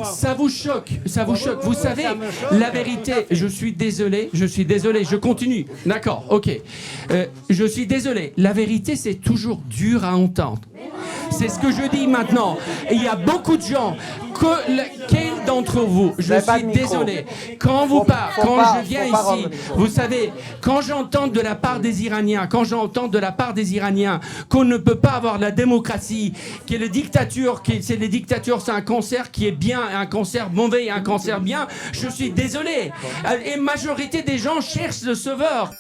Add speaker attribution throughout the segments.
Speaker 1: Ça vous choque, ça vous choque. Vous savez, la vérité, je suis désolé, je continue. D'accord, ok. Je suis désolé, la vérité, c'est toujours dur à entendre. C'est ce que je dis maintenant. Et il y a beaucoup de gens. Quel d'entre vous, je suis désolé, quand vous parlez, quand je viens ici, vous savez, quand j'entends de la part des Iraniens, qu'on ne peut pas avoir la démocratie, que les dictatures, c'est un cancer qui est bien, un cancer mauvais et un cancer bien, je suis désolé. Et majorité des gens cherchent le sauveur.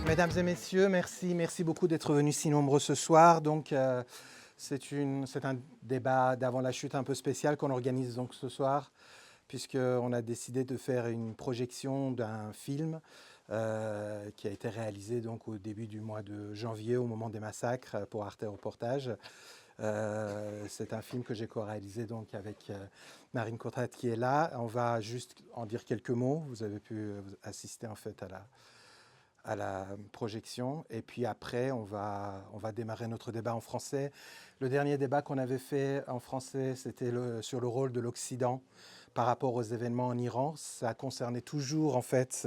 Speaker 2: Mesdames et messieurs, merci beaucoup d'être venus si nombreux ce soir. Donc, c'est un débat d'avant la chute un peu spécial qu'on organise donc ce soir, puisqu'on a décidé de faire une projection d'un film qui a été réalisé donc au début du mois de janvier, au moment des massacres, pour Arte Reportage. C'est un film que j'ai co-réalisé donc avec Marine Courtade qui est là. On va juste en dire quelques mots. Vous avez pu assister en fait à la projection. Et puis après, on va démarrer notre débat en français. Le dernier débat qu'on avait fait en français, c'était sur le rôle de l'Occident par rapport aux événements en Iran. Ça concernait toujours en fait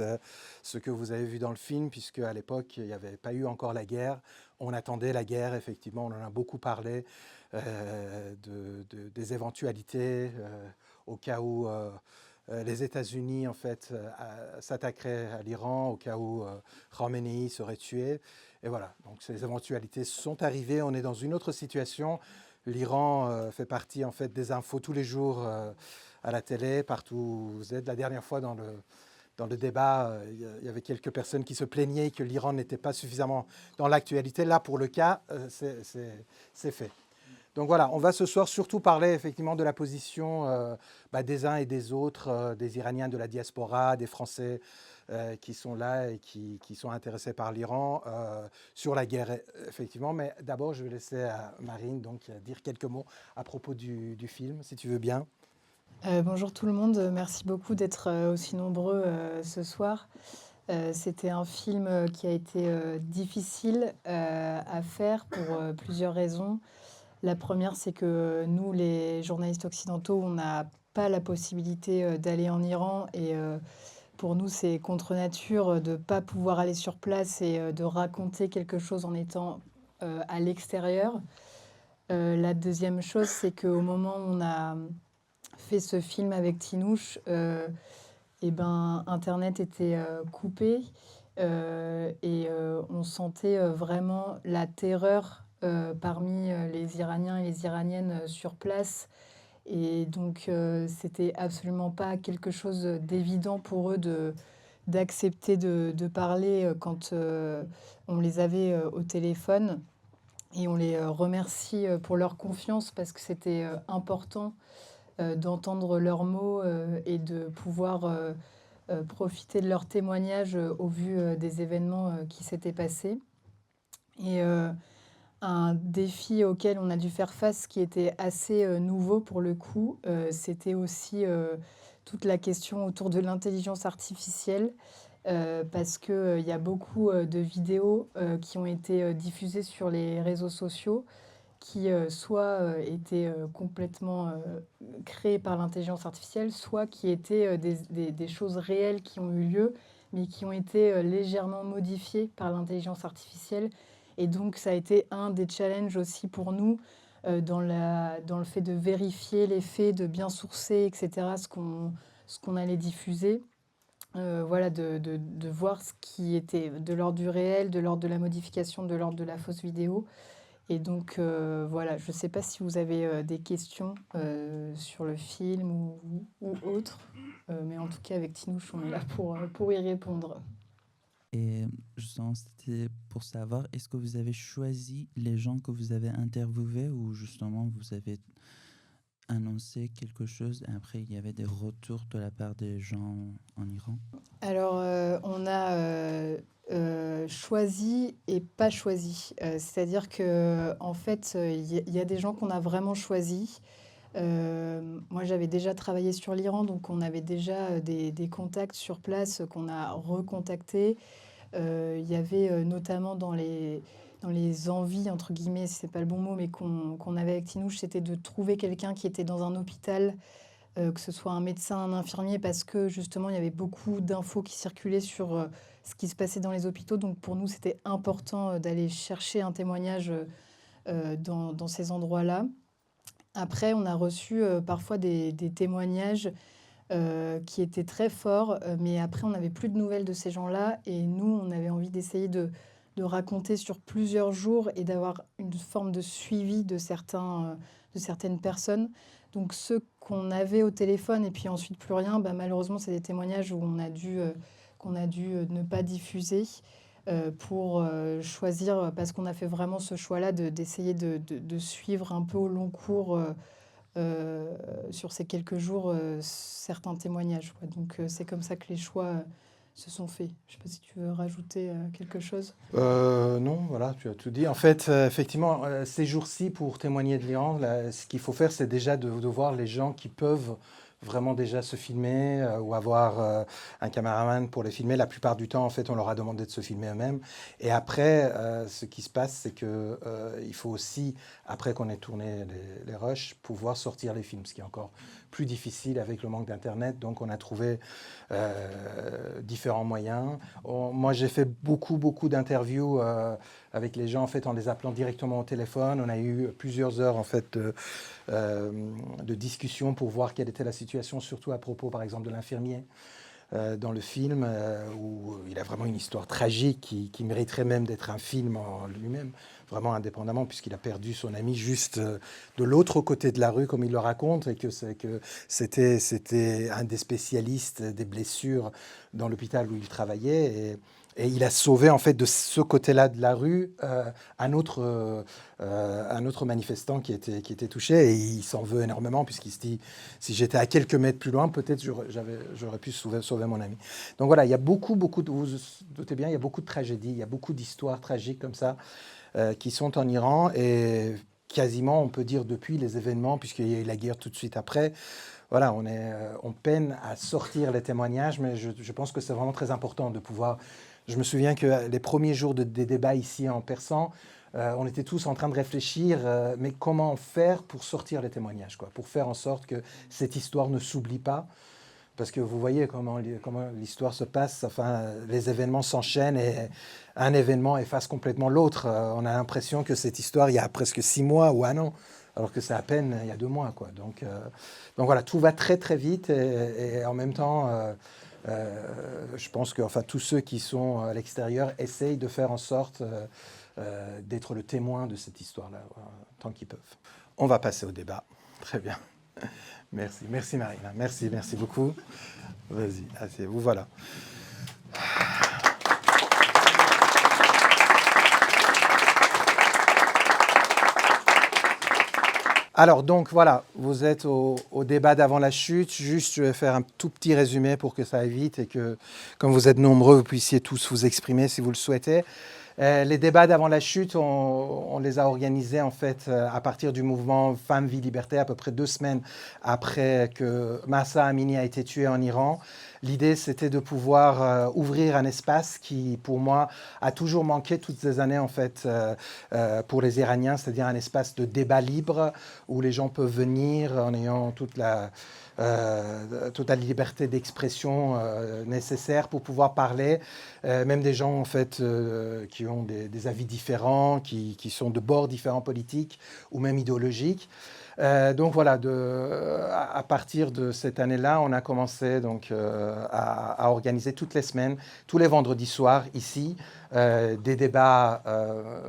Speaker 2: ce que vous avez vu dans le film, puisque à l'époque, il n'y avait pas eu encore la guerre. On attendait la guerre, effectivement, on en a beaucoup parlé, des éventualités au cas où les États-Unis en fait s'attaqueraient à l'Iran, au cas où Khamenei serait tué. Et voilà, donc ces éventualités sont arrivées. On est dans une autre situation. L'Iran fait partie en fait des infos tous les jours à la télé, partout où vous êtes. La dernière fois dans le débat, il y avait quelques personnes qui se plaignaient que l'Iran n'était pas suffisamment dans l'actualité. Là, pour le cas, c'est fait. Donc voilà, on va ce soir surtout parler effectivement de la position des uns et des autres, des Iraniens de la diaspora, des Français qui sont là et qui sont intéressés par l'Iran, sur la guerre effectivement. Mais d'abord, je vais laisser à Marine donc, dire quelques mots à propos du film, si tu veux bien.
Speaker 3: Bonjour tout le monde, merci beaucoup d'être aussi nombreux ce soir. C'était un film qui a été difficile à faire pour plusieurs raisons. La première, c'est que nous, les journalistes occidentaux, on n'a pas la possibilité d'aller en Iran et pour nous, c'est contre nature de ne pas pouvoir aller sur place et de raconter quelque chose en étant à l'extérieur. La deuxième chose, c'est qu'au moment où on a fait ce film avec Tinouche, Internet était coupé et on sentait vraiment la terreur parmi les Iraniens et les Iraniennes sur place. Et donc, c'était absolument pas quelque chose d'évident pour eux d'accepter de parler quand on les avait au téléphone. Et on les remercie pour leur confiance parce que c'était important d'entendre leurs mots et de pouvoir profiter de leurs témoignages au vu des événements qui s'étaient passés. Et un défi auquel on a dû faire face qui était assez nouveau pour le coup, c'était aussi toute la question autour de l'intelligence artificielle. Parce qu'il y a beaucoup de vidéos qui ont été diffusées sur les réseaux sociaux qui soit étaient complètement créées par l'intelligence artificielle, soit qui étaient des choses réelles qui ont eu lieu, mais qui ont été légèrement modifiées par l'intelligence artificielle. Et donc, ça a été un des challenges aussi pour nous dans le fait de vérifier les faits, de bien sourcer, etc., ce qu'on allait diffuser. Voilà, de voir ce qui était de l'ordre du réel, de l'ordre de la modification, de l'ordre de la fausse vidéo. Et donc, voilà, je ne sais pas si vous avez des questions sur le film ou autre, mais en tout cas, avec Tinouche, on est là pour y répondre.
Speaker 4: Et justement, c'était pour savoir, est-ce que vous avez choisi les gens que vous avez interviewés ou justement vous avez annoncé quelque chose et après il y avait des retours de la part des gens en Iran?
Speaker 3: Alors, on a choisi et pas choisi. C'est-à-dire que, en fait, il y a des gens qu'on a vraiment choisis. Moi, j'avais déjà travaillé sur l'Iran, donc on avait déjà des contacts sur place qu'on a recontactés. Il y avait notamment dans les envies, entre guillemets, si c'est pas le bon mot, mais qu'on avait avec Tinouche, c'était de trouver quelqu'un qui était dans un hôpital, que ce soit un médecin, un infirmier, parce que justement, il y avait beaucoup d'infos qui circulaient sur ce qui se passait dans les hôpitaux. Donc pour nous, c'était important d'aller chercher un témoignage dans ces endroits-là. Après, on a reçu parfois des témoignages qui étaient très forts, mais après, on n'avait plus de nouvelles de ces gens-là. Et nous, on avait envie d'essayer de raconter sur plusieurs jours et d'avoir une forme de suivi de certaines personnes. Donc ceux qu'on avait au téléphone et puis ensuite plus rien, bah, malheureusement, c'est des témoignages où qu'on a dû ne pas diffuser pour choisir, parce qu'on a fait vraiment ce choix-là d'essayer de suivre un peu au long cours sur ces quelques jours certains témoignages, quoi. Donc c'est comme ça que les choix se sont faits. Je ne sais pas si tu veux rajouter quelque chose.
Speaker 2: Non, voilà, tu as tout dit. En fait, effectivement, ces jours-ci, pour témoigner de l'Iran, ce qu'il faut faire, c'est déjà de voir les gens qui peuvent vraiment déjà se filmer ou avoir un caméraman pour les filmer. La plupart du temps, en fait, on leur a demandé de se filmer eux-mêmes. Et après, ce qui se passe, c'est que il faut aussi, après qu'on ait tourné les rushs, pouvoir sortir les films, ce qui est encore plus difficile avec le manque d'Internet. Donc, on a trouvé différents moyens. Moi, j'ai fait beaucoup d'interviews avec les gens, en fait, en les appelant directement au téléphone. On a eu plusieurs heures, en fait, de discussion pour voir quelle était la situation, surtout à propos, par exemple, de l'infirmier dans le film, où il a vraiment une histoire tragique qui mériterait même d'être un film en lui-même, vraiment indépendamment, puisqu'il a perdu son ami juste de l'autre côté de la rue, comme il le raconte, et que c'était un des spécialistes des blessures dans l'hôpital où il travaillait. Et il a sauvé, en fait, de ce côté-là de la rue, un autre manifestant qui était touché. Et il s'en veut énormément, puisqu'il se dit, si j'étais à quelques mètres plus loin, peut-être j'aurais pu sauver mon ami. Donc voilà, il y a beaucoup vous vous doutez bien, il y a beaucoup de tragédies, il y a beaucoup d'histoires tragiques comme ça qui sont en Iran. Et quasiment, on peut dire, depuis les événements, puisqu'il y a eu la guerre tout de suite après, voilà, on peine à sortir les témoignages, mais je pense que c'est vraiment très important de pouvoir... Je me souviens que les premiers jours des débats ici en persan, on était tous en train de réfléchir, mais comment faire pour sortir les témoignages, quoi, pour faire en sorte que cette histoire ne s'oublie pas. Parce que vous voyez comment l'histoire se passe, enfin, les événements s'enchaînent et un événement efface complètement l'autre. On a l'impression que cette histoire, il y a presque 6 mois ou 1 an, alors que c'est à peine il y a 2 mois, quoi. Donc voilà, tout va très vite et en même temps... je pense que enfin, tous ceux qui sont à l'extérieur essayent de faire en sorte d'être le témoin de cette histoire-là, tant qu'ils peuvent. On va passer au débat. Très bien. Merci Marina. Merci beaucoup. Vas-y, asseyez-vous, voilà. Alors donc voilà, vous êtes au débat d'avant la chute. Juste, je vais faire un tout petit résumé pour que ça aille vite et que, comme vous êtes nombreux, vous puissiez tous vous exprimer si vous le souhaitez. Les débats d'avant la chute, on les a organisés en fait à partir du mouvement Femmes, Vie, Liberté, à peu près 2 semaines après que Mahsa Amini a été tué en Iran. L'idée, c'était de pouvoir ouvrir un espace qui, pour moi, a toujours manqué toutes ces années, en fait, pour les Iraniens, c'est-à-dire un espace de débat libre où les gens peuvent venir en ayant toute la liberté d'expression nécessaire pour pouvoir parler, même des gens, en fait, qui ont des avis différents, qui sont de bords différents politiques ou même idéologiques. Donc voilà, à partir de cette année-là, on a commencé donc, à organiser toutes les semaines, tous les vendredis soirs ici, des débats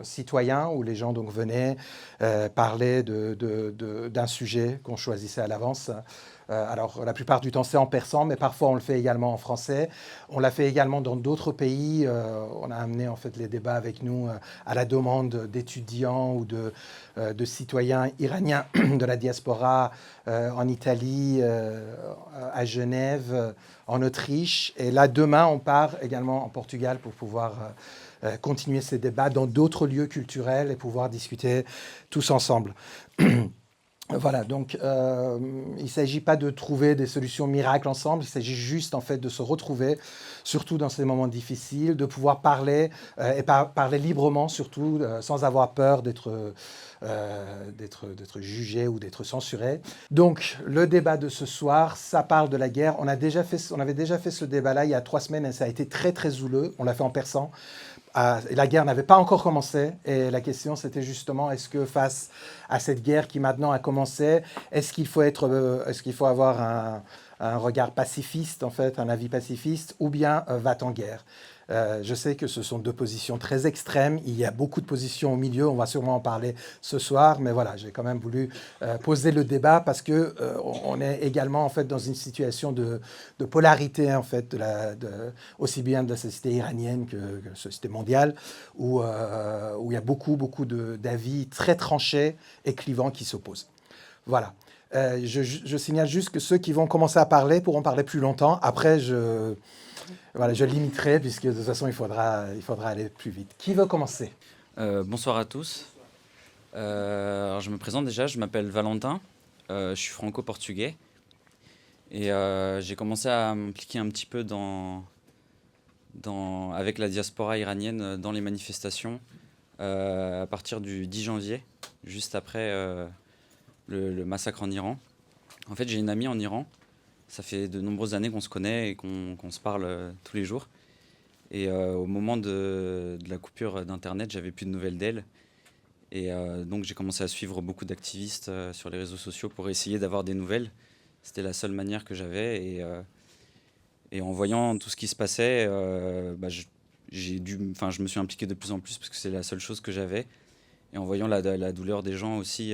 Speaker 2: citoyens où les gens donc, venaient parler d'un sujet qu'on choisissait à l'avance. Alors, la plupart du temps, c'est en persan, mais parfois, on le fait également en français. On l'a fait également dans d'autres pays. On a amené, en fait, les débats avec nous à la demande d'étudiants ou de citoyens iraniens de la diaspora en Italie, à Genève, en Autriche. Et là, demain, on part également en Portugal pour pouvoir continuer ces débats dans d'autres lieux culturels et pouvoir discuter tous ensemble. Voilà, donc il ne s'agit pas de trouver des solutions miracles ensemble, il s'agit juste en fait de se retrouver, surtout dans ces moments difficiles, de pouvoir parler et parler librement surtout, sans avoir peur d'être jugé ou d'être censuré. Donc le débat de ce soir, ça parle de la guerre. On avait déjà fait ce débat-là il y a 3 semaines et ça a été très très houleux, on l'a fait en persan. La guerre n'avait pas encore commencé et la question c'était justement est-ce que face à cette guerre qui maintenant a commencé, est-ce qu'il faut avoir un regard pacifiste en fait, un avis pacifiste ou bien va-t-en guerre? Je sais que ce sont 2 positions très extrêmes. Il y a beaucoup de positions au milieu. On va sûrement en parler ce soir. Mais voilà, j'ai quand même voulu poser le débat parce que on est également en fait dans une situation de polarité en fait, aussi bien de la société iranienne que la société mondiale, où il y a beaucoup d'avis très tranchés et clivants qui s'opposent. Voilà. Je signale juste que ceux qui vont commencer à parler pourront parler plus longtemps. Après, je limiterai, puisque de toute façon, il faudra aller plus vite. Qui veut commencer?
Speaker 5: Bonsoir à tous. Alors je me présente déjà, je m'appelle Valentin, je suis franco-portugais. Et j'ai commencé à m'impliquer un petit peu avec la diaspora iranienne dans les manifestations à partir du 10 janvier, juste après le massacre en Iran. En fait, j'ai une amie en Iran. Ça fait de nombreuses années qu'on se connaît et qu'on se parle tous les jours. Et au moment de la coupure d'Internet, j'avais plus de nouvelles d'elle. Et donc j'ai commencé à suivre beaucoup d'activistes sur les réseaux sociaux pour essayer d'avoir des nouvelles. C'était la seule manière que j'avais. Et en voyant tout ce qui se passait, je me suis impliqué de plus en plus parce que c'est la seule chose que j'avais. Et en voyant la douleur des gens aussi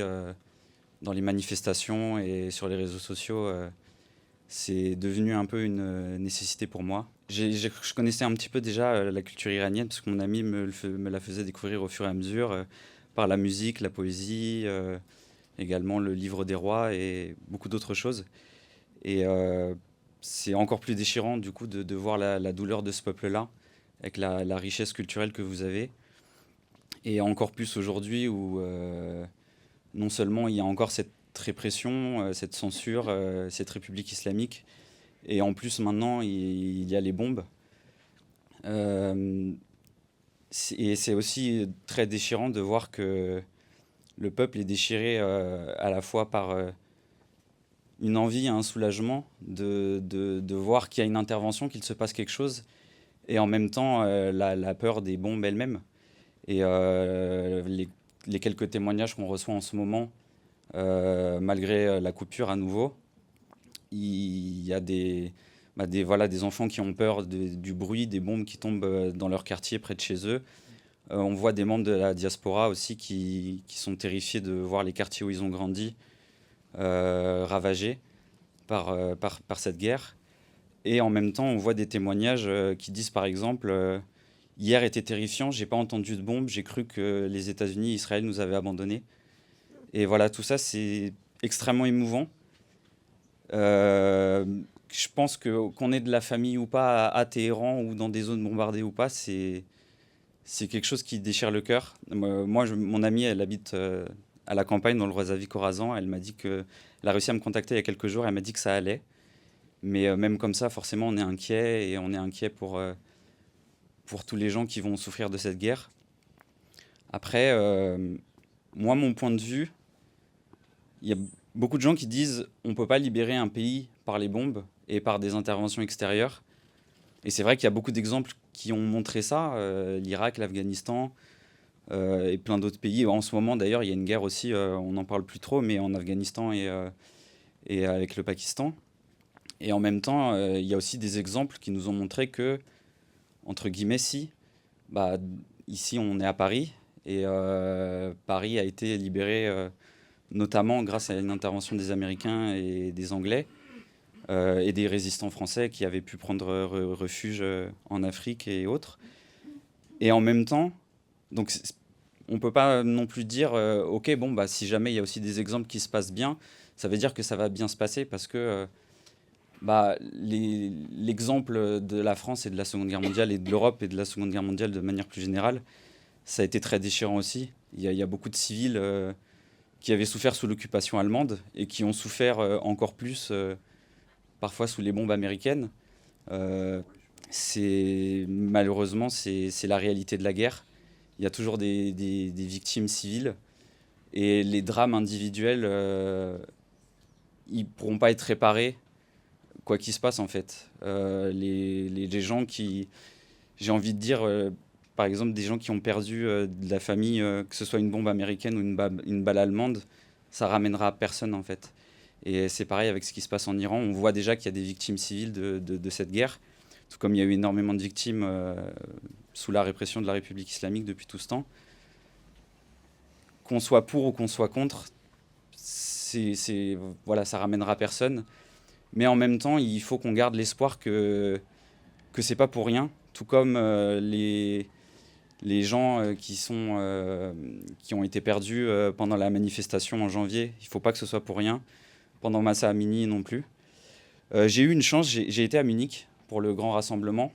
Speaker 5: dans les manifestations et sur les réseaux sociaux, c'est devenu un peu une nécessité pour moi. Je connaissais un petit peu déjà la culture iranienne parce que mon ami me la faisait découvrir au fur et à mesure par la musique, la poésie, également le livre des rois et beaucoup d'autres choses. Et c'est encore plus déchirant du coup de voir la douleur de ce peuple-là avec la richesse culturelle que vous avez. Et encore plus aujourd'hui où non seulement il y a encore cette répression, cette censure, cette république islamique. Et en plus, maintenant, il y a les bombes. Et c'est aussi très déchirant de voir que le peuple est déchiré à la fois par une envie et un soulagement de voir qu'il y a une intervention, qu'il se passe quelque chose, et en même temps, la peur des bombes elles-mêmes. Et les quelques témoignages qu'on reçoit en ce moment, malgré la coupure à nouveau, il y a des enfants qui ont peur du bruit des bombes qui tombent dans leur quartier près de chez eux. On voit des membres de la diaspora aussi qui sont terrifiés de voir les quartiers où ils ont grandi ravagés par cette guerre. Et en même temps, on voit des témoignages qui disent par exemple hier était terrifiant, j'ai pas entendu de bombes, j'ai cru que les États-Unis et Israël nous avaient abandonnés. Et voilà, tout ça, c'est extrêmement émouvant. Je pense qu'on ait de la famille ou pas à Téhéran ou dans des zones bombardées ou pas, c'est quelque chose qui déchire le cœur. Moi, mon amie, elle habite à la campagne, dans le Rosavi-Khorasan. Elle m'a dit qu'elle a réussi à me contacter il y a quelques jours. Elle m'a dit que ça allait. Mais même comme ça, forcément, on est inquiet. Et on est inquiet pour tous les gens qui vont souffrir de cette guerre. Après, moi, mon point de vue, il y a beaucoup de gens qui disent on ne peut pas libérer un pays par les bombes et par des interventions extérieures. Et c'est vrai qu'il y a beaucoup d'exemples qui ont montré ça, l'Irak, l'Afghanistan et plein d'autres pays. En ce moment, d'ailleurs, il y a une guerre aussi, on n'en parle plus trop, mais en Afghanistan et avec le Pakistan. Et en même temps, il y a aussi des exemples qui nous ont montré que, entre guillemets, ici, on est à Paris, et Paris a été libéré notamment grâce à une intervention des Américains et des Anglais. et des résistants français qui avaient pu prendre refuge en Afrique et autres. Et en même temps, donc, on ne peut pas non plus dire ok, bon, bah, si jamais il y a aussi des exemples qui se passent bien, ça veut dire que ça va bien se passer parce que bah, l'exemple de la France et de la Seconde Guerre mondiale et de l'Europe et de la Seconde Guerre mondiale de manière plus générale, ça a été très déchirant aussi. Il y a beaucoup de civils qui avaient souffert sous l'occupation allemande et qui ont souffert encore plus parfois sous les bombes américaines. Malheureusement, c'est la réalité de la guerre. Il y a toujours des victimes civiles et les drames individuels, ils ne pourront pas être réparés quoi qu'il se passe en fait. Les gens qui, j'ai envie de dire, par exemple des gens qui ont perdu de la famille, que ce soit une bombe américaine ou une balle allemande, ça ramènera personne en fait. Et c'est pareil avec ce qui se passe en Iran. On voit déjà qu'il y a des victimes civiles de cette guerre, tout comme il y a eu énormément de victimes sous la répression de la République islamique depuis tout ce temps. Qu'on soit pour ou qu'on soit contre, voilà, ça ramènera personne. Mais en même temps, il faut qu'on garde l'espoir que c'est pas pour rien. Tout comme les gens qui ont été perdus pendant la manifestation en janvier. Il faut pas que ce soit pour rien. Pendant Mahsa Amini non plus. J'ai eu une chance, j'ai été à Munich pour le grand rassemblement.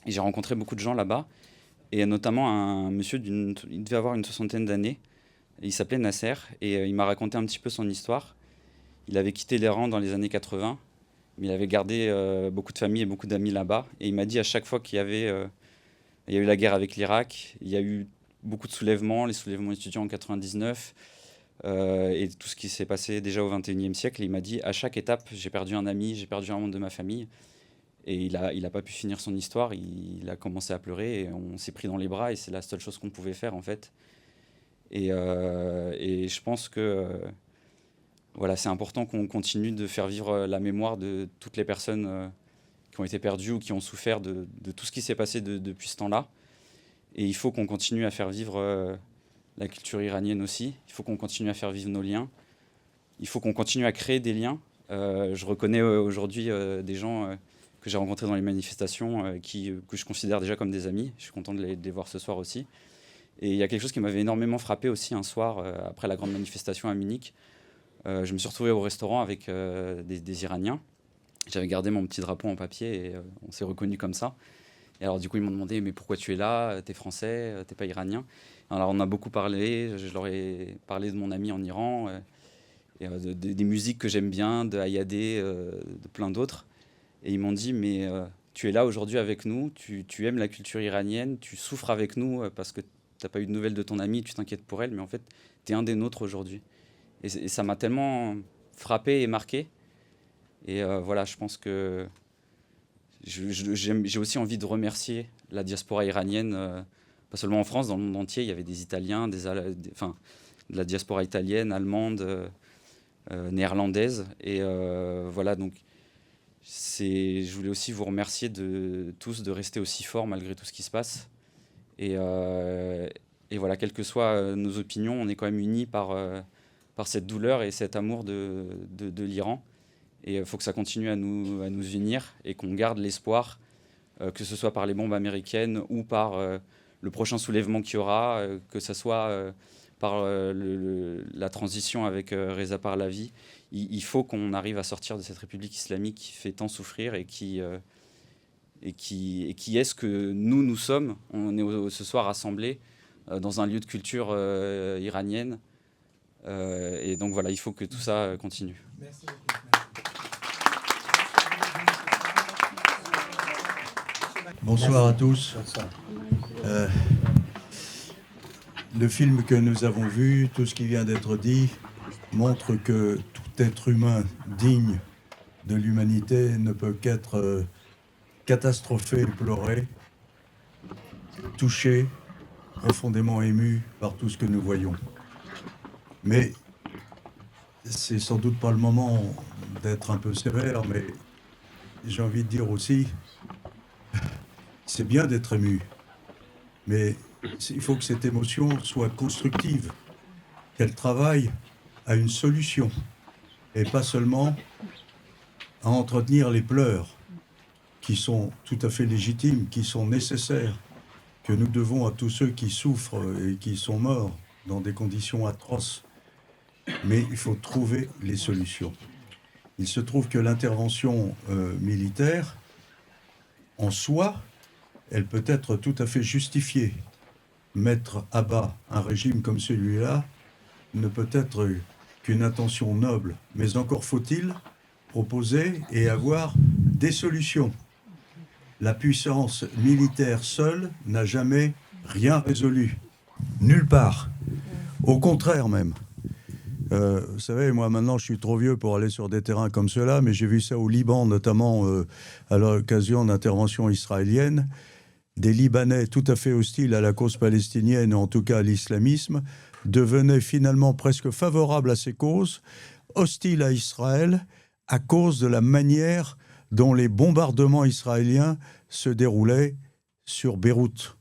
Speaker 5: Et j'ai rencontré beaucoup de gens là-bas. Et notamment un monsieur, il devait avoir une 60aine d'années. Il s'appelait Nasser. Et il m'a raconté un petit peu son histoire. Il avait quitté l'Iran dans les années 80. Mais il avait gardé beaucoup de familles et beaucoup d'amis là-bas. Et il m'a dit à chaque fois qu'il y a eu la guerre avec l'Irak, il y a eu beaucoup de soulèvements, les soulèvements étudiants en 99, et tout ce qui s'est passé déjà au XXIe siècle. Et il m'a dit, à chaque étape, j'ai perdu un ami, j'ai perdu un membre de ma famille. Et il a pas pu finir son histoire, il a commencé à pleurer, et on s'est pris dans les bras, et c'est la seule chose qu'on pouvait faire, en fait. Et je pense que... voilà, c'est important qu'on continue de faire vivre la mémoire de toutes les personnes qui ont été perdues ou qui ont souffert de tout ce qui s'est passé depuis ce temps-là. Et il faut qu'on continue à faire vivre la culture iranienne aussi. Il faut qu'on continue à faire vivre nos liens. Il faut qu'on continue à créer des liens. Je reconnais aujourd'hui des gens que j'ai rencontrés dans les manifestations que je considère déjà comme des amis. Je suis content de les voir ce soir aussi. Et il y a quelque chose qui m'avait énormément frappé aussi un soir après la grande manifestation à Munich. Je me suis retrouvé au restaurant avec des Iraniens. J'avais gardé mon petit drapeau en papier et on s'est reconnus comme ça. Et alors du coup, ils m'ont demandé « Mais pourquoi tu es là? T'es français? T'es pas iranien ?» Alors on a beaucoup parlé. Je leur ai parlé de mon ami en Iran, et des musiques que j'aime bien, de Hayadeh, de plein d'autres. Et ils m'ont dit « Mais tu es là aujourd'hui avec nous, tu aimes la culture iranienne, tu souffres avec nous parce que t'as pas eu de nouvelles de ton ami, tu t'inquiètes pour elle, mais en fait, t'es un des nôtres aujourd'hui. » Et ça m'a tellement frappé et marqué. Et voilà, je pense que j'ai aussi envie de remercier la diaspora iranienne, pas seulement en France, dans le monde entier. Il y avait des Italiens, de la diaspora italienne, allemande, néerlandaise. Et voilà, donc je voulais aussi vous remercier tous de rester aussi forts malgré tout ce qui se passe. Et voilà, quelles que soient nos opinions, on est quand même unis par cette douleur et cet amour de l'Iran. Et il faut que ça continue à nous unir et qu'on garde l'espoir, que ce soit par les bombes américaines ou par le prochain soulèvement qu'il y aura, que ce soit par la transition avec Reza Pahlavi. Il faut qu'on arrive à sortir de cette République islamique qui fait tant souffrir et qui est ce que nous sommes. On est ce soir rassemblés dans un lieu de culture iranienne. Et donc voilà, il faut que tout ça continue.
Speaker 2: Merci beaucoup.
Speaker 6: Bonsoir à tous. Le film que nous avons vu, tout ce qui vient d'être dit, montre que tout être humain digne de l'humanité ne peut qu'être catastrophé, pleuré, touché, profondément ému par tout ce que nous voyons. Mais c'est sans doute pas le moment d'être un peu sévère, mais j'ai envie de dire aussi, c'est bien d'être ému, mais il faut que cette émotion soit constructive, qu'elle travaille à une solution, et pas seulement à entretenir les pleurs qui sont tout à fait légitimes, qui sont nécessaires, que nous devons à tous ceux qui souffrent et qui sont morts dans des conditions atroces. Mais il faut trouver les solutions. Il se trouve que l'intervention militaire, en soi, elle peut être tout à fait justifiée. Mettre à bas un régime comme celui-là ne peut être qu'une intention noble, mais encore faut-il proposer et avoir des solutions. La puissance militaire seule n'a jamais rien résolu, nulle part. Au contraire même. Vous savez, moi maintenant je suis trop vieux pour aller sur des terrains comme cela, mais j'ai vu ça au Liban, notamment à l'occasion d'interventions israéliennes. Des Libanais tout à fait hostiles à la cause palestinienne, en tout cas à l'islamisme, devenaient finalement presque favorables à ces causes, hostiles à Israël, à cause de la manière dont les bombardements israéliens se déroulaient sur Beyrouth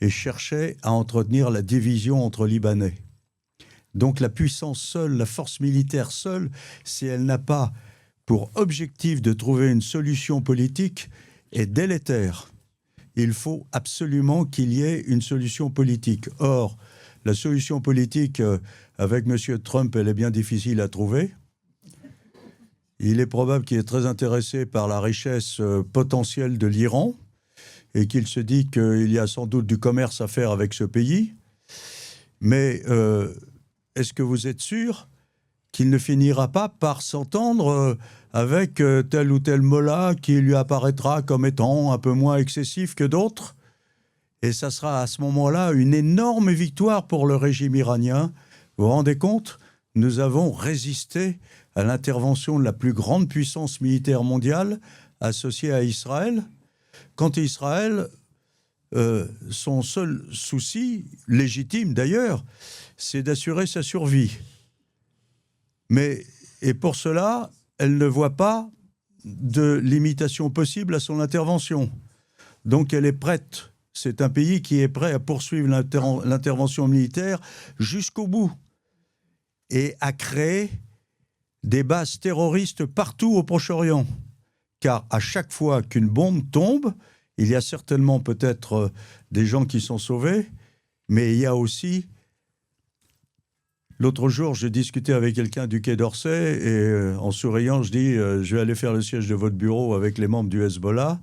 Speaker 6: et cherchaient à entretenir la division entre Libanais. Donc la puissance seule, la force militaire seule, si elle n'a pas pour objectif de trouver une solution politique, est délétère. Il faut absolument qu'il y ait une solution politique. Or, la solution politique avec M. Trump, elle est bien difficile à trouver. Il est probable qu'il est très intéressé par la richesse potentielle de l'Iran et qu'il se dit qu'il y a sans doute du commerce à faire avec ce pays. Mais est-ce que vous êtes sûr qu'il ne finira pas par s'entendre avec tel ou tel mollah qui lui apparaîtra comme étant un peu moins excessif que d'autres? Et ça sera à ce moment-là une énorme victoire pour le régime iranien. Vous vous rendez compte? Nous avons résisté à l'intervention de la plus grande puissance militaire mondiale associée à Israël. Quant à Israël, son seul souci, légitime d'ailleurs, c'est d'assurer sa survie. Et pour cela, elle ne voit pas de limitation possible à son intervention. Donc elle est prête. C'est un pays qui est prêt à poursuivre l'intervention militaire jusqu'au bout et à créer des bases terroristes partout au Proche-Orient. Car à chaque fois qu'une bombe tombe, il y a certainement peut-être des gens qui sont sauvés, mais il y a aussi... L'autre jour, je discutais avec quelqu'un du Quai d'Orsay et en souriant, je dis je vais aller faire le siège de votre bureau avec les membres du Hezbollah.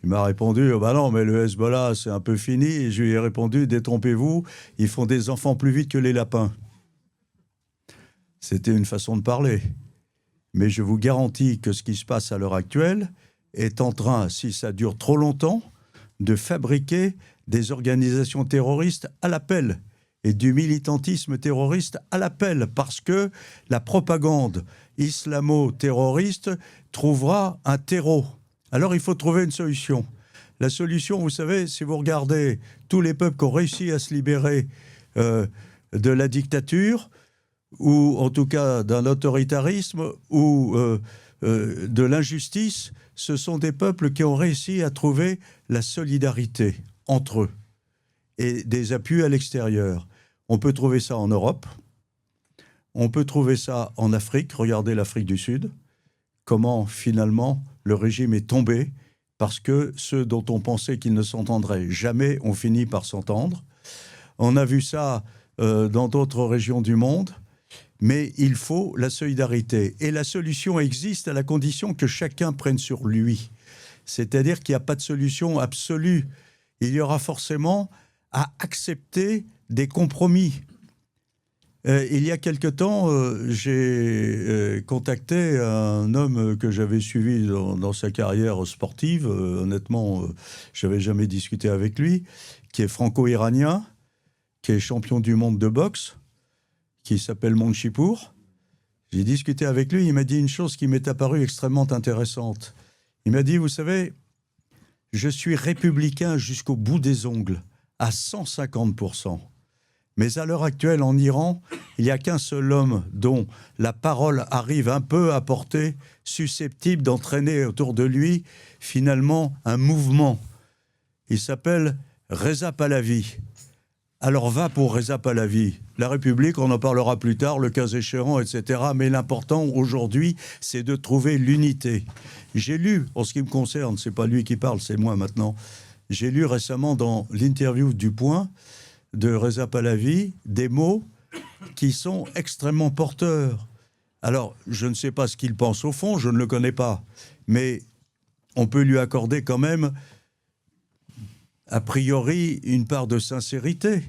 Speaker 6: Il m'a répondu bah non, mais le Hezbollah, c'est un peu fini. Et je lui ai répondu détrompez-vous, ils font des enfants plus vite que les lapins. C'était une façon de parler. Mais je vous garantis que ce qui se passe à l'heure actuelle est en train, si ça dure trop longtemps, de fabriquer des organisations terroristes à l'appel et du militantisme terroriste à l'appel, parce que la propagande islamo-terroriste trouvera un terreau. Alors il faut trouver une solution. La solution, vous savez, si vous regardez tous les peuples qui ont réussi à se libérer de la dictature, ou en tout cas d'un autoritarisme, ou de l'injustice, ce sont des peuples qui ont réussi à trouver la solidarité entre eux et des appuis à l'extérieur. On peut trouver ça en Europe, on peut trouver ça en Afrique. Regardez l'Afrique du Sud, comment finalement le régime est tombé parce que ceux dont on pensait qu'ils ne s'entendraient jamais ont fini par s'entendre. On a vu ça dans d'autres régions du monde, mais il faut la solidarité. Et la solution existe à la condition que chacun prenne sur lui. C'est-à-dire qu'il n'y a pas de solution absolue. Il y aura forcément à accepter des compromis. Il y a quelque temps, j'ai contacté un homme que j'avais suivi dans sa carrière sportive. Honnêtement, je n'avais jamais discuté avec lui, qui est franco-iranien, qui est champion du monde de boxe, qui s'appelle Manchipour. J'ai discuté avec lui, il m'a dit une chose qui m'est apparue extrêmement intéressante. Il m'a dit, vous savez, je suis républicain jusqu'au bout des ongles, à 150%. Mais à l'heure actuelle, en Iran, il n'y a qu'un seul homme dont la parole arrive un peu à portée, susceptible d'entraîner autour de lui, finalement, un mouvement. Il s'appelle Reza Pahlavi. alors va pour Reza Pahlavi. La République, on en parlera plus tard, le cas échéant, etc. Mais l'important aujourd'hui, c'est de trouver l'unité. J'ai lu, en ce qui me concerne, c'est pas lui qui parle, c'est moi maintenant, j'ai lu récemment dans l'interview du Point de Reza Pahlavi des mots qui sont extrêmement porteurs. Alors, je ne sais pas ce qu'il pense au fond, je ne le connais pas, mais on peut lui accorder quand même, a priori, une part de sincérité.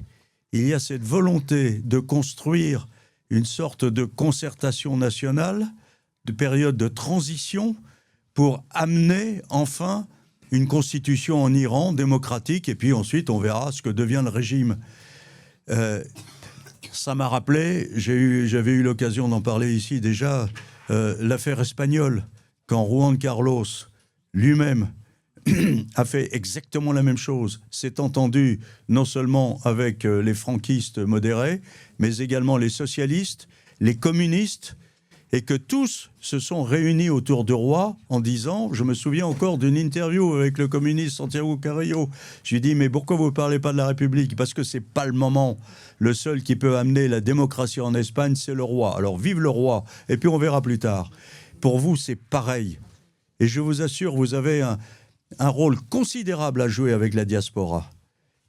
Speaker 6: Il y a cette volonté de construire une sorte de concertation nationale, de période de transition, pour amener enfin une constitution en Iran démocratique, et puis ensuite on verra ce que devient le régime. Ça m'a rappelé, j'avais eu l'occasion d'en parler ici déjà, l'affaire espagnole, quand Juan Carlos lui-même a fait exactement la même chose, s'est entendu non seulement avec les franquistes modérés, mais également les socialistes, les communistes, et que tous se sont réunis autour du roi en disant, je me souviens encore d'une interview avec le communiste Santiago Carrillo, je lui dis, mais pourquoi vous ne parlez pas de la République? Parce que ce n'est pas le moment. Le seul qui peut amener la démocratie en Espagne, c'est le roi. Alors vive le roi, et puis on verra plus tard. Pour vous, c'est pareil. Et je vous assure, vous avez un rôle considérable à jouer avec la diaspora.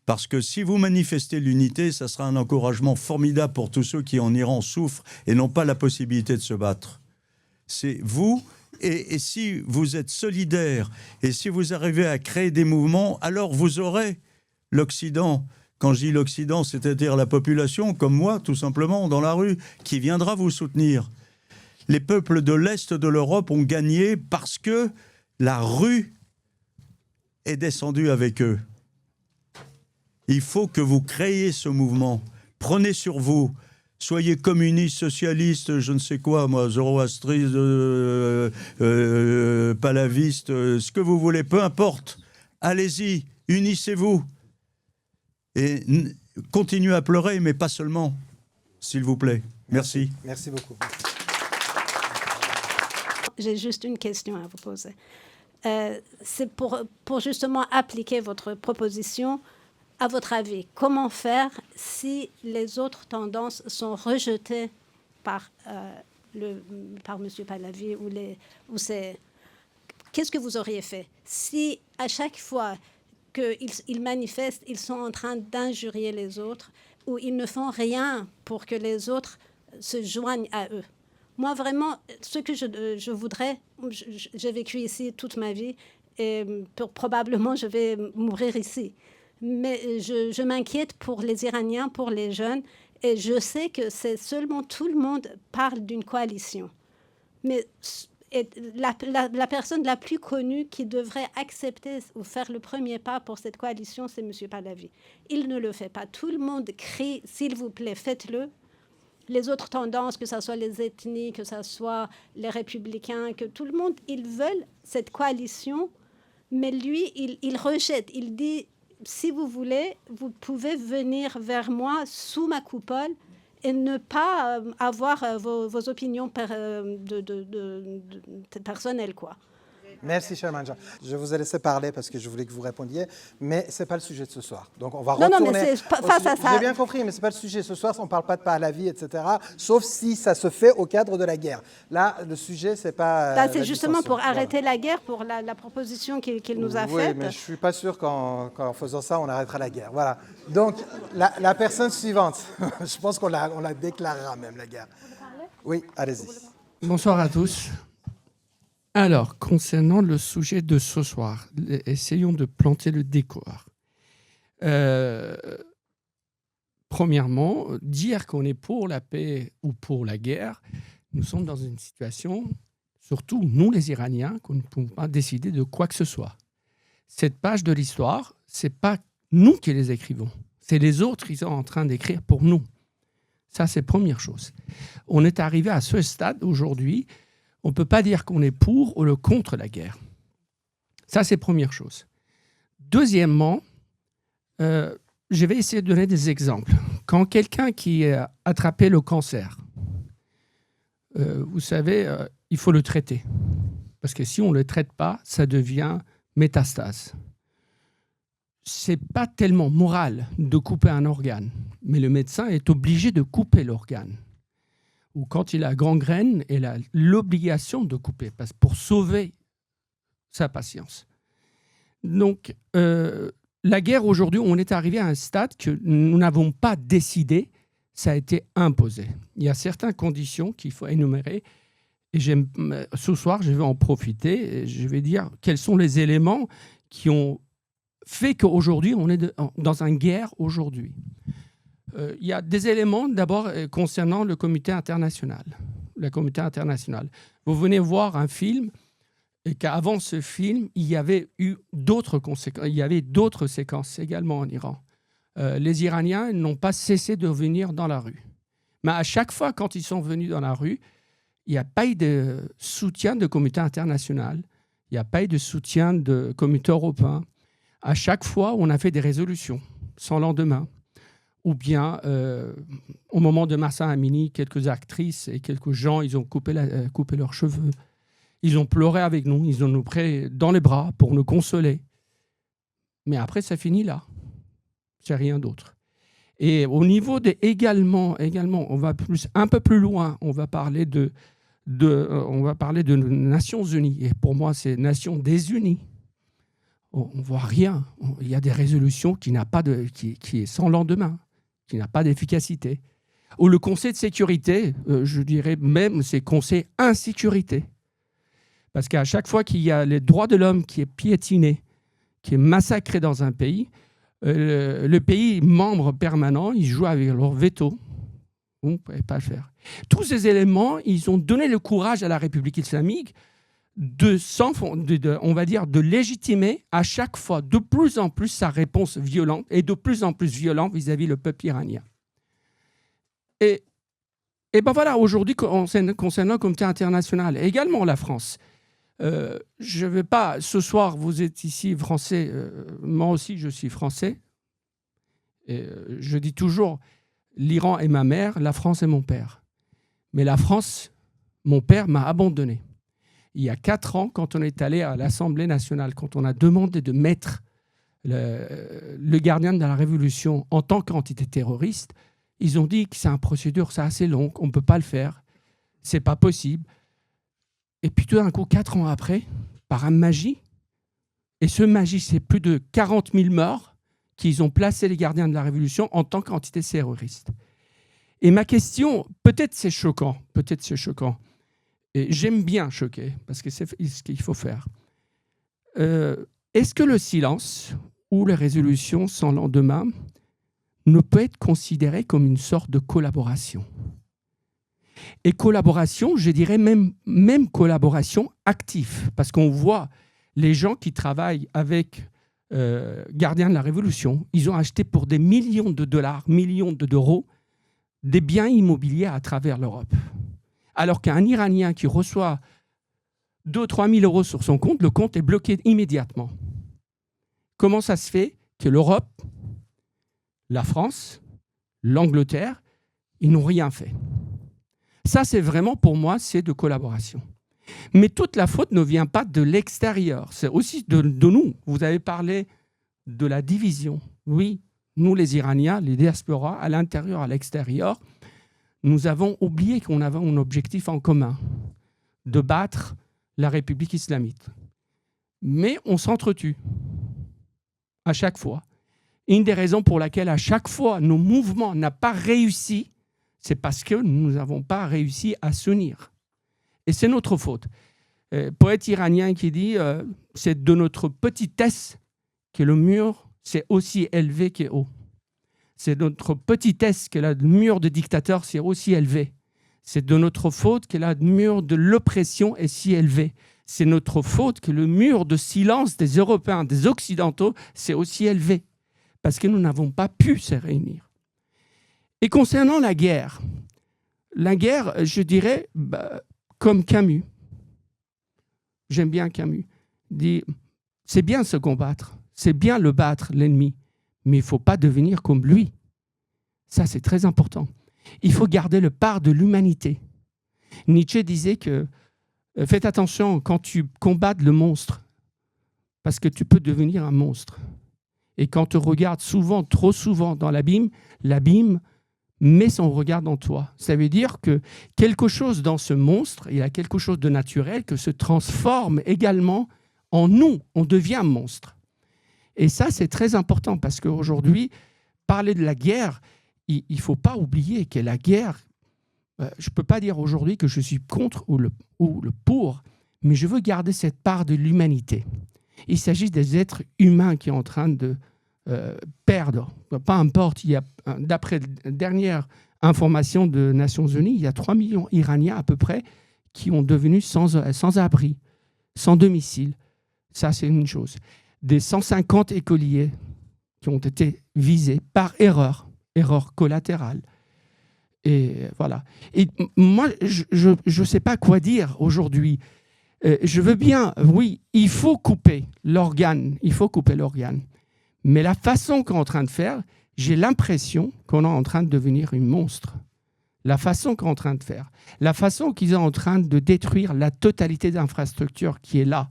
Speaker 6: Parce que si vous manifestez l'unité, ça sera un encouragement formidable pour tous ceux qui en Iran souffrent et n'ont pas la possibilité de se battre. C'est vous, et si vous êtes solidaires, et si vous arrivez à créer des mouvements, alors vous aurez l'Occident. Quand je dis l'Occident, c'est-à-dire la population, comme moi, tout simplement, dans la rue, qui viendra vous soutenir. Les peuples de l'Est de l'Europe ont gagné parce que la rue est descendue avec eux. Il faut que vous créiez ce mouvement. Prenez sur vous. Soyez communiste, socialiste, je ne sais quoi, moi, zoroastriste, palaviste, ce que vous voulez, peu importe. Allez-y, unissez-vous. Et continuez à pleurer, mais pas seulement, s'il vous plaît. Merci.
Speaker 2: Merci beaucoup.
Speaker 7: J'ai juste une question à vous poser. C'est pour justement appliquer votre proposition. À votre avis, comment faire si les autres tendances sont rejetées par M. Pahlavi Qu'est-ce que vous auriez fait si à chaque fois qu'ils manifestent, ils sont en train d'injurier les autres ou ils ne font rien pour que les autres se joignent à eux? Moi, vraiment, ce que je voudrais, j'ai vécu ici toute ma vie et probablement je vais mourir ici. Mais je m'inquiète pour les Iraniens, pour les jeunes, et je sais que c'est seulement tout le monde parle d'une coalition. Mais la personne la plus connue qui devrait accepter ou faire le premier pas pour cette coalition, c'est M. Pahlavi. Il ne le fait pas. Tout le monde crie, s'il vous plaît, faites-le. Les autres tendances, que ce soit les ethnies, que ce soit les républicains, que tout le monde, ils veulent cette coalition, mais lui, il rejette. Il dit, si vous voulez, vous pouvez venir vers moi sous ma coupole et ne pas avoir vos opinions personnelles, quoi.
Speaker 2: Merci, cher Manja. Je vous ai laissé parler parce que je voulais que vous répondiez, mais ce n'est pas le sujet de ce soir. Donc, on va retourner...
Speaker 7: Non, mais c'est face à ça.
Speaker 2: J'ai bien compris, mais ce n'est pas le sujet. Ce soir, on ne parle pas de Pahlavi, etc., sauf si ça se fait au cadre de la guerre. Là, le sujet, ce n'est pas...
Speaker 7: Là, c'est justement pour arrêter la guerre, pour la proposition qu'il nous a faite.
Speaker 2: Oui, mais je ne suis pas sûr qu'en faisant ça, on arrêtera la guerre. Voilà. Donc, la personne suivante, je pense qu'on la déclarera même, la guerre. Oui, allez-y.
Speaker 1: Bonsoir à tous. Alors, concernant le sujet de ce soir, essayons de planter le décor. Premièrement, dire qu'on est pour la paix ou pour la guerre, nous sommes dans une situation, surtout nous les Iraniens, qu'on ne pouvons pas décider de quoi que ce soit. Cette page de l'histoire, ce n'est pas nous qui les écrivons, c'est les autres qui sont en train d'écrire pour nous. Ça, c'est la première chose. On est arrivé à ce stade aujourd'hui. On ne peut pas dire qu'on est pour ou contre la guerre. Ça, c'est la première chose. Deuxièmement, je vais essayer de donner des exemples. Quand quelqu'un qui a attrapé le cancer, vous savez, il faut le traiter. Parce que si on ne le traite pas, ça devient métastase. c'est pas tellement moral de couper un organe, mais le médecin est obligé de couper l'organe. Ou quand il a gangrène, il a l'obligation de couper pour sauver sa patience. Donc, la guerre aujourd'hui, on est arrivé à un stade que nous n'avons pas décidé, ça a été imposé. Il y a certaines conditions qu'il faut énumérer. Et ce soir, je vais en profiter et je vais dire quels sont les éléments qui ont fait qu'aujourd'hui, on est dans une guerre aujourd'hui. Il y a des éléments d'abord concernant le comité international. Le comité international. Vous venez voir un film et qu'avant ce film, il y avait eu d'autres conséquences. Il y avait d'autres séquences également en Iran. Les Iraniens n'ont pas cessé de venir dans la rue. Mais à chaque fois, quand ils sont venus dans la rue, il n'y a pas eu de soutien de comité international. Il n'y a pas eu de soutien de comité européen. À chaque fois, on a fait des résolutions sans lendemain. Ou bien, au moment de Mahsa Amini, quelques actrices et quelques gens, ils ont coupé leurs cheveux. Ils ont pleuré avec nous. Ils ont nous pris dans les bras pour nous consoler. Mais après, ça finit là. C'est rien d'autre. Et au niveau des également, on va un peu plus loin. On va parler de Nations Unies. Et pour moi, c'est Nations désunies. On ne voit rien. Il y a des résolutions qui est sans lendemain, qui n'a pas d'efficacité. Ou le Conseil de sécurité, je dirais même, c'est Conseil insécurité. Parce qu'à chaque fois qu'il y a les droits de l'homme qui est piétiné, qui est massacré dans un pays, le pays membre permanent, ils jouent avec leur veto. Vous ne pouvez pas le faire. Tous ces éléments, ils ont donné le courage à la République islamique on va dire, de légitimer à chaque fois de plus en plus sa réponse violente et de plus en plus violente vis-à-vis le peuple iranien. Et ben voilà, aujourd'hui, concernant le comité international, également la France, je ne vais pas, ce soir, vous êtes ici français, moi aussi je suis français, et je dis toujours, l'Iran est ma mère, la France est mon père. Mais la France, mon père m'a abandonné. Il y a 4 ans, quand on est allé à l'Assemblée nationale, quand on a demandé de mettre le gardien de la Révolution en tant qu'entité terroriste, ils ont dit que c'est une procédure, c'est assez long, on ne peut pas le faire, c'est pas possible. Et puis tout d'un coup, 4 ans après, par une magie, et ce magie, c'est plus de 40 000 morts qu'ils ont placé les gardiens de la Révolution en tant qu'entité terroriste. Et ma question, peut-être c'est choquant, et j'aime bien choquer, parce que c'est ce qu'il faut faire. Est-ce que le silence ou les résolutions sans lendemain ne peut être considéré comme une sorte de collaboration? Et collaboration, je dirais même collaboration active, parce qu'on voit les gens qui travaillent avec Gardiens de la Révolution, ils ont acheté pour des millions de dollars, millions d'euros, des biens immobiliers à travers l'Europe. Alors qu'un Iranien qui reçoit 2 000 ou 3 000 euros sur son compte, le compte est bloqué immédiatement. Comment ça se fait que l'Europe, la France, l'Angleterre, ils n'ont rien fait? Ça, c'est vraiment, pour moi, c'est de collaboration. Mais toute la faute ne vient pas de l'extérieur, c'est aussi de nous. Vous avez parlé de la division. Oui, nous, les Iraniens, les diasporas, à l'intérieur, à l'extérieur, nous avons oublié qu'on avait un objectif en commun, de battre la République islamique. Mais on s'entretue à chaque fois. Une des raisons pour laquelle à chaque fois nos mouvements n'ont pas réussi, c'est parce que nous n'avons pas réussi à s'unir. Et c'est notre faute. Poète iranien qui dit c'est de notre petitesse que le mur c'est aussi élevé qu'est haut. C'est de notre petitesse que le mur de dictateur c'est aussi élevé. C'est de notre faute que le mur de l'oppression est si élevé. C'est notre faute que le mur de silence des Européens, des Occidentaux, c'est aussi élevé. Parce que nous n'avons pas pu se réunir. Et concernant la guerre, je dirais, comme Camus, j'aime bien Camus, dit, c'est bien se combattre, c'est bien le battre, l'ennemi, mais il ne faut pas devenir comme lui. Ça, c'est très important. Il faut garder le part de l'humanité. Nietzsche disait que faites attention quand tu combats le monstre, parce que tu peux devenir un monstre. Et quand on regarde souvent, trop souvent dans l'abîme met son regard dans toi. Ça veut dire que quelque chose dans ce monstre, il y a quelque chose de naturel que se transforme également en nous. On devient un monstre. Et ça, c'est très important parce qu'aujourd'hui, parler de la guerre, il ne faut pas oublier que la guerre, je ne peux pas dire aujourd'hui que je suis contre ou le pour, mais je veux garder cette part de l'humanité. Il s'agit des êtres humains qui sont en train de perdre. Peu importe, d'après la dernière information des Nations Unies, il y a 3 millions d'Iraniens à peu près qui ont devenu sans abri, sans domicile. Ça, c'est une chose. Des 150 écoliers qui ont été visés par erreur collatérale. Et voilà. Et moi, je ne sais pas quoi dire aujourd'hui. Je veux bien, oui, il faut couper l'organe. Mais la façon qu'on est en train de faire, j'ai l'impression qu'on est en train de devenir un monstre. La façon qu'on est en train de faire. La façon qu'ils sont en train de détruire la totalité d'infrastructures qui est là.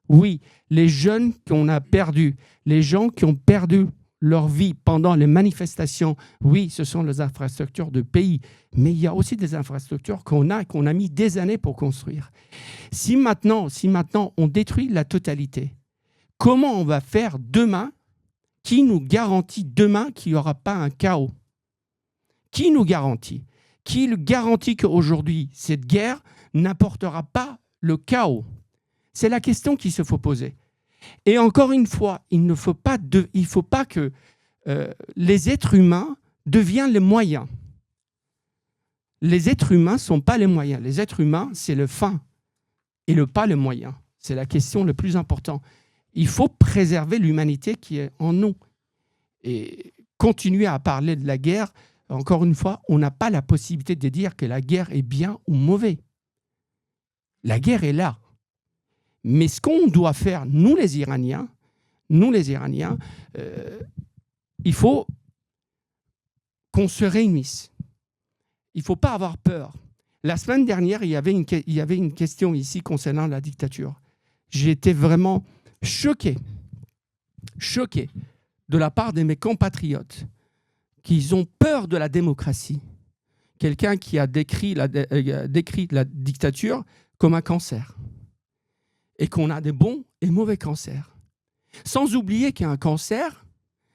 Speaker 1: Oui, les jeunes qu'on a perdus, les gens qui ont perdu leur vie pendant les manifestations, oui, ce sont les infrastructures de pays. Mais il y a aussi des infrastructures qu'on a mis des années pour construire. Si maintenant on détruit la totalité, comment on va faire demain? Qui nous garantit demain qu'il n'y aura pas un chaos? Qui nous garantit? Qui garantit qu'aujourd'hui, cette guerre n'apportera pas le chaos? C'est la question qu'il se faut poser. Et encore une fois, il ne faut pas, que les êtres humains deviennent les moyens. Les êtres humains ne sont pas les moyens. Les êtres humains, c'est le fin et pas le moyen. C'est la question la plus importante. Il faut préserver l'humanité qui est en nous. Et continuer à parler de la guerre, encore une fois, on n'a pas la possibilité de dire que la guerre est bien ou mauvaise. La guerre est là. Mais ce qu'on doit faire, nous les Iraniens, il faut qu'on se réunisse. Il ne faut pas avoir peur. La semaine dernière, il y avait une question ici concernant la dictature. J'ai été vraiment choqué de la part de mes compatriotes qui ont peur de la démocratie. Quelqu'un qui a décrit la dictature comme un cancer. Et qu'on a des bons et mauvais cancers. Sans oublier qu'un cancer,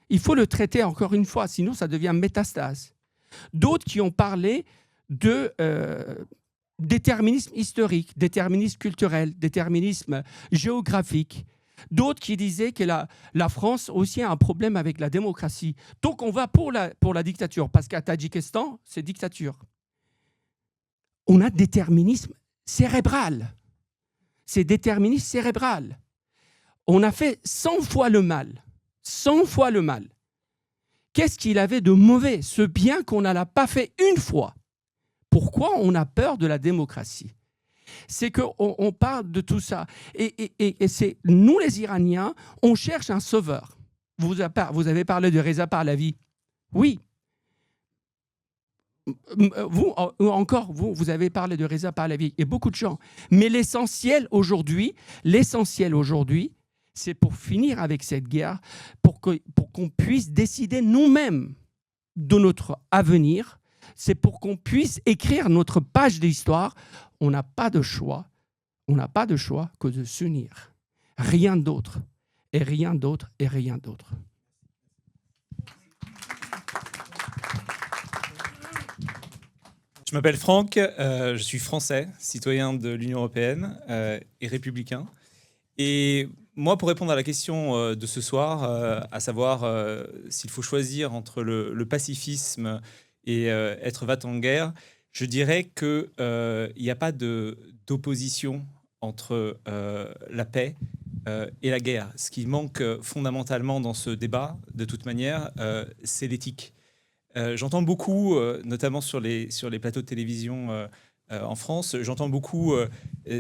Speaker 1: il faut le traiter encore une fois, sinon ça devient métastase. D'autres qui ont parlé de déterminisme historique, déterminisme culturel, déterminisme géographique. D'autres qui disaient que la France aussi a un problème avec la démocratie. Donc on va pour la dictature, parce qu'à Tadjikistan, c'est dictature. On a déterminisme cérébral. C'est déterminisme cérébral. On a fait 100 fois le mal. 100 fois le mal. Qu'est-ce qu'il avait de mauvais? Ce bien qu'on n'a pas fait une fois. Pourquoi on a peur de la démocratie? C'est qu'on parle de tout ça. Et c'est nous, les Iraniens, on cherche un sauveur. Vous avez parlé de Reza Pahlavi. Oui. Vous avez parlé de Reza Pahlavi et beaucoup de gens. Mais l'essentiel aujourd'hui, c'est pour finir avec cette guerre, pour qu'on puisse décider nous-mêmes de notre avenir. C'est pour qu'on puisse écrire notre page d'histoire. On n'a pas de choix. On n'a pas de choix que de s'unir. Rien d'autre. Et rien d'autre. Et rien d'autre.
Speaker 8: Je m'appelle Franck, je suis français, citoyen de l'Union européenne et républicain. Et moi, pour répondre à la question de ce soir, à savoir s'il faut choisir entre le pacifisme et être va-t-en-guerre, je dirais qu'il n'y a pas d'opposition entre la paix et la guerre. Ce qui manque fondamentalement dans ce débat, de toute manière, c'est l'éthique. J'entends beaucoup, notamment sur les plateaux de télévision en France, j'entends beaucoup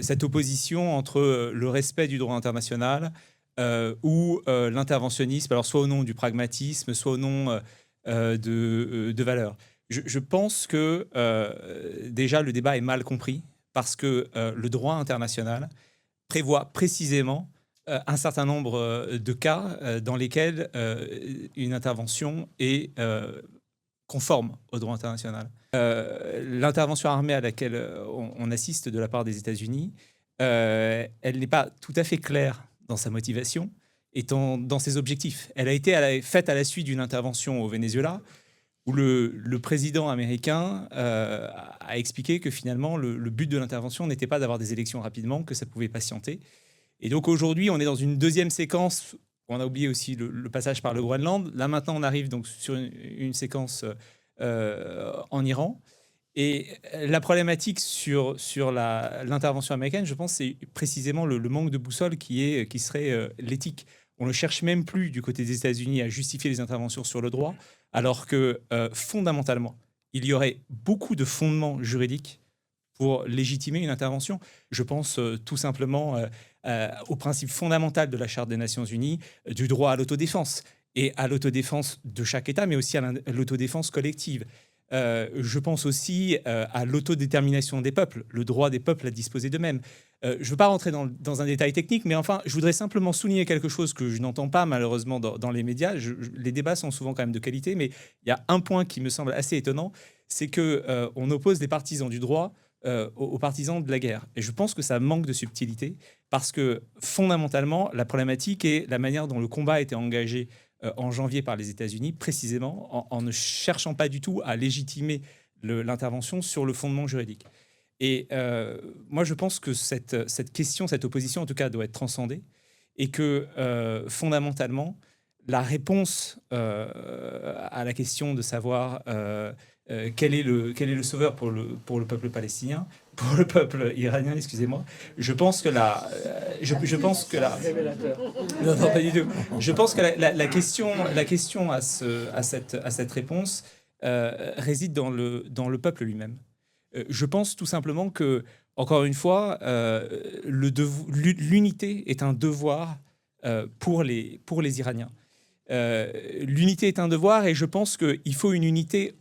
Speaker 8: cette opposition entre le respect du droit international ou l'interventionnisme, alors soit au nom du pragmatisme, soit au nom de valeurs. Je pense que déjà le débat est mal compris parce que le droit international prévoit précisément un certain nombre de cas dans lesquels une intervention est conforme au droit international. L'intervention armée à laquelle on assiste de la part des États-Unis, elle n'est pas tout à fait claire dans sa motivation et dans ses objectifs. Elle a été faite à la suite d'une intervention au Venezuela où le président américain a expliqué que finalement le but de l'intervention n'était pas d'avoir des élections rapidement, que ça pouvait patienter. Et donc aujourd'hui, on est dans une deuxième séquence. On a oublié aussi le passage par le Groenland. Là maintenant, on arrive donc sur une séquence en Iran. Et la problématique sur l'intervention américaine, je pense, c'est précisément le manque de boussole qui serait l'éthique. On ne cherche même plus du côté des États-Unis à justifier les interventions sur le droit, alors que fondamentalement, il y aurait beaucoup de fondements juridiques pour légitimer une intervention. Je pense tout simplement au principe fondamental de la Charte des Nations Unies, du droit à l'autodéfense, et à l'autodéfense de chaque État, mais aussi à l'autodéfense collective. Je pense aussi à l'autodétermination des peuples, le droit des peuples à disposer d'eux-mêmes. Je ne veux pas rentrer dans un détail technique, mais enfin, je voudrais simplement souligner quelque chose que je n'entends pas malheureusement dans les médias. Les débats sont souvent quand même de qualité, mais il y a un point qui me semble assez étonnant, c'est qu'on oppose les partisans du droit aux partisans de la guerre. Et je pense que ça manque de subtilité, parce que fondamentalement, la problématique est la manière dont le combat a été engagé en janvier par les États-Unis, précisément en ne cherchant pas du tout à légitimer l'intervention sur le fondement juridique. Et moi, je pense que cette question, cette opposition, en tout cas, doit être transcendée, et que fondamentalement, la réponse à la question de savoir quel est le sauveur pour le peuple palestinien, pour le peuple iranien, excusez-moi, je pense que je pense que non, pas du tout. Je pense que la question à cette réponse réside dans le peuple lui-même. Je pense tout simplement que, encore une fois, l'unité est un devoir pour les Iraniens. L'unité est un devoir, et je pense qu'il faut une unité.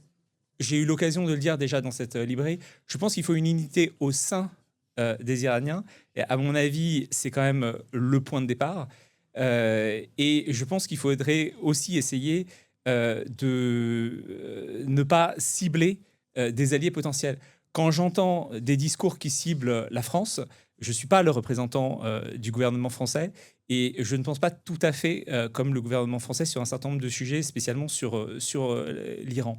Speaker 8: J'ai eu l'occasion de le dire déjà dans cette librairie. Je pense qu'il faut une unité au sein des Iraniens. Et à mon avis, c'est quand même le point de départ. Et je pense qu'il faudrait aussi essayer de ne pas cibler des alliés potentiels. Quand j'entends des discours qui ciblent la France, je ne suis pas le représentant du gouvernement français, et je ne pense pas tout à fait comme le gouvernement français sur un certain nombre de sujets, spécialement sur l'Iran.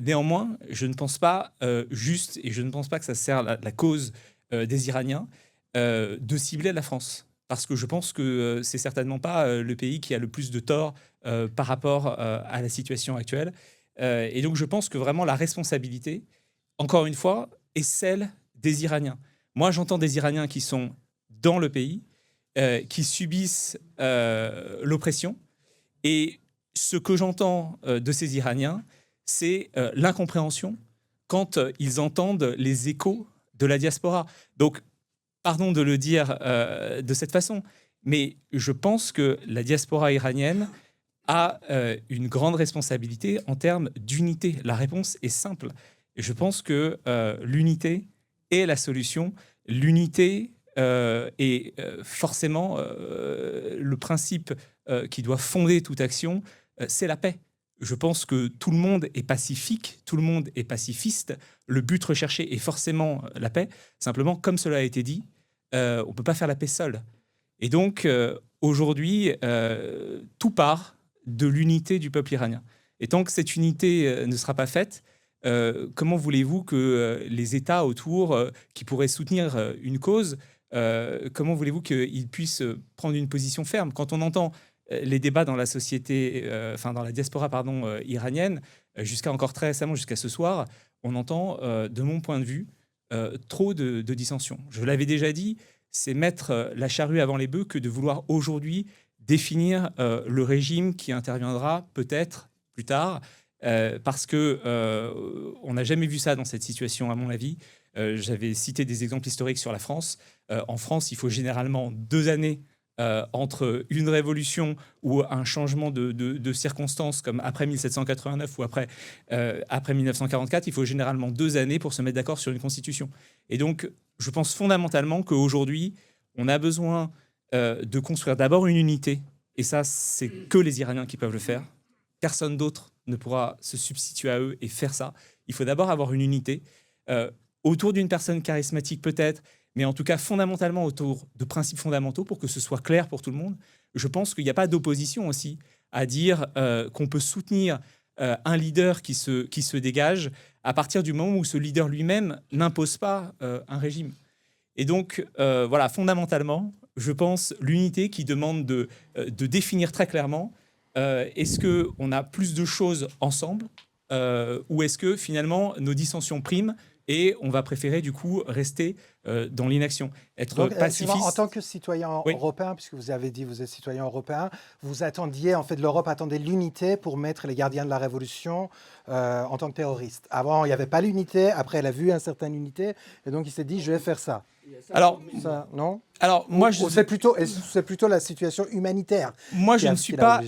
Speaker 8: Néanmoins, je ne pense pas juste, et je ne pense pas que ça sert la cause des Iraniens, de cibler la France. Parce que je pense que c'est certainement pas le pays qui a le plus de tort par rapport à la situation actuelle. Et donc je pense que vraiment la responsabilité, encore une fois, est celle des Iraniens. Moi, j'entends des Iraniens qui sont dans le pays, qui subissent l'oppression. Et ce que j'entends de ces Iraniens, c'est l'incompréhension quand ils entendent les échos de la diaspora. Donc, pardon de le dire de cette façon, mais je pense que la diaspora iranienne a une grande responsabilité en termes d'unité. La réponse est simple. Et je pense que l'unité est la solution. L'unité est forcément le principe qui doit fonder toute action, c'est la paix. Je pense que tout le monde est pacifique, tout le monde est pacifiste. Le but recherché est forcément la paix. Simplement, comme cela a été dit, on ne peut pas faire la paix seul. Et donc, aujourd'hui, tout part de l'unité du peuple iranien. Et tant que cette unité ne sera pas faite, comment voulez-vous que les États autour qui pourraient soutenir une cause, comment voulez-vous qu'ils puissent prendre une position ferme? Quand on entend les débats dans la société, dans la diaspora iranienne, jusqu'à encore très récemment, jusqu'à ce soir, on entend, de mon point de vue, trop de dissensions. Je l'avais déjà dit, c'est mettre la charrue avant les bœufs que de vouloir aujourd'hui définir le régime qui interviendra peut-être plus tard, parce que on n'a jamais vu ça dans cette situation, à mon avis. J'avais cité des exemples historiques sur la France. En France, il faut généralement 2 années entre une révolution ou un changement de circonstances, comme après 1789 ou après 1944, il faut généralement 2 années pour se mettre d'accord sur une constitution. Et donc, je pense fondamentalement qu'aujourd'hui, on a besoin de construire d'abord une unité, et ça, c'est que les Iraniens qui peuvent le faire. Personne d'autre ne pourra se substituer à eux et faire ça. Il faut d'abord avoir une unité autour d'une personne charismatique peut-être, mais en tout cas fondamentalement autour de principes fondamentaux pour que ce soit clair pour tout le monde. Je pense qu'il n'y a pas d'opposition aussi à dire qu'on peut soutenir un leader qui se dégage à partir du moment où ce leader lui-même n'impose pas un régime. Et donc, voilà, fondamentalement, je pense l'unité qui demande de définir très clairement est-ce qu'on a plus de choses ensemble ou est-ce que finalement nos dissensions priment et on va préférer du coup rester dans l'inaction, être
Speaker 2: Donc,
Speaker 8: pacifiste.
Speaker 2: en tant que citoyen européen, puisque vous avez dit que vous êtes citoyen européen, vous attendiez, en fait, l'Europe attendait l'unité pour mettre les gardiens de la révolution en tant que terroristes. Avant, il n'y avait pas l'unité, après, elle a vu une certaine unité, et donc il s'est dit, je vais faire ça.
Speaker 8: Alors,
Speaker 2: Ça, non
Speaker 8: moi,
Speaker 2: c'est plutôt la situation humanitaire.
Speaker 8: Moi, je ne suis pas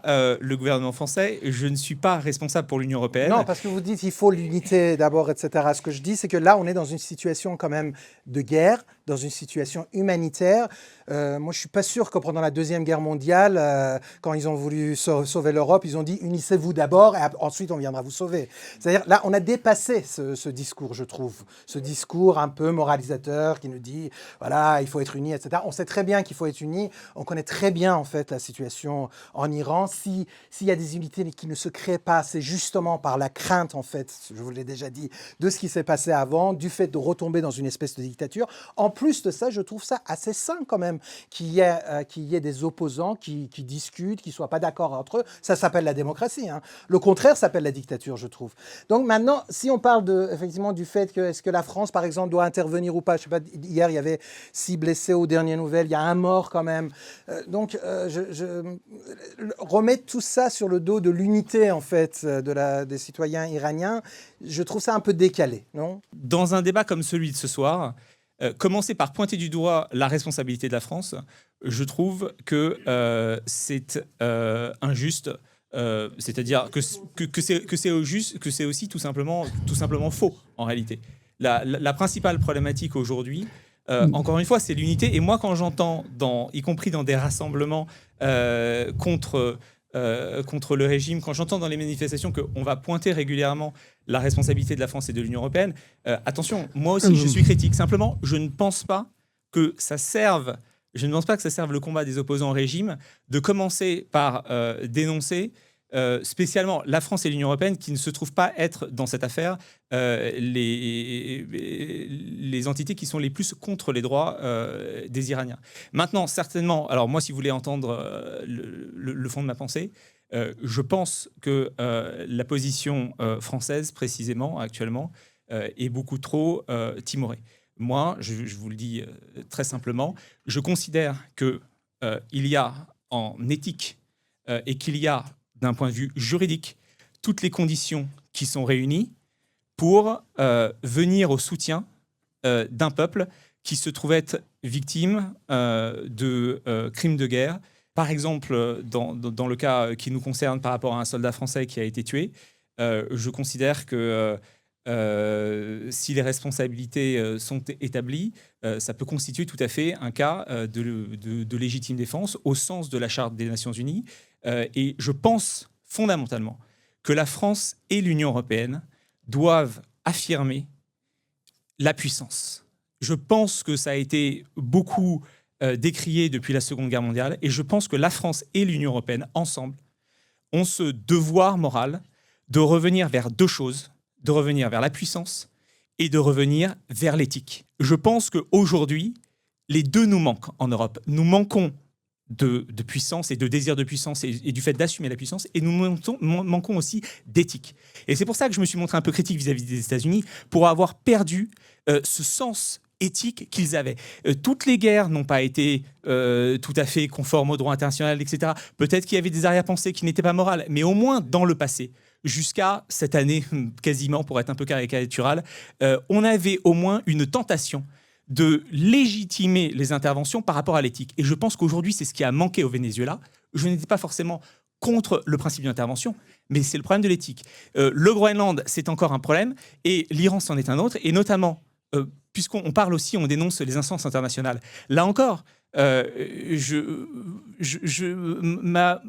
Speaker 8: le gouvernement français, je ne suis pas responsable pour l'Union européenne.
Speaker 2: Non, parce que vous dites qu'il faut l'unité d'abord, etc. Ce que je dis, c'est que là, on est dans une situation quand même de guerre, dans une situation humanitaire. Moi, je ne suis pas sûr que pendant la Deuxième Guerre mondiale, quand ils ont voulu sauver l'Europe, ils ont dit « unissez-vous d'abord et ensuite on viendra vous sauver ». C'est-à-dire, là, on a dépassé ce discours, je trouve. Ce discours un peu moralisateur qui nous dit « voilà, il faut être unis, etc. » On sait très bien qu'il faut être unis. On connaît très bien, en fait, la situation en Iran. S'il y a des unités qui ne se créent pas, c'est justement par la crainte, en fait, je vous l'ai déjà dit, de ce qui s'est passé avant, du fait de retomber dans une espèce de dictature. En plus de ça, je trouve ça assez sain quand même qu'il y ait des opposants qui discutent, qui ne soient pas d'accord entre eux. Ça s'appelle la démocratie. Hein. Le contraire s'appelle la dictature, je trouve. Donc maintenant, si on parle effectivement du fait que est-ce que la France, par exemple, doit intervenir ou pas, je sais pas, hier, il y avait 6 blessés aux dernières nouvelles, il y a un mort quand même. Donc, remettre tout ça sur le dos de l'unité, en fait, des citoyens iraniens, je trouve ça un peu décalé, non ?
Speaker 8: Dans un débat comme celui de ce soir, commencer par pointer du doigt la responsabilité de la France, je trouve que c'est injuste. C'est-à-dire que c'est aussi tout simplement faux, en réalité. La principale problématique aujourd'hui, encore une fois, c'est l'unité. Et moi, quand j'entends, y compris dans des rassemblements contre le régime, quand j'entends dans les manifestations qu'on va pointer régulièrement la responsabilité de la France et de l'Union européenne, attention, moi aussi, je suis critique. Simplement, je ne pense pas que ça serve le combat des opposants au régime de commencer par dénoncer spécialement la France et l'Union européenne qui ne se trouvent pas être dans cette affaire les entités qui sont les plus contre les droits des Iraniens. Maintenant, certainement, alors moi, si vous voulez entendre le fond de ma pensée, je pense que la position française, précisément, actuellement, est beaucoup trop timorée. Moi, je vous le dis très simplement, je considère qu'il y a en éthique et qu'il y a d'un point de vue juridique, toutes les conditions qui sont réunies pour venir au soutien d'un peuple qui se trouve être victime de crimes de guerre. Par exemple, dans le cas qui nous concerne par rapport à un soldat français qui a été tué, je considère que si les responsabilités sont établies, ça peut constituer tout à fait un cas de légitime défense au sens de la Charte des Nations Unies. Et je pense fondamentalement que la France et l'Union européenne doivent affirmer la puissance. Je pense que ça a été beaucoup décrié depuis la Seconde Guerre mondiale et je pense que la France et l'Union européenne, ensemble, ont ce devoir moral de revenir vers deux choses, de revenir vers la puissance et de revenir vers l'éthique. Je pense qu'aujourd'hui, les deux nous manquent en Europe. Nous manquons de puissance et de désir de puissance et du fait d'assumer la puissance, et nous manquons aussi d'éthique. Et c'est pour ça que je me suis montré un peu critique vis-à-vis des États-Unis, pour avoir perdu ce sens éthique qu'ils avaient. Toutes les guerres n'ont pas été tout à fait conformes au droit international, etc. Peut-être qu'il y avait des arrière-pensées qui n'étaient pas morales, mais au moins dans le passé, jusqu'à cette année, quasiment, pour être un peu caricatural, on avait au moins une tentation de légitimer les interventions par rapport à l'éthique. Et je pense qu'aujourd'hui, c'est ce qui a manqué au Venezuela. Je n'étais pas forcément contre le principe d'intervention, mais c'est le problème de l'éthique. Le Groenland, c'est encore un problème, et l'Iran, c'en est un autre, et notamment, puisqu'on parle aussi, on dénonce les instances internationales. Là encore,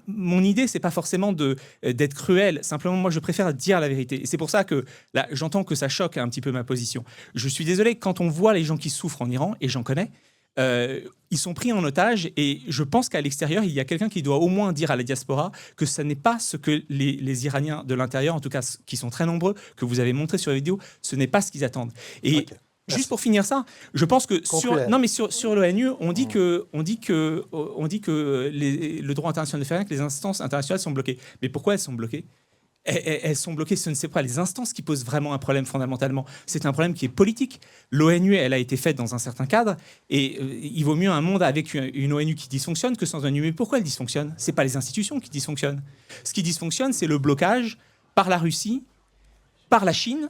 Speaker 8: mon idée, c'est pas forcément d'être cruel. Simplement, moi, je préfère dire la vérité. Et c'est pour ça que là, j'entends que ça choque un petit peu ma position. Je suis désolé, quand on voit les gens qui souffrent en Iran, et j'en connais, ils sont pris en otage, et je pense qu'à l'extérieur, il y a quelqu'un qui doit au moins dire à la diaspora que ça n'est pas ce que les Iraniens de l'intérieur, en tout cas qui sont très nombreux, que vous avez montré sur la vidéo, ce n'est pas ce qu'ils attendent. Et
Speaker 2: Ok.
Speaker 8: juste pour finir ça, je pense que sur l'ONU, on dit que le droit international ne fait rien, que les instances internationales sont bloquées. Mais pourquoi elles sont bloquées ? Elles sont bloquées, ce ne sont pas les instances qui posent vraiment un problème fondamentalement. C'est un problème qui est politique. L'ONU, elle a été faite dans un certain cadre, et il vaut mieux un monde avec une ONU qui dysfonctionne que sans ONU. Mais pourquoi elle dysfonctionne ? C'est pas les institutions qui dysfonctionnent. Ce qui dysfonctionne, c'est le blocage par la Russie, par la Chine.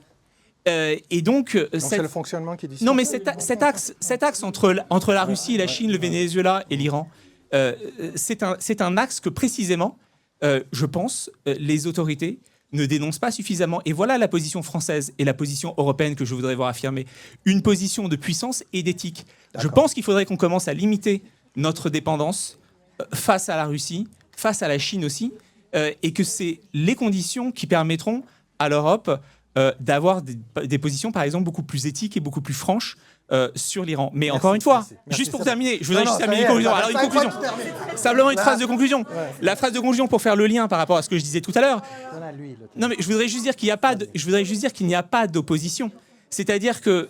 Speaker 8: Et donc
Speaker 2: c'est le fonctionnement qui dit
Speaker 8: non, mais cet axe entre la Russie, la Chine, le Venezuela et l'Iran, c'est un axe que précisément, je pense, les autorités ne dénoncent pas suffisamment. Et voilà la position française et la position européenne que je voudrais voir affirmer. Une position de puissance et d'éthique. Je pense qu'il faudrait qu'on commence à limiter notre dépendance face à la Russie, face à la Chine aussi, et que c'est les conditions qui permettront à l'Europe d'avoir des positions, par exemple, beaucoup plus éthiques et beaucoup plus franches sur l'Iran. Mais
Speaker 2: Merci,
Speaker 8: encore une fois,
Speaker 2: merci,
Speaker 8: juste pour
Speaker 2: c'est
Speaker 8: terminer, je voudrais
Speaker 2: Non,
Speaker 8: juste
Speaker 2: non,
Speaker 8: terminer
Speaker 2: ça y
Speaker 8: une
Speaker 2: est,
Speaker 8: conclusion.
Speaker 2: là,
Speaker 8: Alors, une
Speaker 2: ça y est,
Speaker 8: conclusion.
Speaker 2: faut terminer.
Speaker 8: Simplement une
Speaker 2: Là.
Speaker 8: phrase de conclusion.
Speaker 2: Ouais.
Speaker 8: La phrase de conclusion pour faire le lien par rapport à ce que je disais tout à l'heure.
Speaker 2: Donne à lui, le
Speaker 8: Non, mais je voudrais juste dire qu'il n'y a pas d'opposition. C'est-à-dire que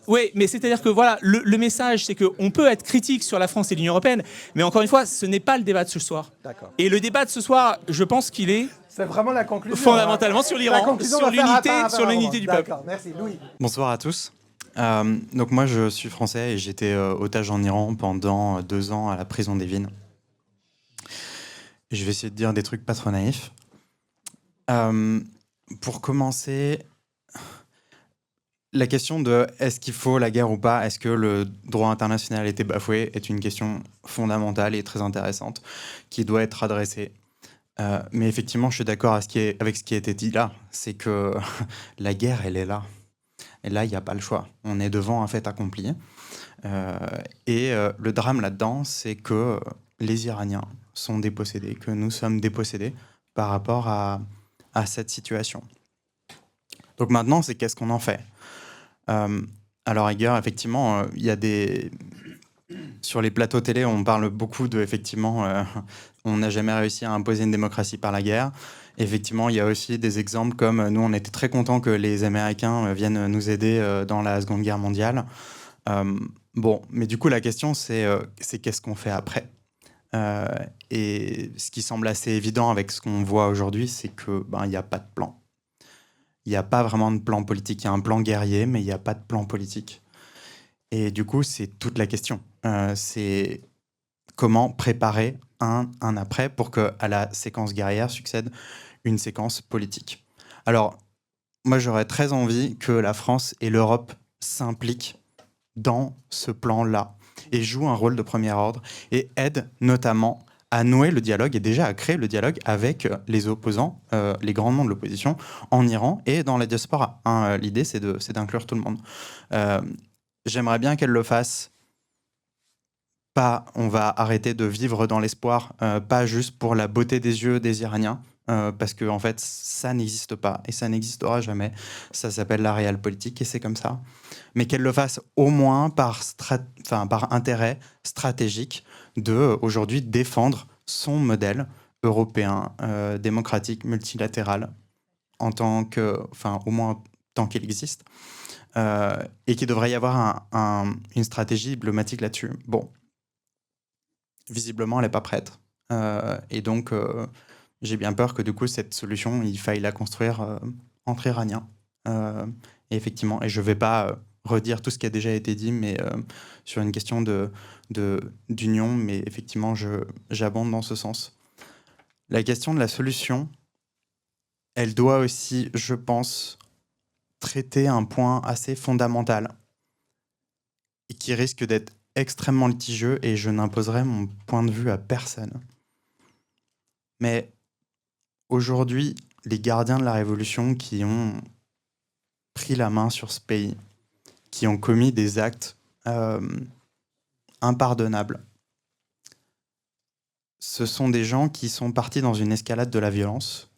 Speaker 8: oui, mais c'est-à-dire que voilà, le message, c'est qu'on peut être critique sur la France et l'Union européenne, mais encore une fois, ce n'est pas le débat de ce soir.
Speaker 2: D'accord.
Speaker 8: Et le débat de ce soir, je pense qu'il est
Speaker 2: C'est vraiment la conclusion.
Speaker 8: fondamentalement sur
Speaker 2: La
Speaker 8: l'Iran,
Speaker 2: conclusion
Speaker 8: sur
Speaker 2: va faire
Speaker 8: l'unité,
Speaker 2: un
Speaker 8: sur l'unité du peuple.
Speaker 2: D'accord, merci. Louis.
Speaker 9: Bonsoir à tous. Donc moi je suis français et j'étais otage en Iran pendant 2 ans à la prison d'Evin. Je vais essayer de dire des trucs pas trop naïfs. Pour commencer, la question de est-ce qu'il faut la guerre ou pas, est-ce que le droit international a été bafoué, est une question fondamentale et très intéressante qui doit être adressée. Mais effectivement, je suis d'accord avec ce qui a été dit là, c'est que la guerre, elle est là. Et là, il n'y a pas le choix. On est devant un fait accompli. Le drame là-dedans, c'est que les Iraniens sont dépossédés, que nous sommes dépossédés par rapport à cette situation. Donc maintenant, c'est qu'est-ce qu'on en fait ? À la rigueur, effectivement, il y a des... Sur les plateaux télé, on parle beaucoup de, effectivement, on n'a jamais réussi à imposer une démocratie par la guerre. Effectivement, il y a aussi des exemples comme nous, on était très contents que les Américains viennent nous aider dans la Seconde Guerre mondiale. Bon, mais du coup, la question, c'est qu'est-ce qu'on fait après ? Et ce qui semble assez évident avec ce qu'on voit aujourd'hui, c'est que il n'y a pas de plan. Il n'y a pas vraiment de plan politique. Il y a un plan guerrier, mais il n'y a pas de plan politique. Et du coup, c'est toute la question. C'est comment préparer un après pour qu'à la séquence guerrière succède une séquence politique. Alors, moi, j'aurais très envie que la France et l'Europe s'impliquent dans ce plan-là et jouent un rôle de premier ordre et aident notamment à nouer le dialogue et déjà à créer le dialogue avec les opposants, les grands noms de l'opposition en Iran et dans la diaspora. L'idée, c'est d'inclure tout le monde. J'aimerais bien qu'elle le fasse. Pas, on va arrêter de vivre dans l'espoir, pas juste pour la beauté des yeux des Iraniens, parce que en fait, ça n'existe pas et ça n'existera jamais. Ça s'appelle la réelle politique et c'est comme ça. Mais qu'elle le fasse au moins par intérêt stratégique de aujourd'hui défendre son modèle européen, démocratique, multilatéral, en tant que, au moins tant qu'il existe, et qu'il devrait y avoir une stratégie diplomatique là-dessus. Bon. Visiblement, elle n'est pas prête. Et donc, j'ai bien peur que du coup, cette solution, il faille la construire entre Iraniens. Et effectivement, et je ne vais pas redire tout ce qui a déjà été dit, mais sur une question d'union, mais effectivement, j'abonde dans ce sens. La question de la solution, elle doit aussi, je pense, traiter un point assez fondamental et qui risque d'être extrêmement litigieux et je n'imposerai mon point de vue à personne. Mais aujourd'hui, les gardiens de la Révolution qui ont pris la main sur ce pays, qui ont commis des actes impardonnables. Ce sont des gens qui sont partis dans une escalade de la violence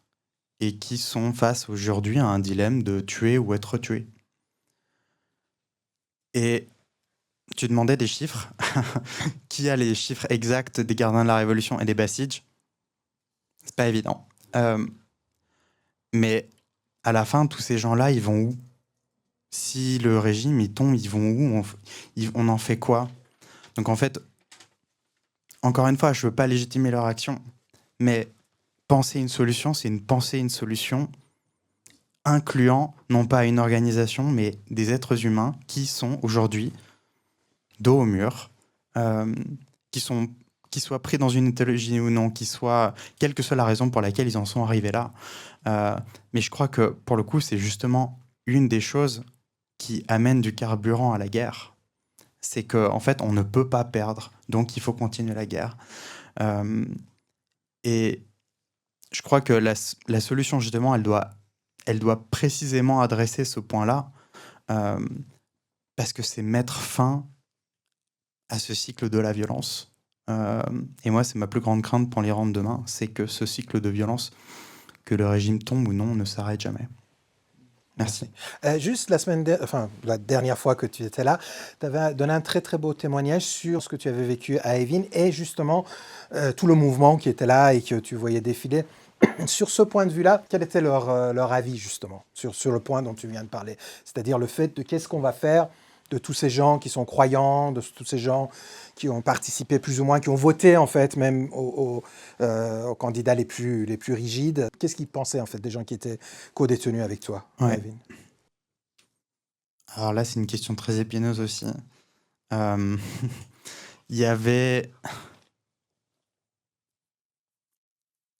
Speaker 9: et qui sont face aujourd'hui à un dilemme de tuer ou être tué. Et tu demandais des chiffres. Qui a les chiffres exacts des gardiens de la Révolution et des Bassidj? C'est pas évident. Mais à la fin, tous ces gens-là, ils vont où? Si le régime, il tombe, ils vont où? On en fait quoi? Donc en fait, encore une fois, je ne veux pas légitimer leur action, mais penser une solution, c'est penser une solution incluant non pas une organisation, mais des êtres humains qui sont aujourd'hui dos au mur, qui soient pris dans une idéologie ou non, quelle que soit la raison pour laquelle ils en sont arrivés là. Mais je crois que, pour le coup, c'est justement une des choses qui amène du carburant à la guerre. C'est qu'en fait, on ne peut pas perdre, donc il faut continuer la guerre. Et je crois que la solution, justement, elle doit précisément adresser ce point-là, parce que c'est mettre fin à ce cycle de la violence. Et moi, c'est ma plus grande crainte pour l'Iran de demain, c'est que ce cycle de violence, que le régime tombe ou non, ne s'arrête jamais. Merci.
Speaker 2: Juste la dernière fois que tu étais là, tu avais donné un très très beau témoignage sur ce que tu avais vécu à Evin et justement tout le mouvement qui était là et que tu voyais défiler. Sur ce point de vue-là, quel était leur avis justement sur le point dont tu viens de parler? C'est-à-dire le fait de qu'est-ce qu'on va faire de tous ces gens qui sont croyants, de tous ces gens qui ont participé plus ou moins, qui ont voté en fait même aux candidats les plus rigides. Qu'est-ce qu'ils pensaient en fait des gens qui étaient co-détenus avec toi,
Speaker 9: Ouais.
Speaker 2: Evin?
Speaker 9: Alors là, c'est une question très épineuse aussi. Il y avait...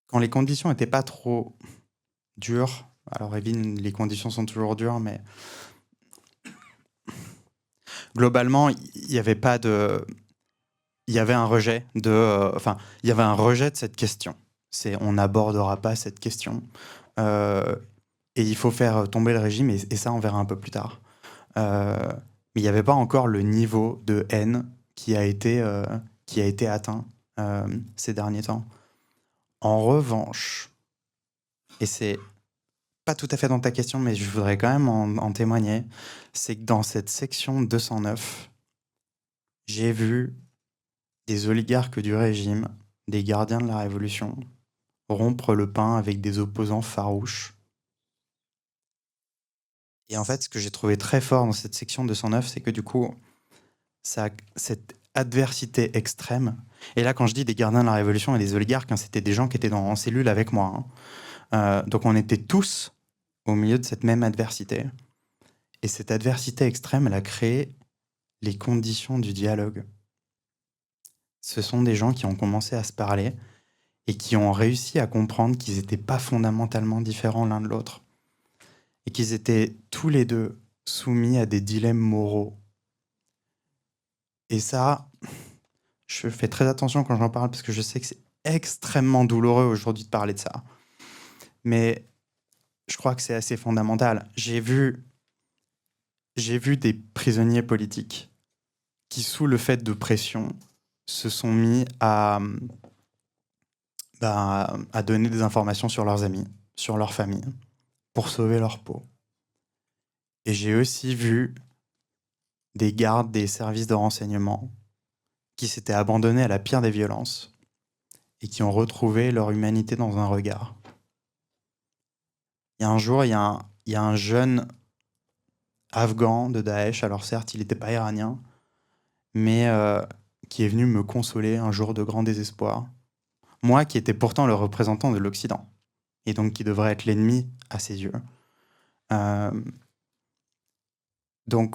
Speaker 9: Quand les conditions n'étaient pas trop dures, alors Evin, les conditions sont toujours dures, mais globalement, il y avait pas de... Il y avait un rejet de... il y avait un rejet de cette question. On n'abordera pas cette question. Et il faut faire tomber le régime, et ça, on verra un peu plus tard. Mais il n'y avait pas encore le niveau de haine qui a été atteint ces derniers temps. En revanche, et c'est pas tout à fait dans ta question, mais je voudrais quand même en témoigner, c'est que dans cette section 209, j'ai vu des oligarques du régime, des gardiens de la Révolution, rompre le pain avec des opposants farouches. Et en fait, ce que j'ai trouvé très fort dans cette section 209, c'est que du coup, cette adversité extrême, et là quand je dis des gardiens de la Révolution et des oligarques, c'était des gens qui étaient en cellule avec moi. Donc on était tous au milieu de cette même adversité. Et cette adversité extrême, elle a créé les conditions du dialogue. Ce sont des gens qui ont commencé à se parler et qui ont réussi à comprendre qu'ils n'étaient pas fondamentalement différents l'un de l'autre. Et qu'ils étaient tous les deux soumis à des dilemmes moraux. Et ça, je fais très attention quand j'en parle parce que je sais que c'est extrêmement douloureux aujourd'hui de parler de ça. Mais je crois que c'est assez fondamental. J'ai vu des prisonniers politiques qui, sous le fait de pression, se sont mis à donner des informations sur leurs amis, sur leur famille, pour sauver leur peau. Et j'ai aussi vu des gardes des services de renseignement qui s'étaient abandonnés à la pire des violences et qui ont retrouvé leur humanité dans un regard. Il y a un jour, il y a un jeune afghan de Daesh, alors certes, il n'était pas iranien, mais qui est venu me consoler un jour de grand désespoir. Moi, qui étais pourtant le représentant de l'Occident, et donc qui devrait être l'ennemi à ses yeux. Donc,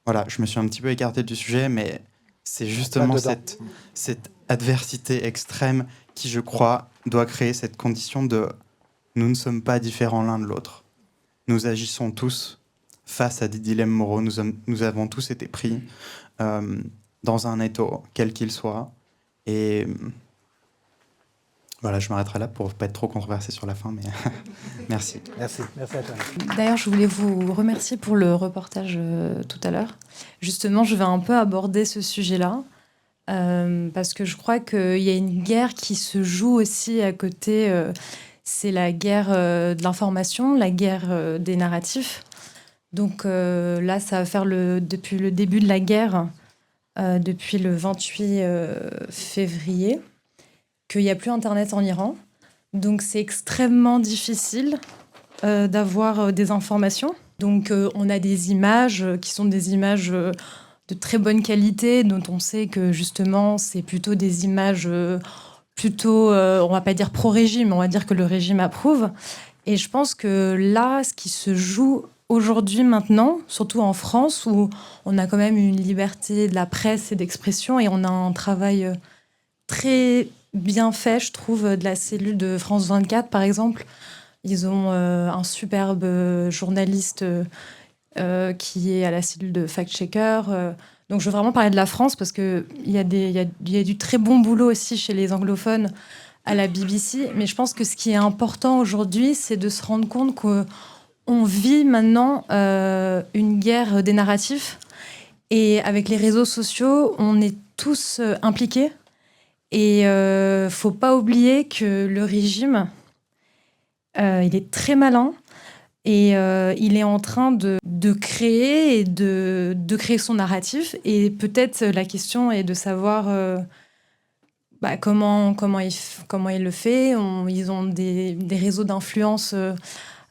Speaker 9: voilà, je me suis un petit peu écarté du sujet, mais c'est justement cette adversité extrême qui, je crois, doit créer cette condition de « nous ne sommes pas différents l'un de l'autre ». Nous agissons tous face à des dilemmes moraux. Nous avons tous été pris dans un étau, quel qu'il soit. Et Voilà, je m'arrêterai là pour ne pas être trop controversé sur la fin, mais merci.
Speaker 2: Merci à toi.
Speaker 10: D'ailleurs, je voulais vous remercier pour le reportage tout à l'heure. Justement, je vais un peu aborder ce sujet-là, parce que je crois qu'il y a une guerre qui se joue aussi à côté. C'est la guerre de l'information, la guerre des narratifs. Donc là, ça va faire depuis le début de la guerre, depuis le 28 février, qu'il n'y a plus Internet en Iran. Donc c'est extrêmement difficile d'avoir des informations. Donc on a des images qui sont des images de très bonne qualité, dont on sait que justement c'est plutôt des images on va pas dire pro-régime, on va dire que le régime approuve. Et je pense que là, ce qui se joue aujourd'hui, maintenant, surtout en France, où on a quand même une liberté de la presse et d'expression, et on a un travail très bien fait, je trouve, de la cellule de France 24, par exemple. Ils ont un superbe journaliste qui est à la cellule de fact-checker. Donc, je veux vraiment parler de la France parce qu'il y a du très bon boulot aussi chez les anglophones à la BBC. Mais je pense que ce qui est important aujourd'hui, c'est de se rendre compte qu'on vit maintenant une guerre des narratifs. Et avec les réseaux sociaux, on est tous impliqués. Et faut pas oublier que le régime, il est très malin et il est en train de créer et de créer son narratif. Et peut-être la question est de savoir comment il le fait. Ils ont des réseaux d'influence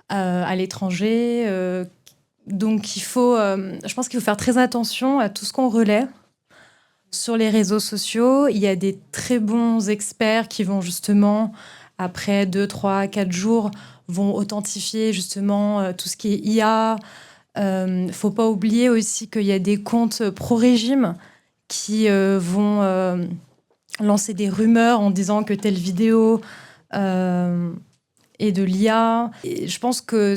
Speaker 10: à l'étranger. Donc je pense qu'il faut faire très attention à tout ce qu'on relaie. Sur les réseaux sociaux, il y a des très bons experts qui vont justement, après 2, 3, 4 jours, vont authentifier justement tout ce qui est IA. Faut pas oublier aussi qu'il y a des comptes pro-régime qui vont lancer des rumeurs en disant que telle vidéo est de l'IA. Et je pense que,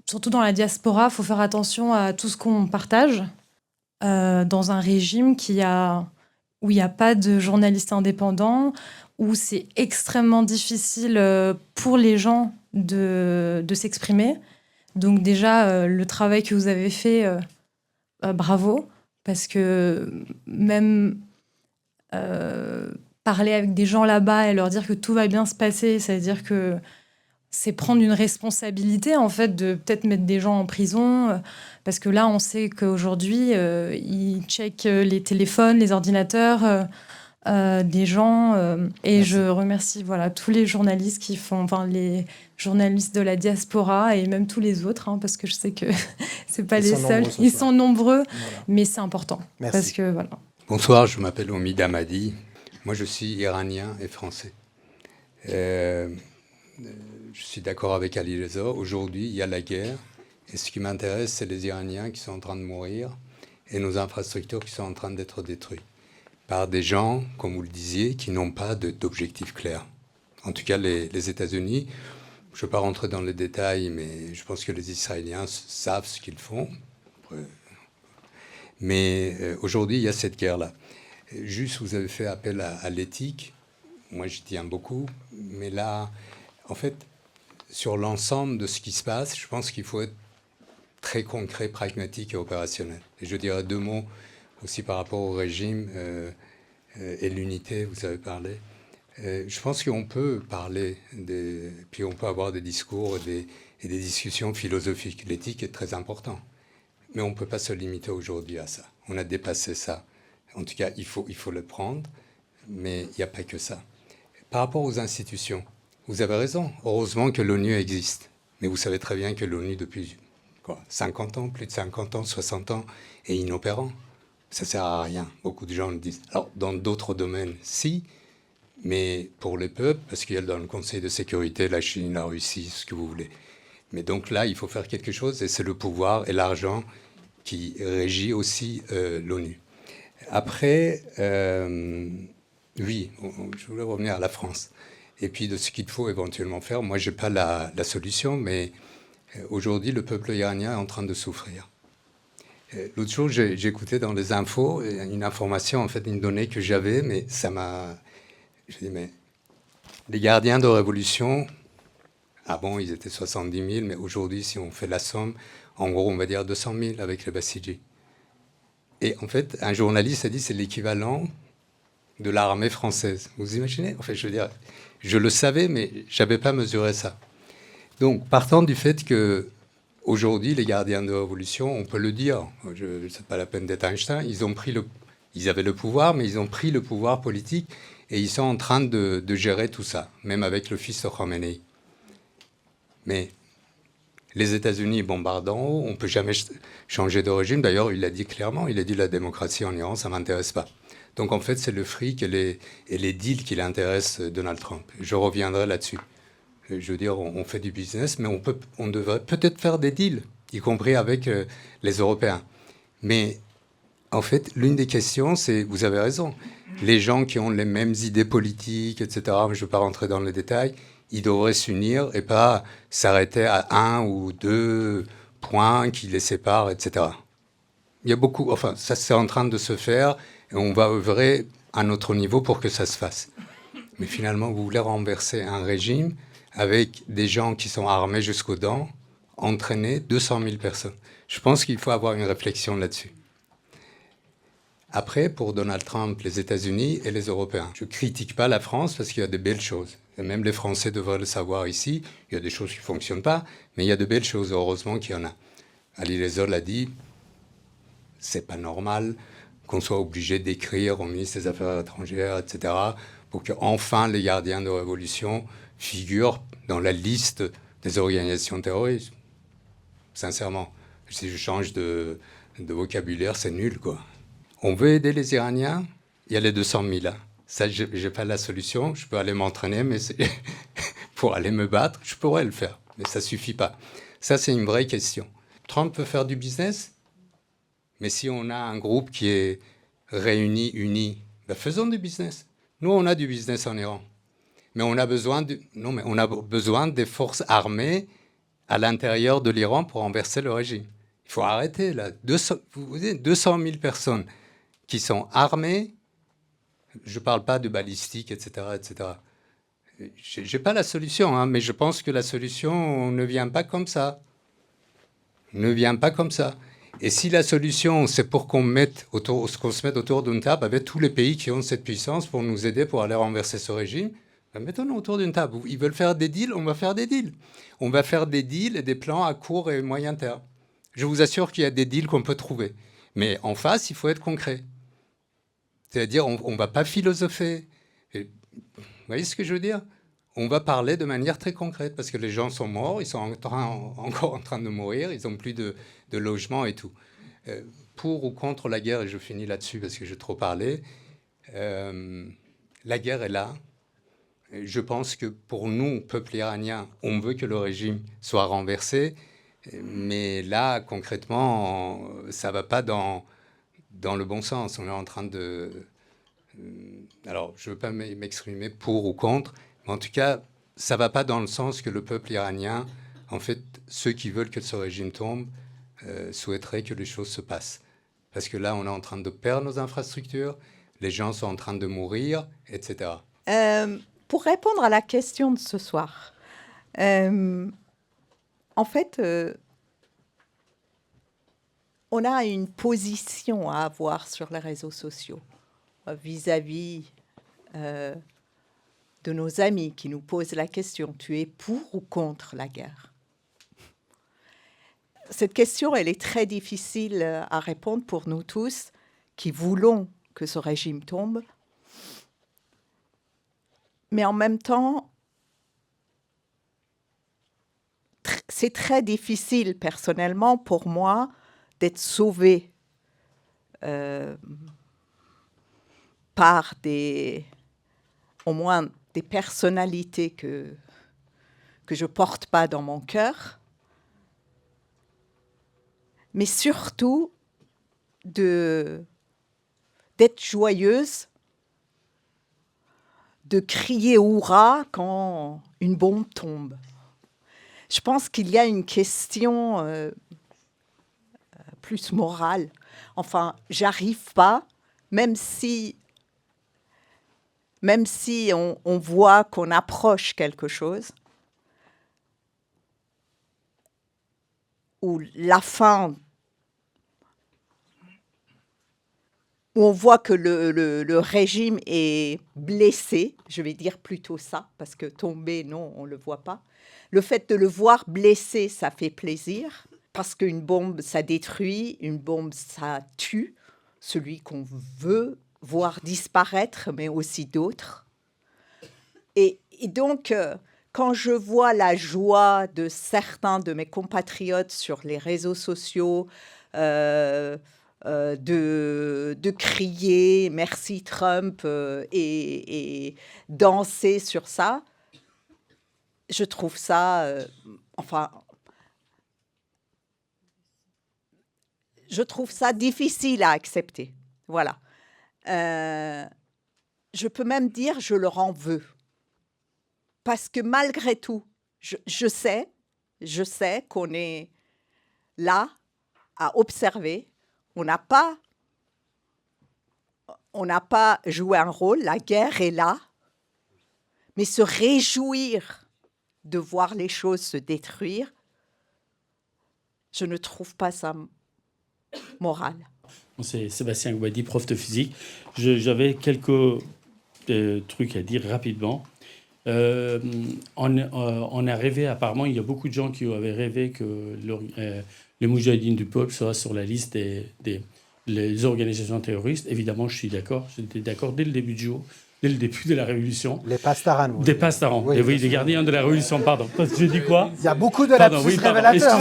Speaker 10: surtout dans la diaspora, il faut faire attention à tout ce qu'on partage dans un régime où il n'y a pas de journalistes indépendants, où c'est extrêmement difficile pour les gens de s'exprimer. Donc déjà, le travail que vous avez fait, bravo, parce que même parler avec des gens là-bas et leur dire que tout va bien se passer, c'est-à-dire que c'est prendre une responsabilité, en fait, de peut-être mettre des gens en prison. Parce que là, on sait qu'aujourd'hui, ils checkent les téléphones, les ordinateurs des gens. Et merci. Je remercie tous les journalistes qui font, les journalistes de la diaspora et même tous les autres, parce que je sais que c'est pas les seuls. Ils sont nombreux, mais c'est important.
Speaker 2: Merci.
Speaker 10: Parce que, voilà.
Speaker 11: Bonsoir, je m'appelle Omid Hamadi. Moi, je suis iranien et français. Je suis d'accord avec Ali Reza. Aujourd'hui, il y a la guerre. Et ce qui m'intéresse, c'est les Iraniens qui sont en train de mourir et nos infrastructures qui sont en train d'être détruites par des gens, comme vous le disiez, qui n'ont pas d'objectif clair. En tout cas, les États-Unis, je ne vais pas rentrer dans les détails, mais je pense que les Israéliens savent ce qu'ils font. Mais aujourd'hui, il y a cette guerre-là. Juste, vous avez fait appel à l'éthique. Moi, j'y tiens beaucoup. Mais là, en fait, sur l'ensemble de ce qui se passe, je pense qu'il faut être très concret, pragmatique et opérationnel. Et je dirais 2 mots aussi par rapport au régime et l'unité, vous avez parlé. Je pense qu'on peut parler, puis on peut avoir des discours et des discussions philosophiques. L'éthique est très important, mais on ne peut pas se limiter aujourd'hui à ça. On a dépassé ça. En tout cas, il faut le prendre, mais il n'y a pas que ça. Par rapport aux institutions, vous avez raison. Heureusement que l'ONU existe. Mais vous savez très bien que l'ONU, depuis 50 ans, plus de 50 ans, 60 ans, est inopérant. Ça ne sert à rien. Beaucoup de gens le disent. Alors, dans d'autres domaines, si, mais pour les peuples, parce qu'il y a dans le Conseil de sécurité la Chine, la Russie, ce que vous voulez. Mais donc là, il faut faire quelque chose, et c'est le pouvoir et l'argent qui régit aussi l'ONU. Après, oui, je voulais revenir à la France. Et puis de ce qu'il faut éventuellement faire. Moi, je n'ai pas la solution, mais aujourd'hui, le peuple iranien est en train de souffrir. L'autre jour, j'écoutais dans les infos une information, en fait, une donnée que j'avais, mais ça m'a... Je dis, mais Les gardiens de révolution, avant ils étaient 70 000, mais aujourd'hui, si on fait la somme, en gros, on va dire 200 000 avec les Bassidji. Et en fait, un journaliste a dit que c'est l'équivalent de l'armée française. Vous imaginez? En fait, je veux dire, je le savais, mais je n'avais pas mesuré ça. Donc, partant du fait que aujourd'hui, les gardiens de révolution, on peut le dire, c'est pas la peine d'être Einstein, ils avaient le pouvoir, mais ils ont pris le pouvoir politique et ils sont en train de gérer tout ça, même avec le fils de Khomeini. Mais les États-Unis bombardent en haut, on ne peut jamais changer de régime. D'ailleurs, il l'a dit clairement, il a dit la démocratie en Iran, ça ne m'intéresse pas. Donc en fait, c'est le fric et les deals qui l'intéressent Donald Trump. Je reviendrai là-dessus. Je veux dire, on fait du business, mais on devrait peut-être faire des deals, y compris avec les Européens. Mais en fait, l'une des questions, c'est, vous avez raison, les gens qui ont les mêmes idées politiques, etc., je ne veux pas rentrer dans les détails, ils devraient s'unir et pas s'arrêter à 1 ou 2 points qui les séparent, etc. Il y a beaucoup, enfin, ça c'est en train de se faire et on va œuvrer à notre niveau pour que ça se fasse. Mais finalement, vous voulez renverser un régime avec des gens qui sont armés jusqu'aux dents, entraîner 200 000 personnes. Je pense qu'il faut avoir une réflexion là-dessus. Après, pour Donald Trump, les États-Unis et les Européens. Je ne critique pas la France parce qu'il y a de belles choses. Et même les Français devraient le savoir ici. Il y a des choses qui ne fonctionnent pas, mais il y a de belles choses. Heureusement qu'il y en a. Ali Lezol l'a dit, c'est pas normal qu'on soit obligé d'écrire au ministre des Affaires étrangères, etc., pour qu'enfin les gardiens de révolution figurent dans la liste des organisations terroristes. Sincèrement, si je change de vocabulaire, c'est nul, quoi. On veut aider les Iraniens, il y a les 200 000. Hein. Ça, je n'ai pas la solution. Je peux aller m'entraîner, mais pour aller me battre, je pourrais le faire. Mais ça ne suffit pas. Ça, c'est une vraie question. Trump peut faire du business, mais si on a un groupe qui est réuni, uni, ben faisons du business. Nous, on a du business en Iran. Mais on a besoin, on a besoin des forces armées à l'intérieur de l'Iran pour renverser le régime. Il faut arrêter, là. 200 000 personnes qui sont armés, je ne parle pas de balistique, etc., etc. Je n'ai pas la solution, hein, mais je pense que la solution ne vient pas comme ça. Ne vient pas comme ça. Et si la solution, c'est pour qu'on se mette autour d'une table avec tous les pays qui ont cette puissance pour nous aider pour aller renverser ce régime, ben mettons-nous autour d'une table. Ils veulent faire des deals, on va faire des deals. On va faire des deals et des plans à court et moyen terme. Je vous assure qu'il y a des deals qu'on peut trouver. Mais en face, il faut être concret. C'est-à-dire, on ne va pas philosopher. Et, vous voyez ce que je veux dire? On va parler de manière très concrète, parce que les gens sont morts, ils sont encore en train de mourir, ils n'ont plus de logement et tout. Pour ou contre la guerre, et je finis là-dessus parce que j'ai trop parlé, la guerre est là. Je pense que pour nous, peuple iranien, on veut que le régime soit renversé, mais là, concrètement, ça ne va pas dans le bon sens. On est en train de... Alors, je ne veux pas m'exprimer pour ou contre, mais en tout cas, ça ne va pas dans le sens que le peuple iranien, en fait, ceux qui veulent que ce régime tombe, souhaiteraient que les choses se passent. Parce que là, on est en train de perdre nos infrastructures, les gens sont en train de mourir, etc.
Speaker 12: Pour répondre à la question de ce soir, en fait, on a une position à avoir sur les réseaux sociaux vis-à-vis de nos amis qui nous posent la question, tu es pour ou contre la guerre? Cette question, elle est très difficile à répondre pour nous tous qui voulons que ce régime tombe. Mais en même temps, c'est très difficile personnellement pour moi d'être sauvé par au moins des personnalités que je ne porte pas dans mon cœur, mais surtout d'être joyeuse, de crier « hurrah » quand une bombe tombe. Je pense qu'il y a une question plus morale. Enfin, j'arrive pas, même si même si on voit qu'on approche quelque chose, ou la fin, où on voit que le régime est blessé, je vais dire plutôt ça, parce que tomber, non, on ne le voit pas. Le fait de le voir blessé, ça fait plaisir, parce qu'une bombe, ça détruit, une bombe, ça tue celui qu'on veut voir disparaître, mais aussi d'autres. Et donc, quand je vois la joie de certains de mes compatriotes sur les réseaux sociaux, de crier merci Trump et danser sur ça, je trouve ça, je trouve ça difficile à accepter. Voilà. Je peux même dire je leur en veux. Parce que malgré tout, je sais qu'on est là à observer. On n'a pas joué un rôle, la guerre est là, mais se réjouir de voir les choses se détruire, je ne trouve pas ça moral.
Speaker 13: C'est Sébastien Gouadi, prof de physique. J'avais quelques trucs à dire rapidement. On a rêvé, apparemment, il y a beaucoup de gens qui avaient rêvé que les Moudjahidines du peuple soient sur la liste des organisations terroristes. Évidemment, je suis d'accord. J'étais d'accord dès le début du jour, dès le début de la Révolution.
Speaker 2: Les pastarans.
Speaker 13: Des pastarans. Oui, oui, des gardiens de la Révolution, pardon. J'ai dit quoi?
Speaker 2: Il y a beaucoup de lapsus révélateurs.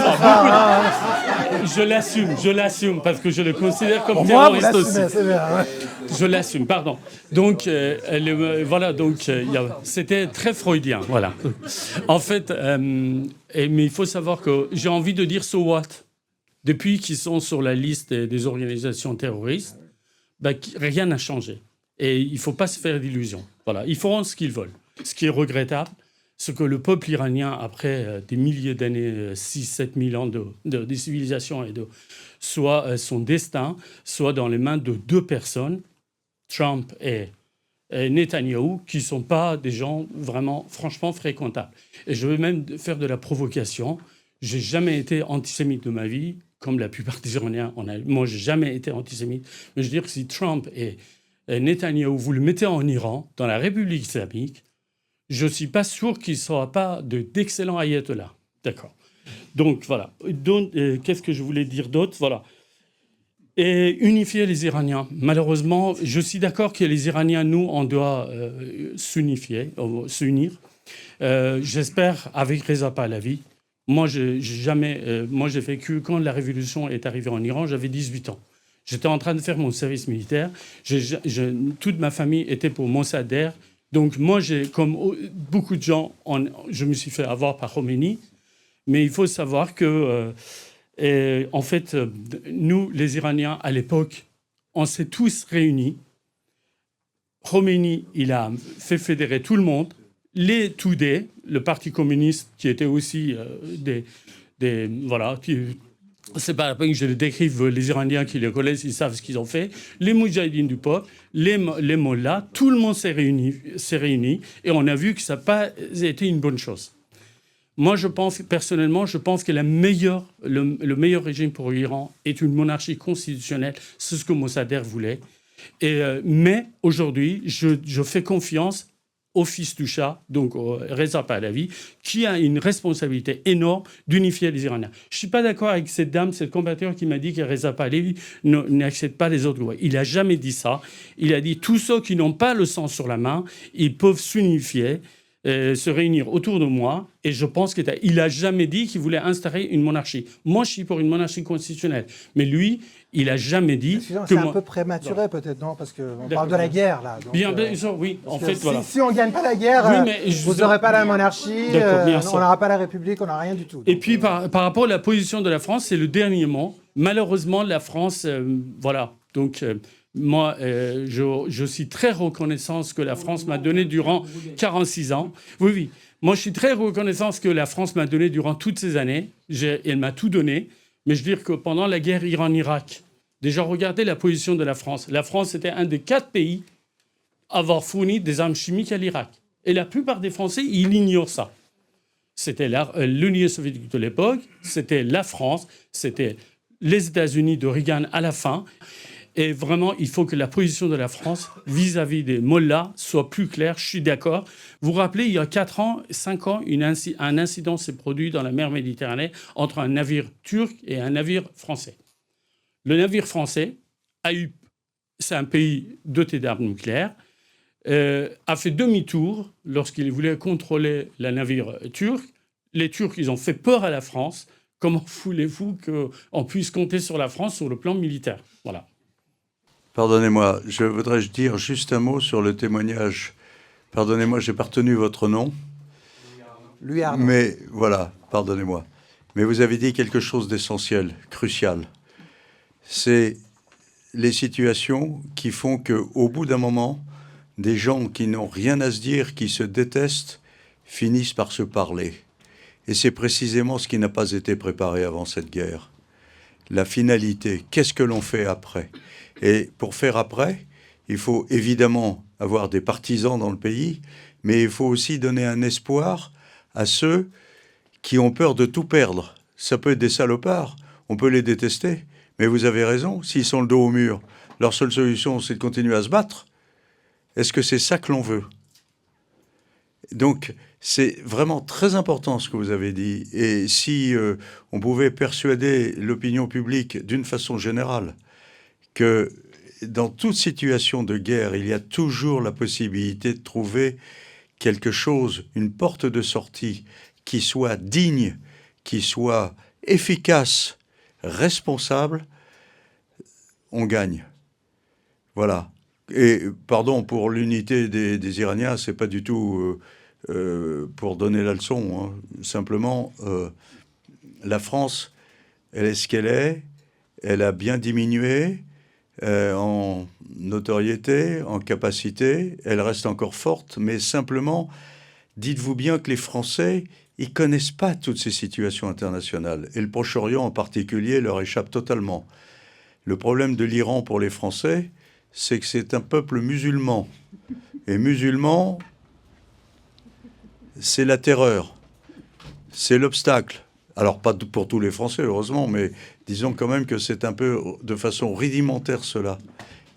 Speaker 13: Je l'assume, parce que je le considère comme terroriste aussi.
Speaker 2: C'est bien, ouais.
Speaker 13: Je l'assume, pardon. Donc, voilà, donc, c'était très freudien, voilà. En fait, mais il faut savoir que j'ai envie de dire so what. Depuis qu'ils sont sur la liste des organisations terroristes, rien n'a changé. Et il ne faut pas se faire d'illusions. Voilà, ils feront ce qu'ils veulent. Ce qui est regrettable, c'est que le peuple iranien, après des milliers d'années, 6-7 000 ans de civilisation, soit son destin soit dans les mains de deux personnes, Trump et Netanyahou, qui ne sont pas des gens vraiment, franchement, fréquentables. Et je vais même faire de la provocation. Je n'ai jamais été antisémite de ma vie, comme la plupart des Iraniens. Moi, je n'ai jamais été antisémite. Mais je veux dire que si Trump et Netanyahou, vous le mettez en Iran, dans la République islamique, je ne suis pas sûr qu'il ne sera pas d'excellents ayatollahs. D'accord. Donc, voilà. Qu'est-ce que je voulais dire d'autre? Voilà. Et unifier les Iraniens. Malheureusement, je suis d'accord que les Iraniens, nous, on doit s'unir. J'espère avec Reza Pahlavi. Moi, j'ai vécu, quand la révolution est arrivée en Iran, j'avais 18 ans. J'étais en train de faire mon service militaire. Toute ma famille était pour Mossadegh. Donc moi, comme beaucoup de gens, je me suis fait avoir par Khomeini. Mais il faut savoir que, en fait, nous, les Iraniens, à l'époque, on s'est tous réunis. Khomeini, il a fait fédérer tout le monde. Les Tudeh, le parti communiste, qui était aussi voilà, c'est pas la peine que je le décrive, les Iraniens qui les connaissent, ils savent ce qu'ils ont fait. Les Moudjahidines du peuple, les mollahs, tout le monde s'est réuni et on a vu que ça n'a pas été une bonne chose. Moi, personnellement, je pense que le meilleur régime pour l'Iran est une monarchie constitutionnelle. C'est ce que Mossadegh voulait. Mais aujourd'hui, je fais confiance au fils du Shah, donc Reza Pahlavi, qui a une responsabilité énorme d'unifier les Iraniens. Je ne suis pas d'accord avec cette dame, cette compatriote qui m'a dit que Reza Pahlavi n'accepte pas les autres lois. Il n'a jamais dit ça. Il a dit tous ceux qui n'ont pas le sang sur la main, ils peuvent s'unifier, se réunir autour de moi. Et je pense qu'il n'a jamais dit qu'il voulait instaurer une monarchie. Moi, je suis pour une monarchie constitutionnelle. Mais lui, il n'a jamais dit
Speaker 2: c'est un peu prématuré, peut-être, non? Parce qu'on parle de la guerre, là. Donc,
Speaker 13: bien sûr, oui. En fait, voilà.
Speaker 2: Si on ne gagne pas la guerre, vous n'aurez pas la monarchie, on n'aura pas la République, on n'aura rien du tout. Donc,
Speaker 13: et puis, par rapport à la position de la France, c'est le dernier mot. Malheureusement, la France, voilà. Donc, moi, je suis très reconnaissant ce que la France m'a donné durant 46 ans. Oui, oui. Moi, je suis très reconnaissant ce que la France m'a donné durant toutes ces années. Elle m'a tout donné. Mais je veux dire que pendant la guerre Iran-Irak, déjà, regardez la position de la France. La France était un des 4 pays avoir fourni des armes chimiques à l'Irak. Et la plupart des Français, ils ignorent ça. C'était l'Union soviétique de l'époque, c'était la France, c'était les États-Unis de Reagan à la fin. Et vraiment, il faut que la position de la France vis-à-vis des mollahs soit plus claire. Je suis d'accord. Vous vous rappelez, il y a 4 ans, 5 ans, un incident s'est produit dans la mer Méditerranée entre un navire turc et un navire français. Le navire français c'est un pays doté d'armes nucléaires, a fait demi-tour lorsqu'il voulait contrôler le navire turc. Les Turcs, ils ont fait peur à la France. Comment voulez-vous qu'on puisse compter sur la France sur le plan militaire? Voilà.
Speaker 6: Pardonnez-moi, je voudrais dire juste un mot sur le témoignage. Pardonnez-moi, j'ai pas retenu votre nom.
Speaker 2: Louis Arnaud.
Speaker 6: Mais voilà, pardonnez-moi. Mais vous avez dit quelque chose d'essentiel, crucial. C'est les situations qui font qu'au bout d'un moment, des gens qui n'ont rien à se dire, qui se détestent, finissent par se parler. Et c'est précisément ce qui n'a pas été préparé avant cette guerre. La finalité, qu'est-ce que l'on fait après? Et pour faire après, il faut évidemment avoir des partisans dans le pays, mais il faut aussi donner un espoir à ceux qui ont peur de tout perdre. Ça peut être des salopards, on peut les détester, mais vous avez raison, s'ils sont le dos au mur, leur seule solution, c'est de continuer à se battre. Est-ce que c'est ça que l'on veut? Donc, c'est vraiment très important ce que vous avez dit. Et si on pouvait persuader l'opinion publique d'une façon générale que dans toute situation de guerre, il y a toujours la possibilité de trouver quelque chose, une porte de sortie qui soit digne, qui soit efficace, responsable, on gagne. Voilà. Et pardon pour l'unité des Iraniens, c'est pas du tout pour donner la leçon. Hein. Simplement, la France, elle est ce qu'elle est. Elle a bien diminué en notoriété, en capacité. Elle reste encore forte, mais simplement, dites-vous bien que les Français, ils connaissent pas toutes ces situations internationales. Et le Proche-Orient en particulier leur échappe totalement. Le problème de l'Iran pour les Français, c'est que c'est un peuple musulman. Et musulman, c'est la terreur, c'est l'obstacle. Alors, pas pour tous les Français, heureusement, mais disons quand même que c'est un peu de façon rudimentaire cela.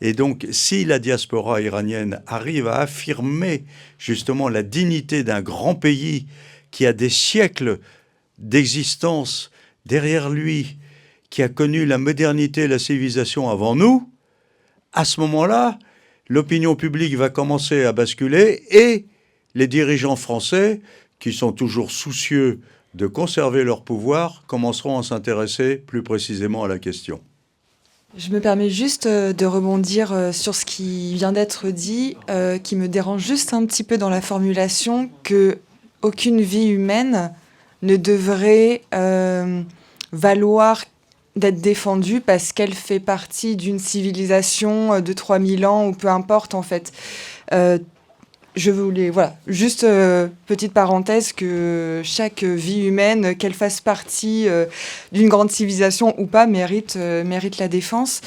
Speaker 6: Et donc, si la diaspora iranienne arrive à affirmer justement la dignité d'un grand pays qui a des siècles d'existence derrière lui, qui a connu la modernité et la civilisation avant nous, à ce moment-là, l'opinion publique va commencer à basculer et les dirigeants français, qui sont toujours soucieux de conserver leur pouvoir, commenceront à s'intéresser plus précisément à la question.
Speaker 14: Je me permets juste de rebondir sur ce qui vient d'être dit, qui me dérange juste un petit peu dans la formulation, que aucune vie humaine ne devrait valoir d'être défendue parce qu'elle fait partie d'une civilisation de 3000 ans ou peu importe en fait. Je voulais, voilà, juste petite parenthèse, que chaque vie humaine, qu'elle fasse partie d'une grande civilisation ou pas, mérite la défense.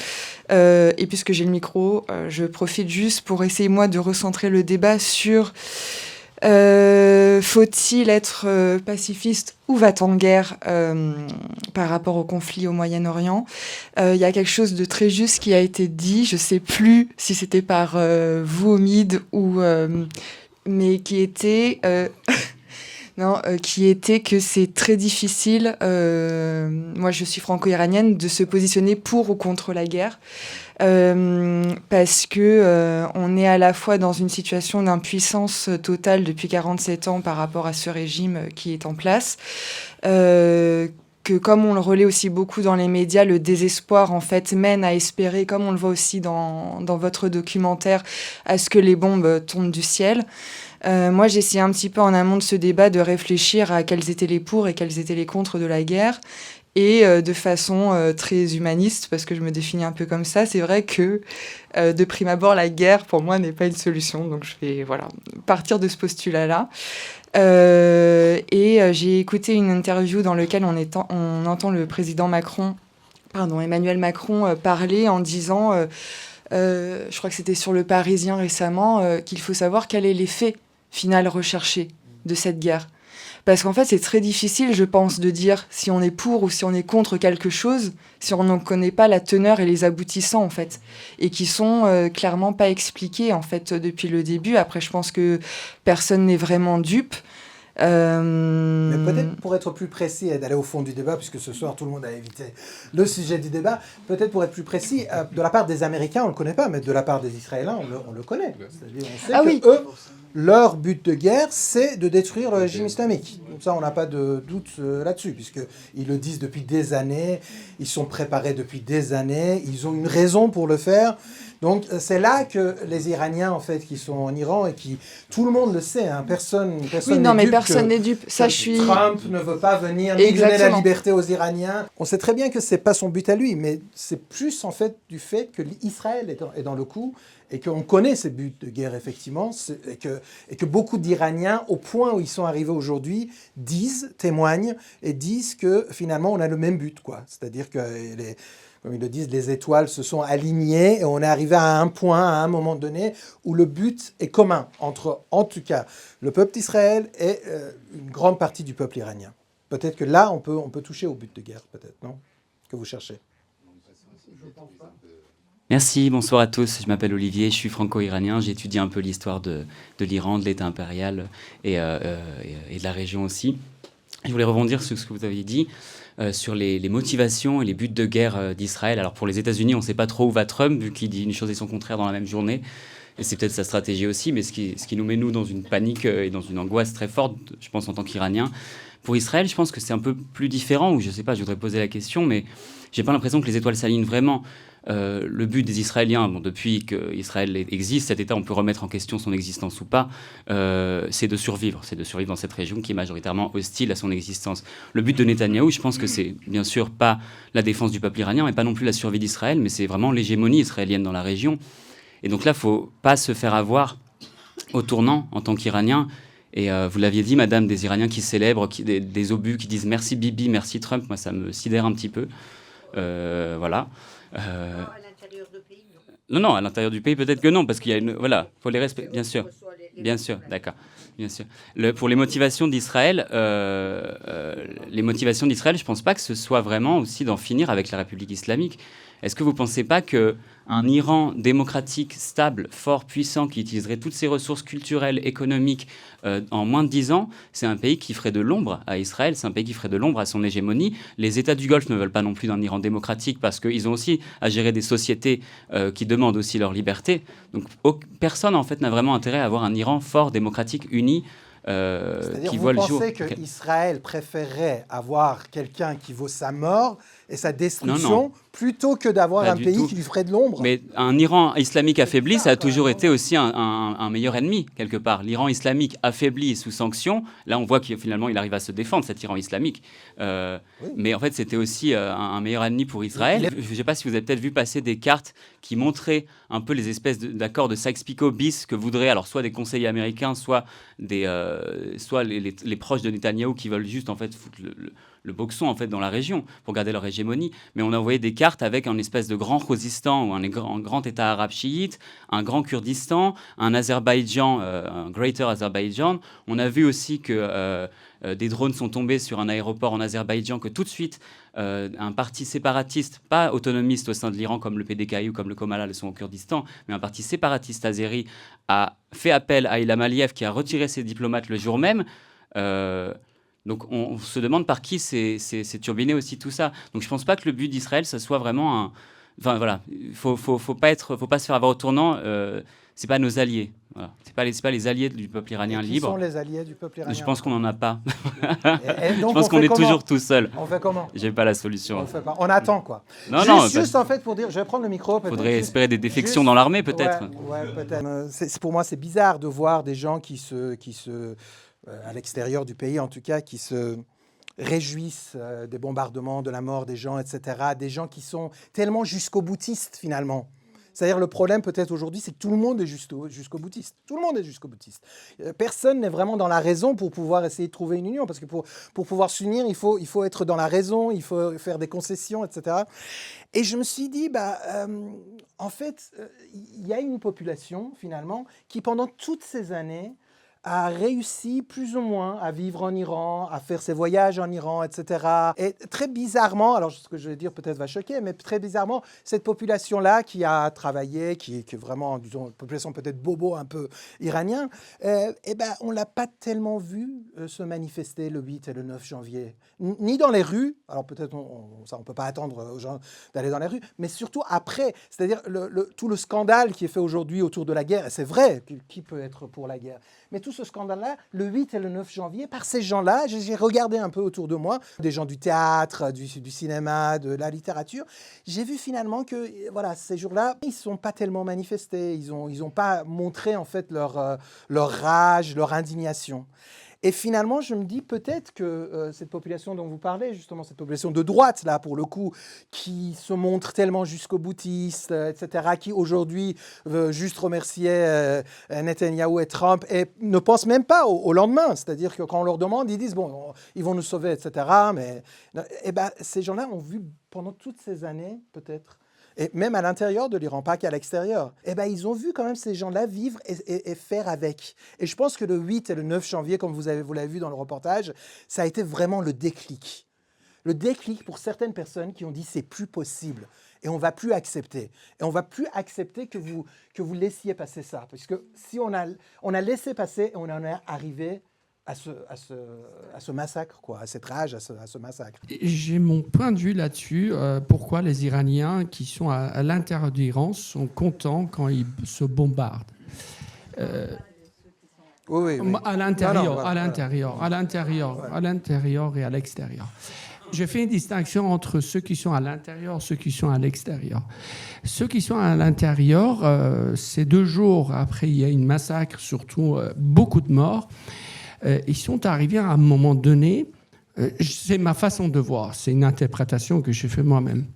Speaker 14: Et puisque j'ai le micro, je profite juste pour essayer moi de recentrer le débat sur faut-il être pacifiste ou va-t-on en guerre par rapport au conflit au Moyen-Orient. Il y a quelque chose de très juste qui a été dit, je ne sais plus si c'était par vous, Omid, ou, mais qui était, qui était que c'est très difficile, moi je suis franco-iranienne, de se positionner pour ou contre la guerre. Parce que on est à la fois dans une situation d'impuissance totale depuis 47 ans par rapport à ce régime qui est en place, que comme on le relaie aussi beaucoup dans les médias, le désespoir en fait mène à espérer, comme on le voit aussi dans votre documentaire, à ce que les bombes tombent du ciel. Moi, j'ai essayé un petit peu en amont de ce débat de réfléchir à quels étaient les pour et quels étaient les contre de la guerre. Et de façon très humaniste, parce que je me définis un peu comme ça, c'est vrai que de prime abord, la guerre, pour moi, n'est pas une solution. Donc je vais partir de ce postulat-là. Et j'ai écouté une interview dans laquelle on entend le président Emmanuel Macron parler en disant je crois que c'était sur Le Parisien récemment, qu'il faut savoir quel est l'effet final recherché de cette guerre. Parce qu'en fait, c'est très difficile, je pense, de dire si on est pour ou si on est contre quelque chose, si on n'en connaît pas la teneur et les aboutissants, en fait, et qui sont clairement pas expliqués, en fait, depuis le début. Après, je pense que personne n'est vraiment dupe.
Speaker 2: Mais peut-être pour être plus précis et d'aller au fond du débat, puisque ce soir tout le monde a évité le sujet du débat, peut-être pour être plus précis, de la part des Américains, on ne le connaît pas, mais de la part des Israéliens, on le connaît. C'est-à-dire, on sait que eux, leur but de guerre, c'est de détruire le régime islamique. Donc ça, on n'a pas de doute là-dessus, puisqu'ils le disent depuis des années, ils sont préparés depuis des années, ils ont une raison pour le faire. Donc c'est là que les Iraniens, en fait, qui sont en Iran et qui, tout le monde le sait, hein, personne n'est dupe.
Speaker 14: Ça, je suis...
Speaker 2: Trump ne veut pas venir ni donner la liberté aux Iraniens. On sait très bien que c'est pas son but à lui, mais c'est plus en fait du fait que l'Israël est dans le coup et qu'on connaît ses buts de guerre effectivement, et que beaucoup d'Iraniens, au point où ils sont arrivés aujourd'hui, témoignent et disent que finalement on a le même but, quoi. C'est-à-dire que comme ils le disent, les étoiles se sont alignées et on est arrivé à un point, à un moment donné, où le but est commun entre, en tout cas, le peuple d'Israël et une grande partie du peuple iranien. Peut-être que là, on peut toucher au but de guerre, peut-être, non? Que vous cherchez.
Speaker 15: Merci, bonsoir à tous. Je m'appelle Olivier, je suis franco-iranien. J'ai étudié un peu l'histoire de l'Iran, de l'État impérial et de la région aussi. Je voulais rebondir sur ce que vous aviez dit, sur les motivations et les buts de guerre d'Israël. Alors pour les États-Unis, on ne sait pas trop où va Trump, vu qu'il dit une chose et son contraire dans la même journée. Et c'est peut-être sa stratégie aussi, mais ce qui nous met, nous, dans une panique et dans une angoisse très forte, je pense, en tant qu'Iranien. Pour Israël, je pense que c'est un peu plus différent, ou je ne sais pas, je voudrais poser la question, mais j'ai pas l'impression que les étoiles s'alignent vraiment. Le but des Israéliens, depuis qu'Israël existe, cet État, on peut remettre en question son existence ou pas, c'est de survivre dans cette région qui est majoritairement hostile à son existence. Le but de Netanyahou, je pense que c'est bien sûr pas la défense du peuple iranien, et pas non plus la survie d'Israël, mais c'est vraiment l'hégémonie israélienne dans la région. Et donc là, il ne faut pas se faire avoir au tournant en tant qu'Iranien. Et vous l'aviez dit, madame, des Iraniens qui célèbrent, des obus, qui disent merci Bibi, merci Trump, moi ça me sidère un petit peu. Voilà. À l'intérieur du pays, non, à l'intérieur du pays, peut-être que non, parce qu'il y a une... Voilà, il faut les respecter, bien sûr. Bien sûr, d'accord. Bien sûr. Pour les motivations d'Israël, je ne pense pas que ce soit vraiment aussi d'en finir avec la République islamique. Est-ce que vous ne pensez pas qu'un Iran démocratique, stable, fort, puissant, qui utiliserait toutes ses ressources culturelles, économiques en moins de 10 ans, c'est un pays qui ferait de l'ombre à Israël, c'est un pays qui ferait de l'ombre à son hégémonie. Les États du Golfe ne veulent pas non plus d'un Iran démocratique parce qu'ils ont aussi à gérer des sociétés qui demandent aussi leur liberté. Donc personne, en fait, n'a vraiment intérêt à avoir un Iran fort, démocratique, uni.
Speaker 2: C'est-à-dire, vous pensez qu'Israël préférerait avoir quelqu'un qui vaut sa mort et sa destruction plutôt que d'avoir un pays qui lui ferait de l'ombre?
Speaker 15: Mais un Iran islamique affaibli, ça a toujours été aussi un meilleur ennemi, quelque part. L'Iran islamique affaibli sous sanctions, là on voit qu'il finalement il arrive à se défendre, cet Iran islamique. Mais en fait, c'était aussi un meilleur ennemi pour Israël. Je ne sais pas si vous avez peut-être vu passer des cartes qui montraient un peu les espèces d'accords de Sykes-Picot bis que voudraient alors soit des conseillers américains, soit les proches de Netanyahou qui veulent juste en fait foutre le boxon en fait dans la région pour garder leur hégémonie. Mais on a envoyé des cartes avec un espèce de grand Khuzestan ou un grand État arabe chiite, un grand Kurdistan, un Azerbaïdjan, un Greater Azerbaïdjan. On a vu aussi que des drones sont tombés sur un aéroport en Azerbaïdjan, que tout de suite un parti séparatiste, pas autonomiste au sein de l'Iran comme le PDKI ou comme le Komala le sont au Kurdistan, mais un parti séparatiste azéri a fait appel à Ilham Aliyev qui a retiré ses diplomates le jour même. Donc on se demande par qui c'est turbiné aussi tout ça. Donc je pense pas que le but d'Israël, ça soit vraiment un... Enfin voilà, faut pas se faire avoir au tournant. C'est pas nos alliés. Voilà. C'est pas les alliés du peuple iranien libre.
Speaker 2: Qui sont les alliés du peuple iranien?
Speaker 15: Je pense qu'on n'en a pas.
Speaker 2: Et donc
Speaker 15: je pense qu'on est toujours tout seul.
Speaker 2: On fait comment?
Speaker 15: J'ai pas la solution.
Speaker 2: On attend quoi. Juste en fait pour dire, je vais prendre le micro.
Speaker 15: Faudrait espérer des défections dans l'armée peut-être.
Speaker 2: Ouais, peut-être. Pour moi c'est bizarre de voir des gens qui se à l'extérieur du pays en tout cas, qui se réjouissent des bombardements, de la mort des gens, etc. Des gens qui sont tellement jusqu'au boutiste finalement. C'est-à-dire le problème peut-être aujourd'hui, c'est que tout le monde est jusqu'au boutiste. Tout le monde est jusqu'au boutiste. Personne n'est vraiment dans la raison pour pouvoir essayer de trouver une union, parce que pour pouvoir s'unir, il faut être dans la raison, il faut faire des concessions, etc. Et je me suis dit, en fait, il y a une population, finalement, qui pendant toutes ces années a réussi plus ou moins à vivre en Iran, à faire ses voyages en Iran, etc. Et très bizarrement, alors ce que je vais dire peut-être va choquer, mais très bizarrement, cette population-là qui a travaillé, qui est vraiment, disons, une population peut-être bobo un peu iranien, on ne l'a pas tellement vu se manifester le 8 et le 9 janvier. Ni dans les rues, alors peut-être on ne peut pas attendre aux gens d'aller dans les rues, mais surtout après, c'est-à-dire tout le scandale qui est fait aujourd'hui autour de la guerre, et c'est vrai, qui peut être pour la guerre, mais tout ce scandale-là, le 8 et le 9 janvier, par ces gens-là, j'ai regardé un peu autour de moi, des gens du théâtre, du cinéma, de la littérature, j'ai vu finalement que voilà, ces jours-là, ils ne sont pas tellement manifestés, ils ont pas montré en fait leur rage, leur indignation. Et finalement, je me dis peut-être que cette population dont vous parlez, justement, cette population de droite, là, pour le coup, qui se montre tellement jusqu'au boutiste, etc., qui aujourd'hui veut juste remercier Netanyahou et Trump et ne pense même pas au lendemain. C'est-à-dire que quand on leur demande, ils disent, bon, ils vont nous sauver, etc. Mais ces gens-là ont vu pendant toutes ces années, peut-être, et même à l'intérieur de l'Iran, pas qu'à l'extérieur, ils ont vu quand même ces gens-là vivre et faire avec. Et je pense que le 8 et le 9 janvier, comme vous l'avez vu dans le reportage, ça a été vraiment le déclic. Le déclic pour certaines personnes qui ont dit c'est plus possible et on ne va plus accepter. Et on ne va plus accepter que vous laissiez passer ça. Parce que si on a laissé passer et on en est arrivé à ce massacre, quoi, à cette rage, à ce massacre.
Speaker 1: J'ai mon point de vue là-dessus. Pourquoi les Iraniens qui sont à l'intérieur de l'Iran sont contents quand ils se bombardent
Speaker 2: oui.
Speaker 1: À l'intérieur et à l'extérieur. Je fais une distinction entre ceux qui sont à l'intérieur et ceux qui sont à l'extérieur. Ceux qui sont à l'intérieur, c'est 2 jours après, il y a une massacre, surtout beaucoup de morts. Ils sont arrivés à un moment donné, c'est ma façon de voir, c'est une interprétation que j'ai fait moi-même.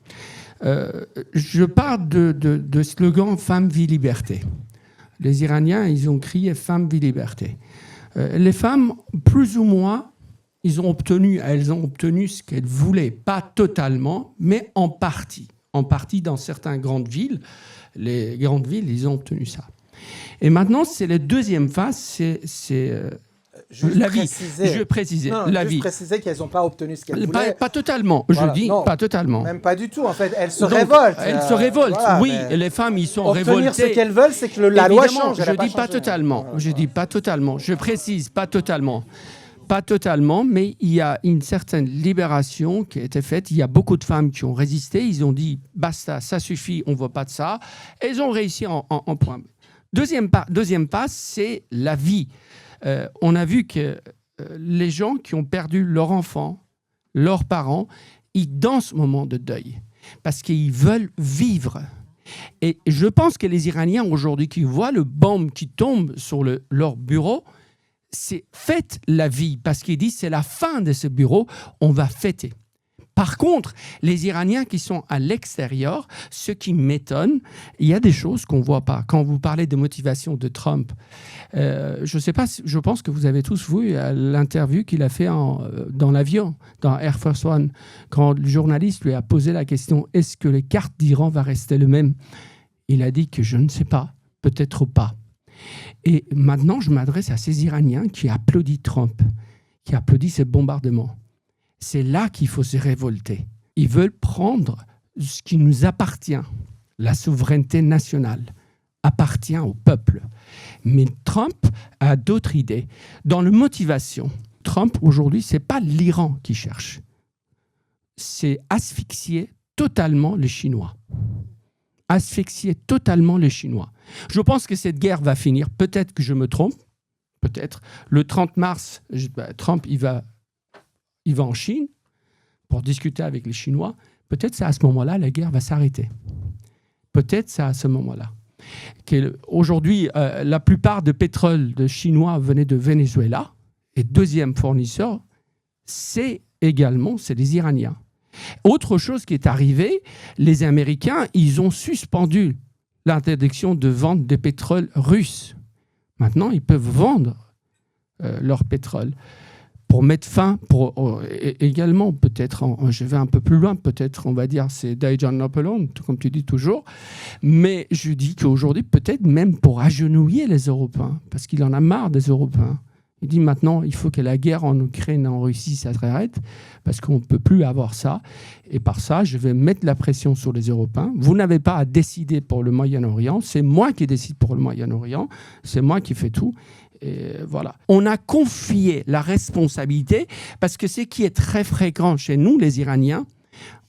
Speaker 1: Je parle de slogan « Femme, vie, liberté ». Les Iraniens, ils ont crié « Femme, vie, liberté ». Les femmes, plus ou moins, elles ont obtenu ce qu'elles voulaient, pas totalement, mais en partie. En partie dans certaines grandes villes. Les grandes villes, ils ont obtenu ça. Et maintenant, c'est la deuxième phase, c'est la vie. Je précisais. La vie.
Speaker 2: Préciser qu'elles n'ont pas obtenu ce qu'elles voulaient.
Speaker 1: Pas totalement.
Speaker 2: Voilà.
Speaker 1: Je dis
Speaker 2: non,
Speaker 1: pas totalement.
Speaker 2: Même pas du tout. En fait, elles se révoltent.
Speaker 1: Elles se révoltent. Voilà, oui, les femmes, ils sont révoltées.
Speaker 2: Obtenir ce qu'elles veulent, c'est que la loi change.
Speaker 1: Je dis pas totalement. Je dis pas totalement. Je précise pas totalement. Pas totalement, mais il y a une certaine libération qui a été faite. Il y a beaucoup de femmes qui ont résisté. Ils ont dit basta, ça suffit, on ne veut pas de ça. Elles ont réussi en point. Deuxième pas, c'est la vie. On a vu que les gens qui ont perdu leurs enfants, leurs parents, ils dansent ce moment de deuil parce qu'ils veulent vivre. Et je pense que les Iraniens aujourd'hui qui voient le bombe qui tombe sur leur bureau, c'est fête la vie parce qu'ils disent c'est la fin de ce bureau, on va fêter. Par contre, les Iraniens qui sont à l'extérieur, ce qui m'étonne, il y a des choses qu'on ne voit pas. Quand vous parlez de motivation de Trump, je ne sais pas, je pense que vous avez tous vu l'interview qu'il a fait dans l'avion, dans Air Force One, quand le journaliste lui a posé la question « Est-ce que les cartes d'Iran vont rester les mêmes ?» Il a dit que je ne sais pas, peut-être pas. Et maintenant, je m'adresse à ces Iraniens qui applaudissent Trump, qui applaudissent ce bombardement. C'est là qu'il faut se révolter. Ils veulent prendre ce qui nous appartient. La souveraineté nationale appartient au peuple. Mais Trump a d'autres idées. Dans la motivation, Trump, aujourd'hui, ce n'est pas l'Iran qui cherche. C'est asphyxier totalement les Chinois. Asphyxier totalement les Chinois. Je pense que cette guerre va finir. Peut-être que je me trompe. Peut-être. Le 30 mars, Trump, il va en Chine pour discuter avec les Chinois. Peut-être c'est à ce moment-là la guerre va s'arrêter. Peut-être c'est à ce moment-là. Aujourd'hui, la plupart du pétrole de Chinois venait de Venezuela. Et deuxième fournisseur, c'est les Iraniens. Autre chose qui est arrivée, les Américains, ils ont suspendu l'interdiction de vente des pétroles russes. Maintenant, ils peuvent vendre leur pétrole pour mettre fin, également peut-être, je vais un peu plus loin, peut-être on va dire c'est Dajan Napoleon, comme tu dis toujours, mais je dis qu'aujourd'hui peut-être même pour agenouiller les Européens, parce qu'il en a marre des Européens. Il dit maintenant il faut que la guerre en Ukraine et en Russie ça s'arrête, parce qu'on ne peut plus avoir ça, et par ça je vais mettre la pression sur les Européens. Vous n'avez pas à décider pour le Moyen-Orient, c'est moi qui décide pour le Moyen-Orient, c'est moi qui fais tout. Et voilà. On a confié la responsabilité, parce que ce qui est très fréquent chez nous, les Iraniens,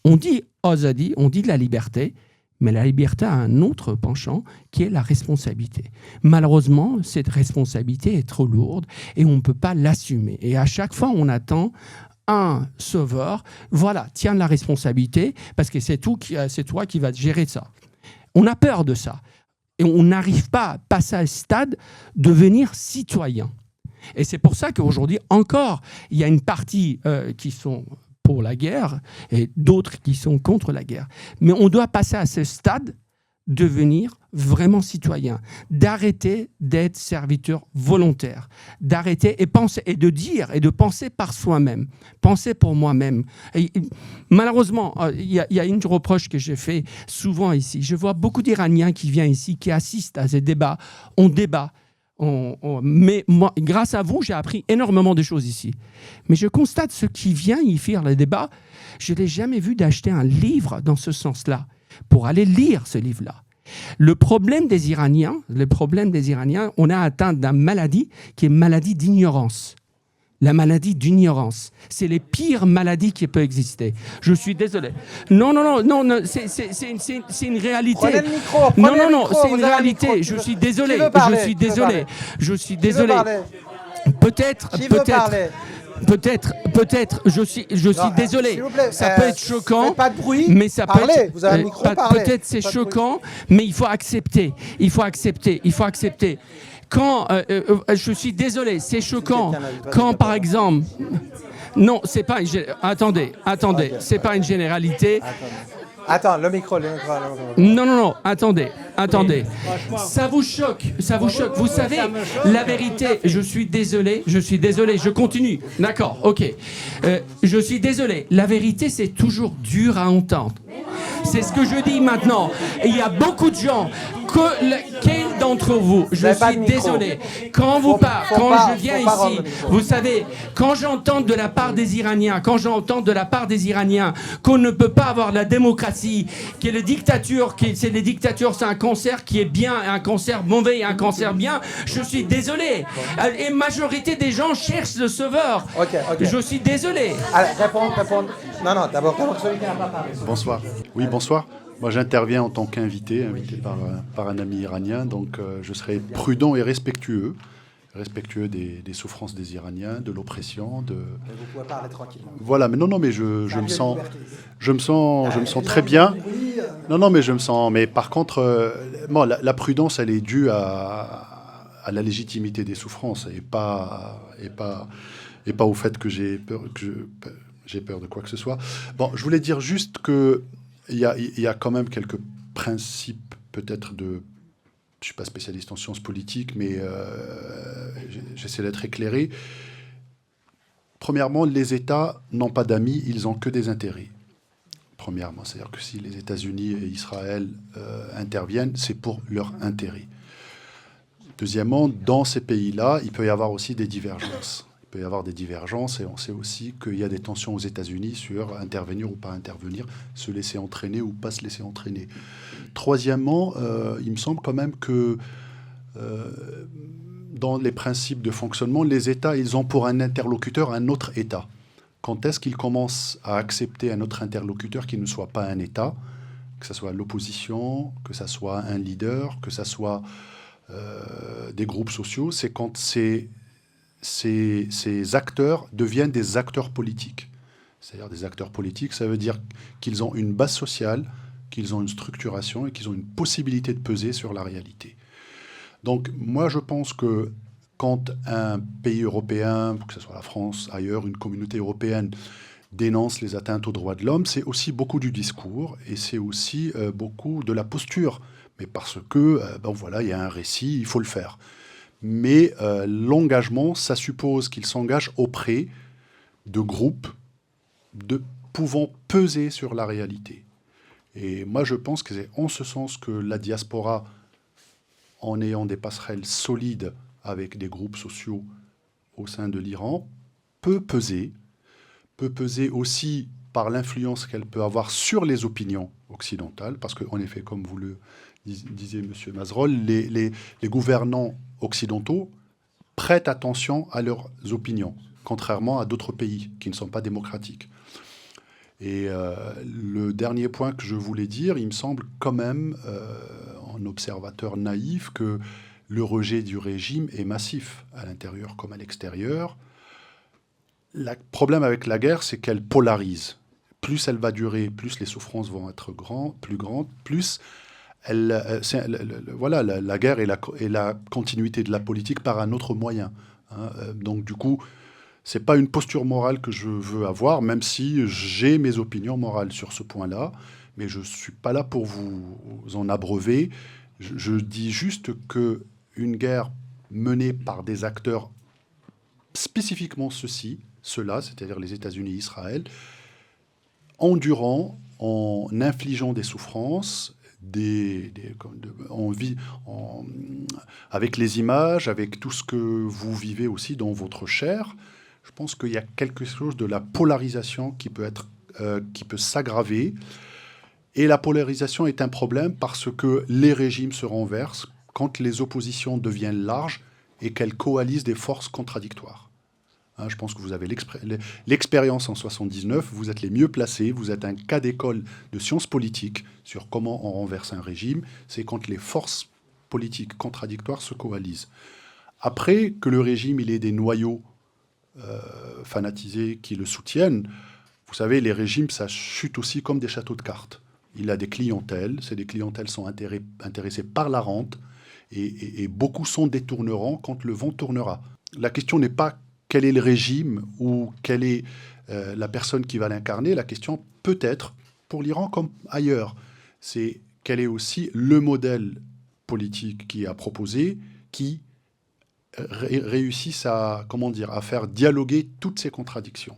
Speaker 1: on dit Azadi, on dit de la liberté, mais la liberté a un autre penchant qui est la responsabilité. Malheureusement, cette responsabilité est trop lourde et on ne peut pas l'assumer. Et à chaque fois, on attend un sauveur. Voilà, tiens la responsabilité, parce que c'est toi qui vas gérer ça. On a peur de ça. Et on n'arrive pas à passer à ce stade de devenir citoyen. Et c'est pour ça qu'aujourd'hui, encore, il y a une partie qui sont pour la guerre et d'autres qui sont contre la guerre. Mais on doit passer à ce stade de devenir vraiment citoyen, d'arrêter d'être serviteur volontaire, d'arrêter et penser et de dire et de penser par soi-même, penser pour moi-même. Et malheureusement, il y a une reproche que j'ai fait souvent ici. Je vois beaucoup d'Iraniens qui viennent ici, qui assistent à ces débats. On débat. Mais moi, grâce à vous, j'ai appris énormément de choses ici. Mais je constate ceux qui viennent y faire le débat, je n'ai jamais vu d'acheter un livre dans ce sens-là, pour aller lire ce livre-là. Le problème des Iraniens, on a atteint d'une maladie qui est maladie d'ignorance. La maladie d'ignorance, c'est les pires maladies qui peuvent exister. Je suis désolé. Non, c'est une réalité.
Speaker 2: Prenez le micro,
Speaker 1: non, c'est une réalité. Je suis désolé. Je suis désolé. Peut-être, je suis désolé. Ça peut être choquant,
Speaker 2: pas de bruit,
Speaker 1: mais ça
Speaker 2: parlez,
Speaker 1: peut être.
Speaker 2: Vous avez un micro, parlez.
Speaker 1: Peut-être c'est choquant, mais il faut accepter. Il faut accepter. Quand je suis désolé, c'est choquant. Quand par exemple, non, c'est pas. Attendez,
Speaker 2: okay.
Speaker 1: C'est pas une généralité.
Speaker 2: Attends, le micro.
Speaker 1: Non, attendez. Ça vous choque. Vous savez, la vérité, je suis désolé, je continue. D'accord, ok. Je suis désolé, la vérité, c'est toujours dur à entendre. C'est ce que je dis maintenant. Et il y a beaucoup de gens, quel d'entre vous, je suis désolé, quand je viens ici, vous savez, quand j'entends de la part des Iraniens, qu'on ne peut pas avoir la démocratie, que les dictatures, c'est un cancer qui est bien, un cancer mauvais et un cancer bien, je suis désolé. Et majorité des gens cherchent le sauveur.
Speaker 2: Okay.
Speaker 1: Je suis désolé.
Speaker 2: Allez, réponds. Non, d'abord celui qui n'a pas parlé.
Speaker 16: Bonsoir. Oui, bonsoir. Moi, j'interviens en tant qu'invité, par un ami iranien, donc je serai prudent et respectueux des souffrances des Iraniens, de l'oppression, de.
Speaker 2: Mais vous pouvez parler tranquillement.
Speaker 16: Voilà, mais non, mais je me sens très bien. Non, mais je me sens. Mais par contre, la prudence, elle est due à la légitimité des souffrances et pas au fait que j'ai peur de quoi que ce soit. Bon, je voulais dire juste que il y a quand même quelques principes, peut-être de... Je ne suis pas spécialiste en sciences politiques, mais j'essaie d'être éclairé. Premièrement, les États n'ont pas d'amis, ils n'ont que des intérêts. Premièrement, c'est-à-dire que si les États-Unis et Israël interviennent, c'est pour leur intérêt. Deuxièmement, dans ces pays-là, il peut y avoir aussi des divergences. Il peut y avoir des divergences et on sait aussi qu'il y a des tensions aux États-Unis sur intervenir ou pas intervenir, se laisser entraîner ou pas se laisser entraîner. Troisièmement, il me semble quand même que dans les principes de fonctionnement, les États, ils ont pour un interlocuteur un autre État. Quand est-ce qu'ils commencent à accepter un autre interlocuteur qui ne soit pas un État, que ce soit l'opposition, que ce soit un leader, que ce soit des groupes sociaux, c'est quand ces acteurs deviennent des acteurs politiques. C'est-à-dire des acteurs politiques, ça veut dire qu'ils ont une base sociale, qu'ils ont une structuration et qu'ils ont une possibilité de peser sur la réalité. Donc moi je pense que quand un pays européen, que ce soit la France, ailleurs, une communauté européenne, dénonce les atteintes aux droits de l'homme, c'est aussi beaucoup du discours et c'est aussi beaucoup de la posture. mais parce que, voilà, il y a un récit, il faut le faire. Mais l'engagement, ça suppose qu'il s'engage auprès de groupes pouvant peser sur la réalité. Et moi, je pense que c'est en ce sens que la diaspora, en ayant des passerelles solides avec des groupes sociaux au sein de l'Iran, peut peser aussi par l'influence qu'elle peut avoir sur les opinions occidentales, parce qu'en effet, comme vous le disiez, M. Mazerolles, les gouvernants occidentaux prêtent attention à leurs opinions, contrairement à d'autres pays qui ne sont pas démocratiques. Et le dernier point que je voulais dire, il me semble quand même, en observateur naïf, que le rejet du régime est massif, à l'intérieur comme à l'extérieur. Le problème avec la guerre, c'est qu'elle polarise. Plus elle va durer, plus les souffrances vont être plus grandes, plus la guerre est la continuité de la politique par un autre moyen. Donc du coup, c'est pas une posture morale que je veux avoir, même si j'ai mes opinions morales sur ce point-là, mais je suis pas là pour vous en abreuver. Je dis juste que une guerre menée par des acteurs spécifiquement ceux-là, c'est-à-dire les États-Unis et Israël, endurant, en infligeant des souffrances, avec les images, avec tout ce que vous vivez aussi dans votre chair, je pense qu'il y a quelque chose de la polarisation qui peut s'aggraver. Et la polarisation est un problème parce que les régimes se renversent quand les oppositions deviennent larges et qu'elles coalisent des forces contradictoires. Je pense que vous avez l'expérience en 79, vous êtes les mieux placés, vous êtes un cas d'école de sciences politiques sur comment on renverse un régime, c'est quand les forces politiques contradictoires se coalisent. Après que le régime il ait des noyaux fanatisés qui le soutiennent, vous savez, les régimes, ça chute aussi comme des châteaux de cartes. Il a des clientèles, ces clientèles sont intéressées par la rente, et beaucoup s'en détourneront quand le vent tournera. La question n'est pas quel est le régime ou quelle est la personne qui va l'incarner. La question peut être, pour l'Iran comme ailleurs, c'est quel est aussi le modèle politique qui est proposé, qui réussisse à faire dialoguer toutes ces contradictions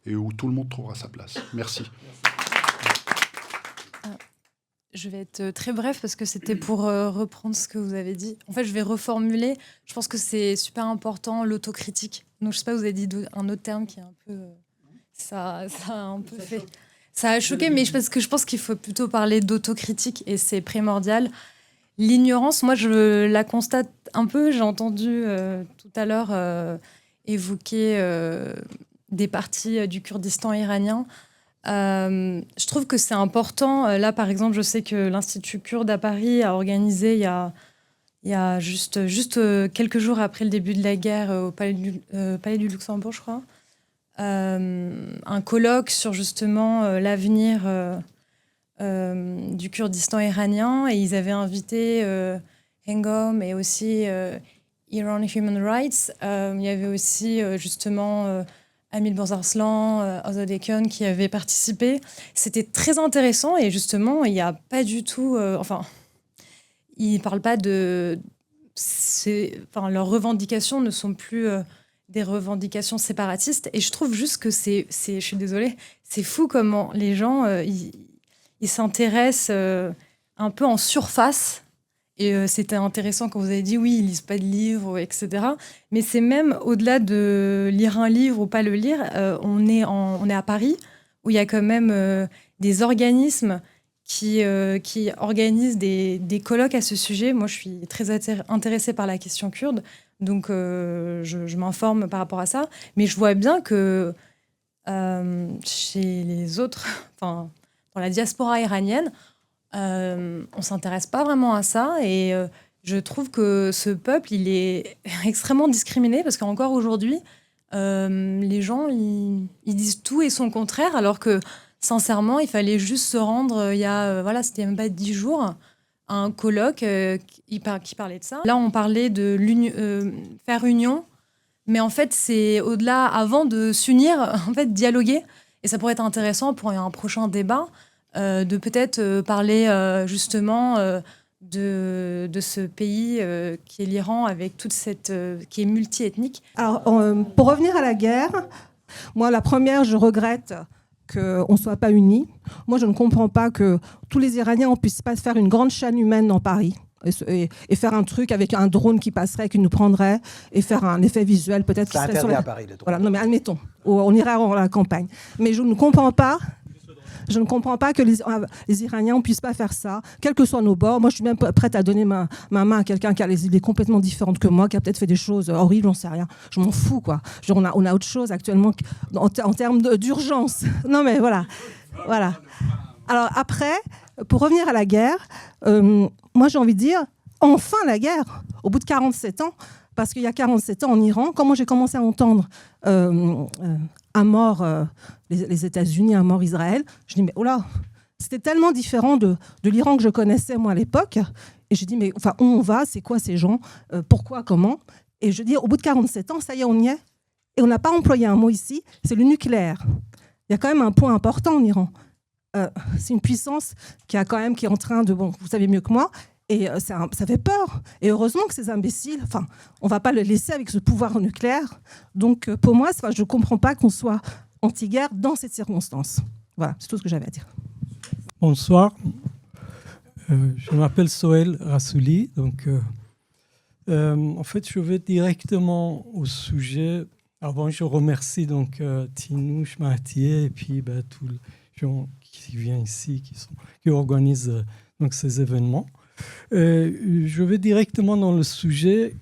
Speaker 16: et où tout le monde trouvera sa place. Merci.
Speaker 10: Je vais être très bref parce que c'était pour reprendre ce que vous avez dit. En fait, je vais reformuler. Je pense que c'est super important, l'autocritique. Donc, je sais pas, vous avez dit un autre terme qui est un peu... Ça a un peu fait... Ça a choqué, mais je pense qu'il faut plutôt parler d'autocritique et c'est primordial. L'ignorance, moi, je la constate un peu. J'ai entendu tout à l'heure évoquer des parties du Kurdistan iranien. Je trouve que c'est important. Là, par exemple, je sais que l'Institut kurde à Paris a organisé il y a juste quelques jours après le début de la guerre au Palais du Luxembourg, je crois, un colloque sur justement l'avenir du Kurdistan iranien. Et ils avaient invité Hengom et aussi Iran Human Rights. Il y avait aussi justement... Amil Bonzarslan, Azadekon qui avaient participé. C'était très intéressant et justement, il n'y a pas du tout... ils ne parlent pas de... leurs revendications ne sont plus des revendications séparatistes. Et je trouve juste que je suis désolée, c'est fou comment les gens ils s'intéressent un peu en surface. Et c'était intéressant quand vous avez dit oui, ils lisent pas de livres, etc. Mais c'est même au-delà de lire un livre ou pas le lire, on est à Paris où il y a quand même des organismes qui organisent des colloques à ce sujet. Moi, je suis très intéressée par la question kurde, donc je m'informe par rapport à ça. Mais je vois bien que chez les autres, dans la diaspora iranienne, on s'intéresse pas vraiment à ça et je trouve que ce peuple il est extrêmement discriminé parce qu'encore aujourd'hui les gens ils disent tout et son contraire alors que sincèrement il fallait juste se rendre il y a c'était même pas 10 jours à un colloque qui parlait de ça. Là on parlait de faire union, mais en fait c'est au-delà, avant de s'unir, en fait dialoguer, et ça pourrait être intéressant pour un prochain débat. De peut-être parler justement de ce pays qui est l'Iran, avec toute cette qui est multiethnique.
Speaker 17: Alors, pour revenir à la guerre, moi, la première, je regrette qu'on ne soit pas unis. Moi, je ne comprends pas que tous les Iraniens ne puissent pas faire une grande chaîne humaine dans Paris et faire un truc avec un drone qui passerait, qui nous prendrait, et faire un effet visuel peut-être.
Speaker 2: C'est interdit à Paris, le drone.
Speaker 17: Voilà, non, mais admettons, on irait à la campagne. Mais je ne comprends pas. Je ne comprends pas que les Iraniens ne puissent pas faire ça, quels que soient nos bords. Moi, je suis même prête à donner ma main à quelqu'un qui a les idées complètement différentes que moi, qui a peut-être fait des choses horribles, j'en sais rien. Je m'en fous, quoi. On a autre chose actuellement en termes d'urgence. Non, mais voilà. Alors après, pour revenir à la guerre, moi, j'ai envie de dire, enfin la guerre, au bout de 47 ans, parce qu'il y a 47 ans en Iran, quand moi j'ai commencé à entendre un mort les États-Unis, un mort Israël, je dis mais oh là, c'était tellement différent de l'Iran que je connaissais moi à l'époque. Et je dis mais enfin où on va, c'est quoi ces gens, pourquoi, comment. Et je dis au bout de 47 ans, ça y est, on y est. Et on n'a pas employé un mot ici, c'est le nucléaire. Il y a quand même un point important en Iran. C'est une puissance qui est en train de, bon, vous savez mieux que moi. Et ça fait peur. Et heureusement que ces imbéciles, enfin, on ne va pas le laisser avec ce pouvoir nucléaire. Donc, pour moi, je ne comprends pas qu'on soit anti-guerre dans cette circonstance. Voilà, c'est tout ce que j'avais à dire.
Speaker 18: Bonsoir. Je m'appelle Soel Rassouli. Donc, en fait, je vais directement au sujet. Avant, je remercie donc Tinouche, Mathie et puis tous les gens qui viennent ici, qui organisent donc ces événements. Je vais directement dans le sujet,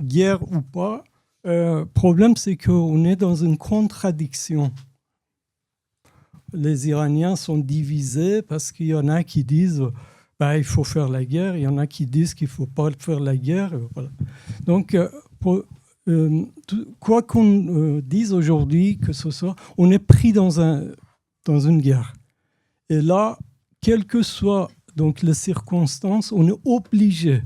Speaker 18: guerre ou pas. Le problème, c'est qu'on est dans une contradiction. Les Iraniens sont divisés parce qu'il y en a qui disent il faut faire la guerre, il y en a qui disent qu'il ne faut pas faire la guerre. Voilà. Donc, quoi qu'on dise aujourd'hui, que ce soit, on est pris dans une guerre. Et là, quel que soit donc les circonstances, on est obligé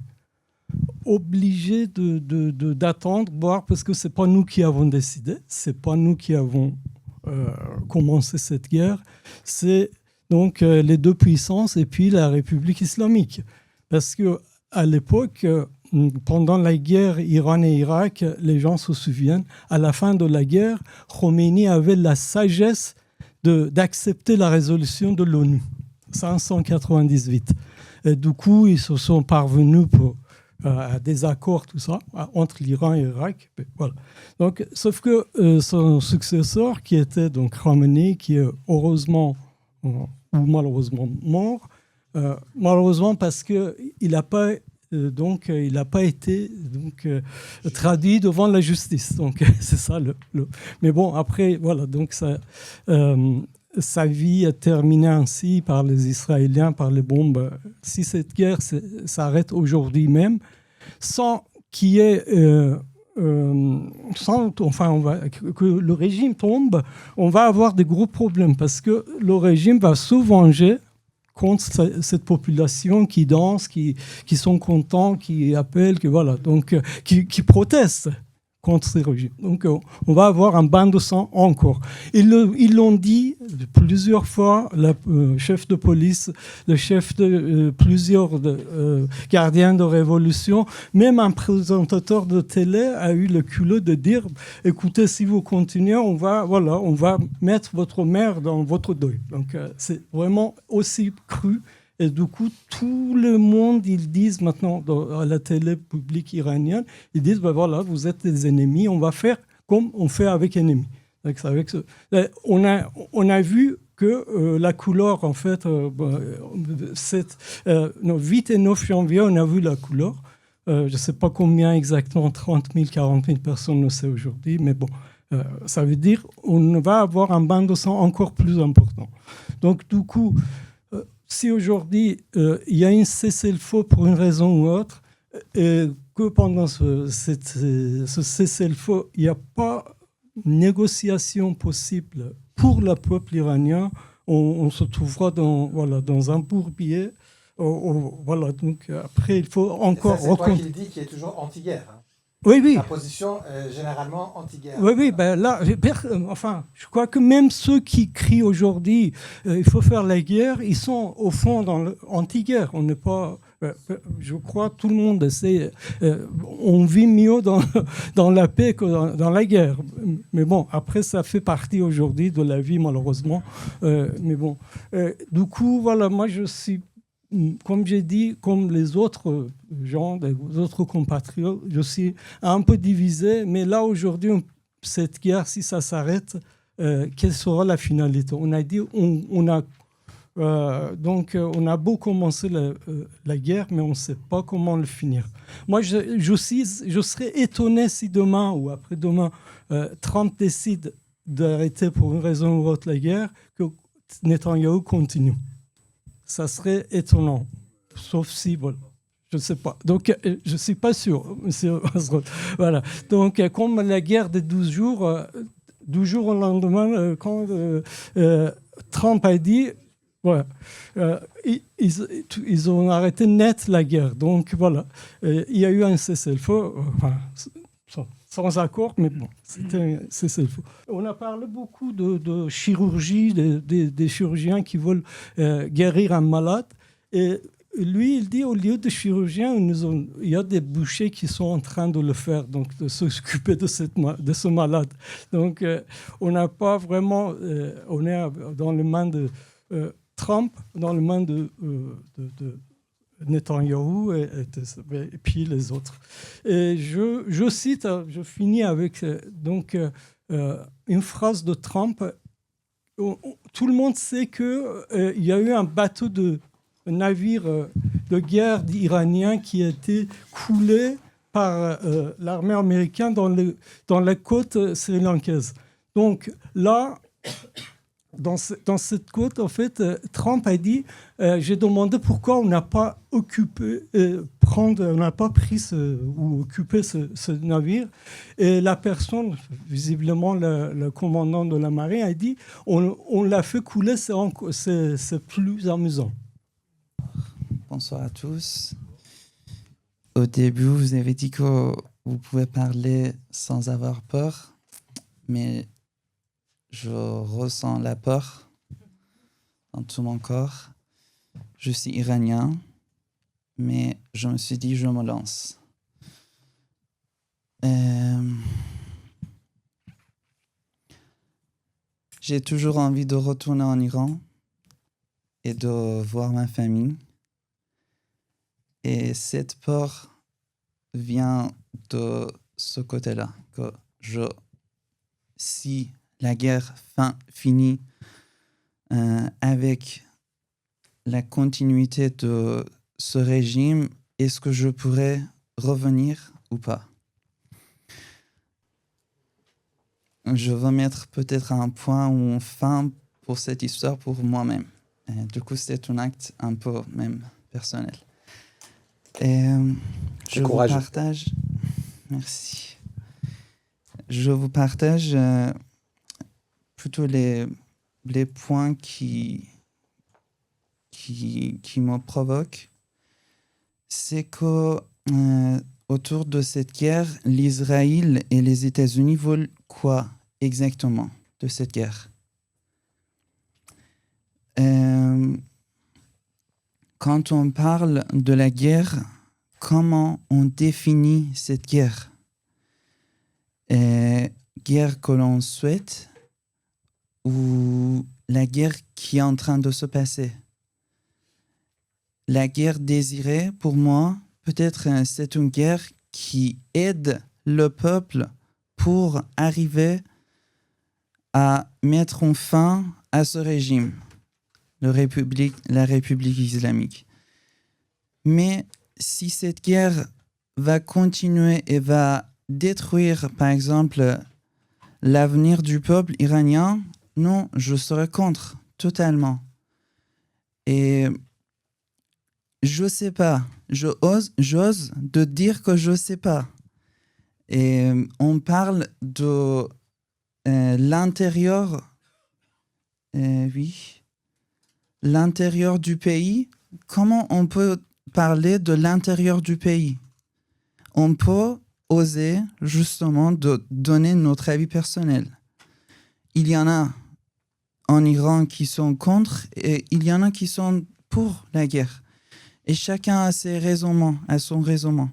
Speaker 18: d'attendre, voir, parce que c'est pas nous qui avons décidé, c'est pas nous qui avons commencé cette guerre, c'est donc les deux puissances et puis la République islamique, parce que à l'époque, pendant la guerre Iran et Irak, les gens se souviennent, à la fin de la guerre, Khomeini avait la sagesse d'accepter la résolution de l'ONU. 598. Et du coup, ils se sont parvenus à des accords, tout ça, entre l'Iran et l'Irak. Voilà. Donc, sauf que son successeur, qui était donc Khomeini, qui est heureusement ou malheureusement mort, malheureusement parce qu'il n'a pas été traduit devant la justice. Donc, c'est ça. Mais bon, après, voilà, donc ça... sa vie est terminée ainsi par les Israéliens, par les bombes. Si cette guerre s'arrête aujourd'hui même, sans qu'il y ait, que le régime tombe, on va avoir des gros problèmes parce que le régime va se venger contre cette population qui danse, qui sont contents, qui appellent, qui protestent contre ces régimes. Donc, on va avoir un bain de sang encore. Ils l'ont dit plusieurs fois, le chef de police, le chef de plusieurs gardiens de révolution, même un présentateur de télé a eu le culot de dire « Écoutez, si vous continuez, on va mettre votre mère dans votre deuil. » Donc, c'est vraiment aussi cru. Et du coup, tout le monde, ils disent maintenant à la télé publique iranienne, ils disent, vous êtes des ennemis, on va faire comme on fait avec ennemis. On a vu que la couleur, en fait, 8 et 9 janvier, on a vu la couleur. Je ne sais pas combien exactement, 30 000, 40 000 personnes ne savent aujourd'hui, mais bon, ça veut dire qu'on va avoir un bain de sang encore plus important. Donc, du coup, si aujourd'hui il y a une cessez-le-feu pour une raison ou autre, et que pendant ce cessez-le-feu, il n'y a pas de négociation possible pour le peuple iranien, on se trouvera dans un bourbier. Donc après, il faut encore...
Speaker 2: C'est toi qui le dis, qui est toujours anti-guerre. Hein.
Speaker 18: Oui.
Speaker 2: La position généralement anti-guerre.
Speaker 18: Oui, là, je crois que même ceux qui crient aujourd'hui il faut faire la guerre, ils sont au fond dans l'anti-guerre. On n'est pas je crois tout le monde essaie. On vit mieux dans la paix que dans la guerre. Mais bon, après, ça fait partie aujourd'hui de la vie, malheureusement. Mais bon, du coup, voilà, moi, je suis, comme j'ai dit, comme les autres gens, les autres compatriotes, je suis un peu divisé. Mais là, aujourd'hui, cette guerre, si ça s'arrête, quelle sera la finalité? On a dit, on a beau commencer la guerre, mais on ne sait pas comment le finir. Moi, je serais étonné si demain ou après-demain, Trump décide d'arrêter pour une raison ou autre la guerre, que Netanyahou continue. Ça serait étonnant, sauf si, voilà, je ne sais pas. Donc, je ne suis pas sûr, monsieur Azroth. Voilà. Donc, comme la guerre des 12 jours, du jour au lendemain, quand Trump a dit... Ouais. Ils ont arrêté net la guerre. Donc voilà, il y a eu un cessez-le-feu, sans accord, mais bon, c'était un cessez-le-feu. On a parlé beaucoup de chirurgie, des chirurgiens qui veulent guérir un malade. Et lui, il dit, au lieu de chirurgiens, il y a des bouchers qui sont en train de le faire, donc de s'occuper de ce malade. Donc on n'a pas vraiment, on est dans les mains de... Trump dans les mains de Netanyahou et puis les autres. Et je cite, je finis avec donc, une phrase de Trump. Tout le monde sait qu'il y a eu un bateau un navire de guerre iranien qui a été coulé par l'armée américaine dans la côte sri-lankaise. Donc là... Dans cette côte, en fait, Trump a dit j'ai demandé pourquoi on n'a pas occupé, on n'a pas pris ou occupé ce navire. Et la personne, visiblement le commandant de la marine, a dit on l'a fait couler, c'est plus amusant.
Speaker 4: Bonsoir à tous. Au début, vous avez dit que vous pouvez parler sans avoir peur, mais je ressens la peur dans tout mon corps. Je suis iranien, mais je me suis dit, je me lance. J'ai toujours envie de retourner en Iran et de voir ma famille. Et cette peur vient de ce côté-là, que si la guerre finit avec la continuité de ce régime, est-ce que je pourrais revenir ou pas? Je veux mettre peut-être un point ou une fin pour cette histoire pour moi-même. Du coup, c'est un acte un peu même personnel. Je vous partage... Merci. Je vous partage plutôt les points qui me provoquent. C'est que autour de cette guerre, l'Israël et les États-Unis veulent quoi exactement de cette guerre? Quand on parle de la guerre, comment on définit cette guerre? Guerre que l'on souhaite ou la guerre qui est en train de se passer? La guerre désirée, pour moi, peut-être c'est une guerre qui aide le peuple pour arriver à mettre fin à ce régime, la République islamique. Mais si cette guerre va continuer et va détruire, par exemple, l'avenir du peuple iranien, non, je serai contre, totalement. Et je sais pas, j'ose de dire que je sais pas. Et on parle de l'intérieur, oui, l'intérieur du pays. Comment on peut parler de l'intérieur du pays? On peut oser justement de donner notre avis personnel. Il y en a en Iran qui sont contre et il y en a qui sont pour la guerre. Et chacun a ses raisonnements, a son raisonnement.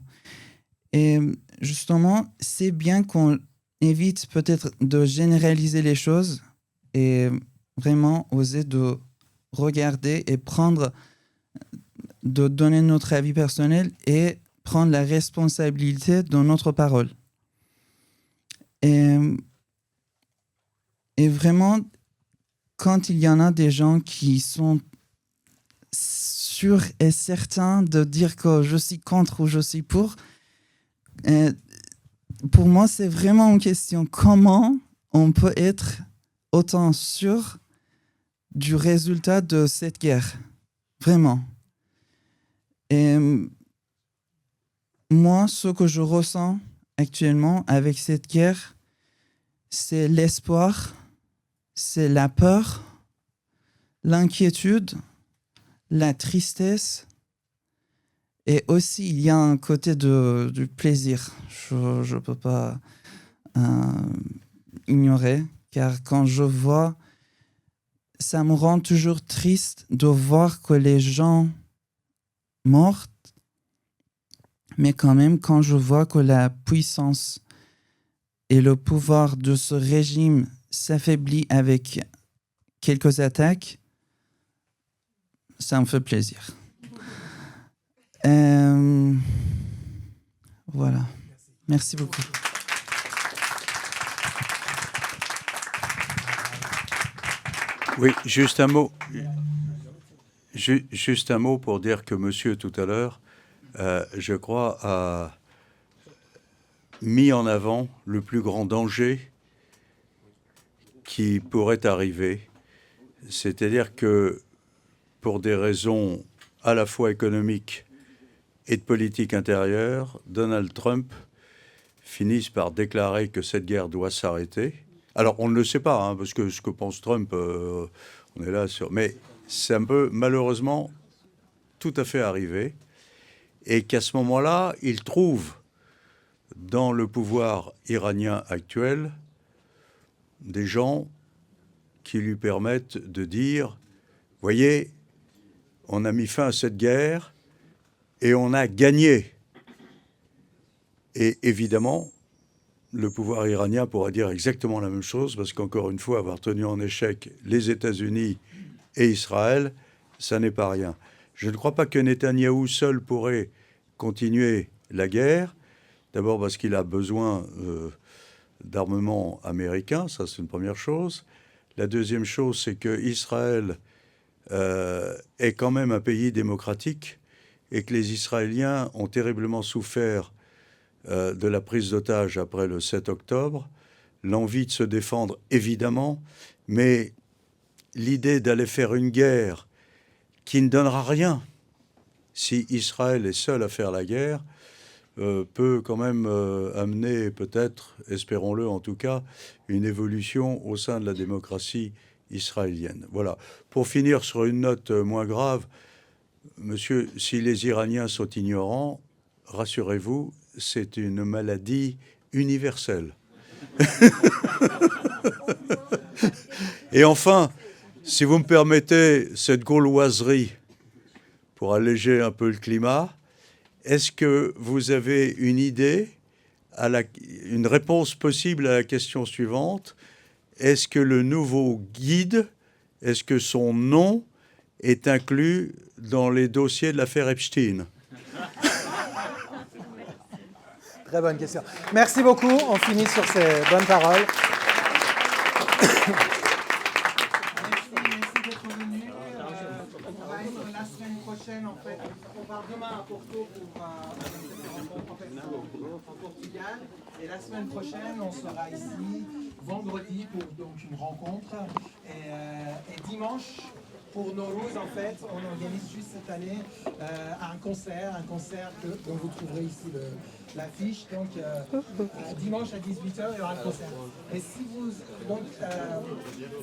Speaker 4: Et justement, c'est bien qu'on évite peut-être de généraliser les choses et vraiment oser de regarder et de donner notre avis personnel et prendre la responsabilité de notre parole. Et vraiment, quand il y en a des gens qui sont sûrs et certains de dire que je suis contre ou je suis pour moi, c'est vraiment une question. Comment on peut être autant sûr du résultat de cette guerre? Vraiment. Et moi, ce que je ressens actuellement avec cette guerre, c'est l'espoir, c'est la peur, l'inquiétude, la tristesse, et aussi il y a un côté du plaisir. Je ne peux pas ignorer, car quand je vois, ça me rend toujours triste de voir que les gens morts, mais quand même quand je vois que la puissance et le pouvoir de ce régime s'affaiblit avec quelques attaques, ça me fait plaisir. Voilà. Merci beaucoup.
Speaker 6: Oui, juste un mot. Juste un mot pour dire que monsieur, tout à l'heure, je crois, a mis en avant le plus grand danger qui pourrait arriver. C'est-à-dire que pour des raisons à la fois économiques et de politique intérieure, Donald Trump finisse par déclarer que cette guerre doit s'arrêter. Alors, on ne le sait pas, hein, parce que ce que pense Trump, on est là sur... Mais c'est un peu, malheureusement, tout à fait arrivé. Et qu'à ce moment-là, il trouve dans le pouvoir iranien actuel des gens qui lui permettent de dire, voyez, on a mis fin à cette guerre et on a gagné. Et évidemment, le pouvoir iranien pourra dire exactement la même chose, parce qu'encore une fois, avoir tenu en échec les États-Unis et Israël, ça n'est pas rien. Je ne crois pas que Netanyahou seul pourrait continuer la guerre, d'abord parce qu'il a besoin d'armement américain, ça c'est une première chose. La deuxième chose, c'est que Israël est quand même un pays démocratique et que les Israéliens ont terriblement souffert de la prise d'otages après le 7 octobre, l'envie de se défendre évidemment, mais l'idée d'aller faire une guerre qui ne donnera rien si Israël est seul à faire la guerre peut quand même amener peut-être, espérons-le en tout cas, une évolution au sein de la démocratie israélienne. Voilà. Pour finir sur une note moins grave, monsieur, si les Iraniens sont ignorants, rassurez-vous, c'est une maladie universelle. Et enfin, si vous me permettez cette gauloiserie pour alléger un peu le climat, est-ce que vous avez une idée, une réponse possible à la question suivante? Est-ce que le nouveau guide, est-ce que son nom est inclus dans les dossiers de l'affaire Epstein?
Speaker 2: Très bonne question. Merci beaucoup. On finit sur ces bonnes paroles. Merci d'être venu. On va être la semaine prochaine, en fait. On part demain à Porto pour en Portugal. Et la semaine prochaine, on sera ici vendredi pour donc une rencontre. Et dimanche, pour Nowruz, en fait, on organise juste cette année un concert dont vous trouverez ici l'affiche. Donc, dimanche à 18h, il y aura un concert. Et si vous... Donc,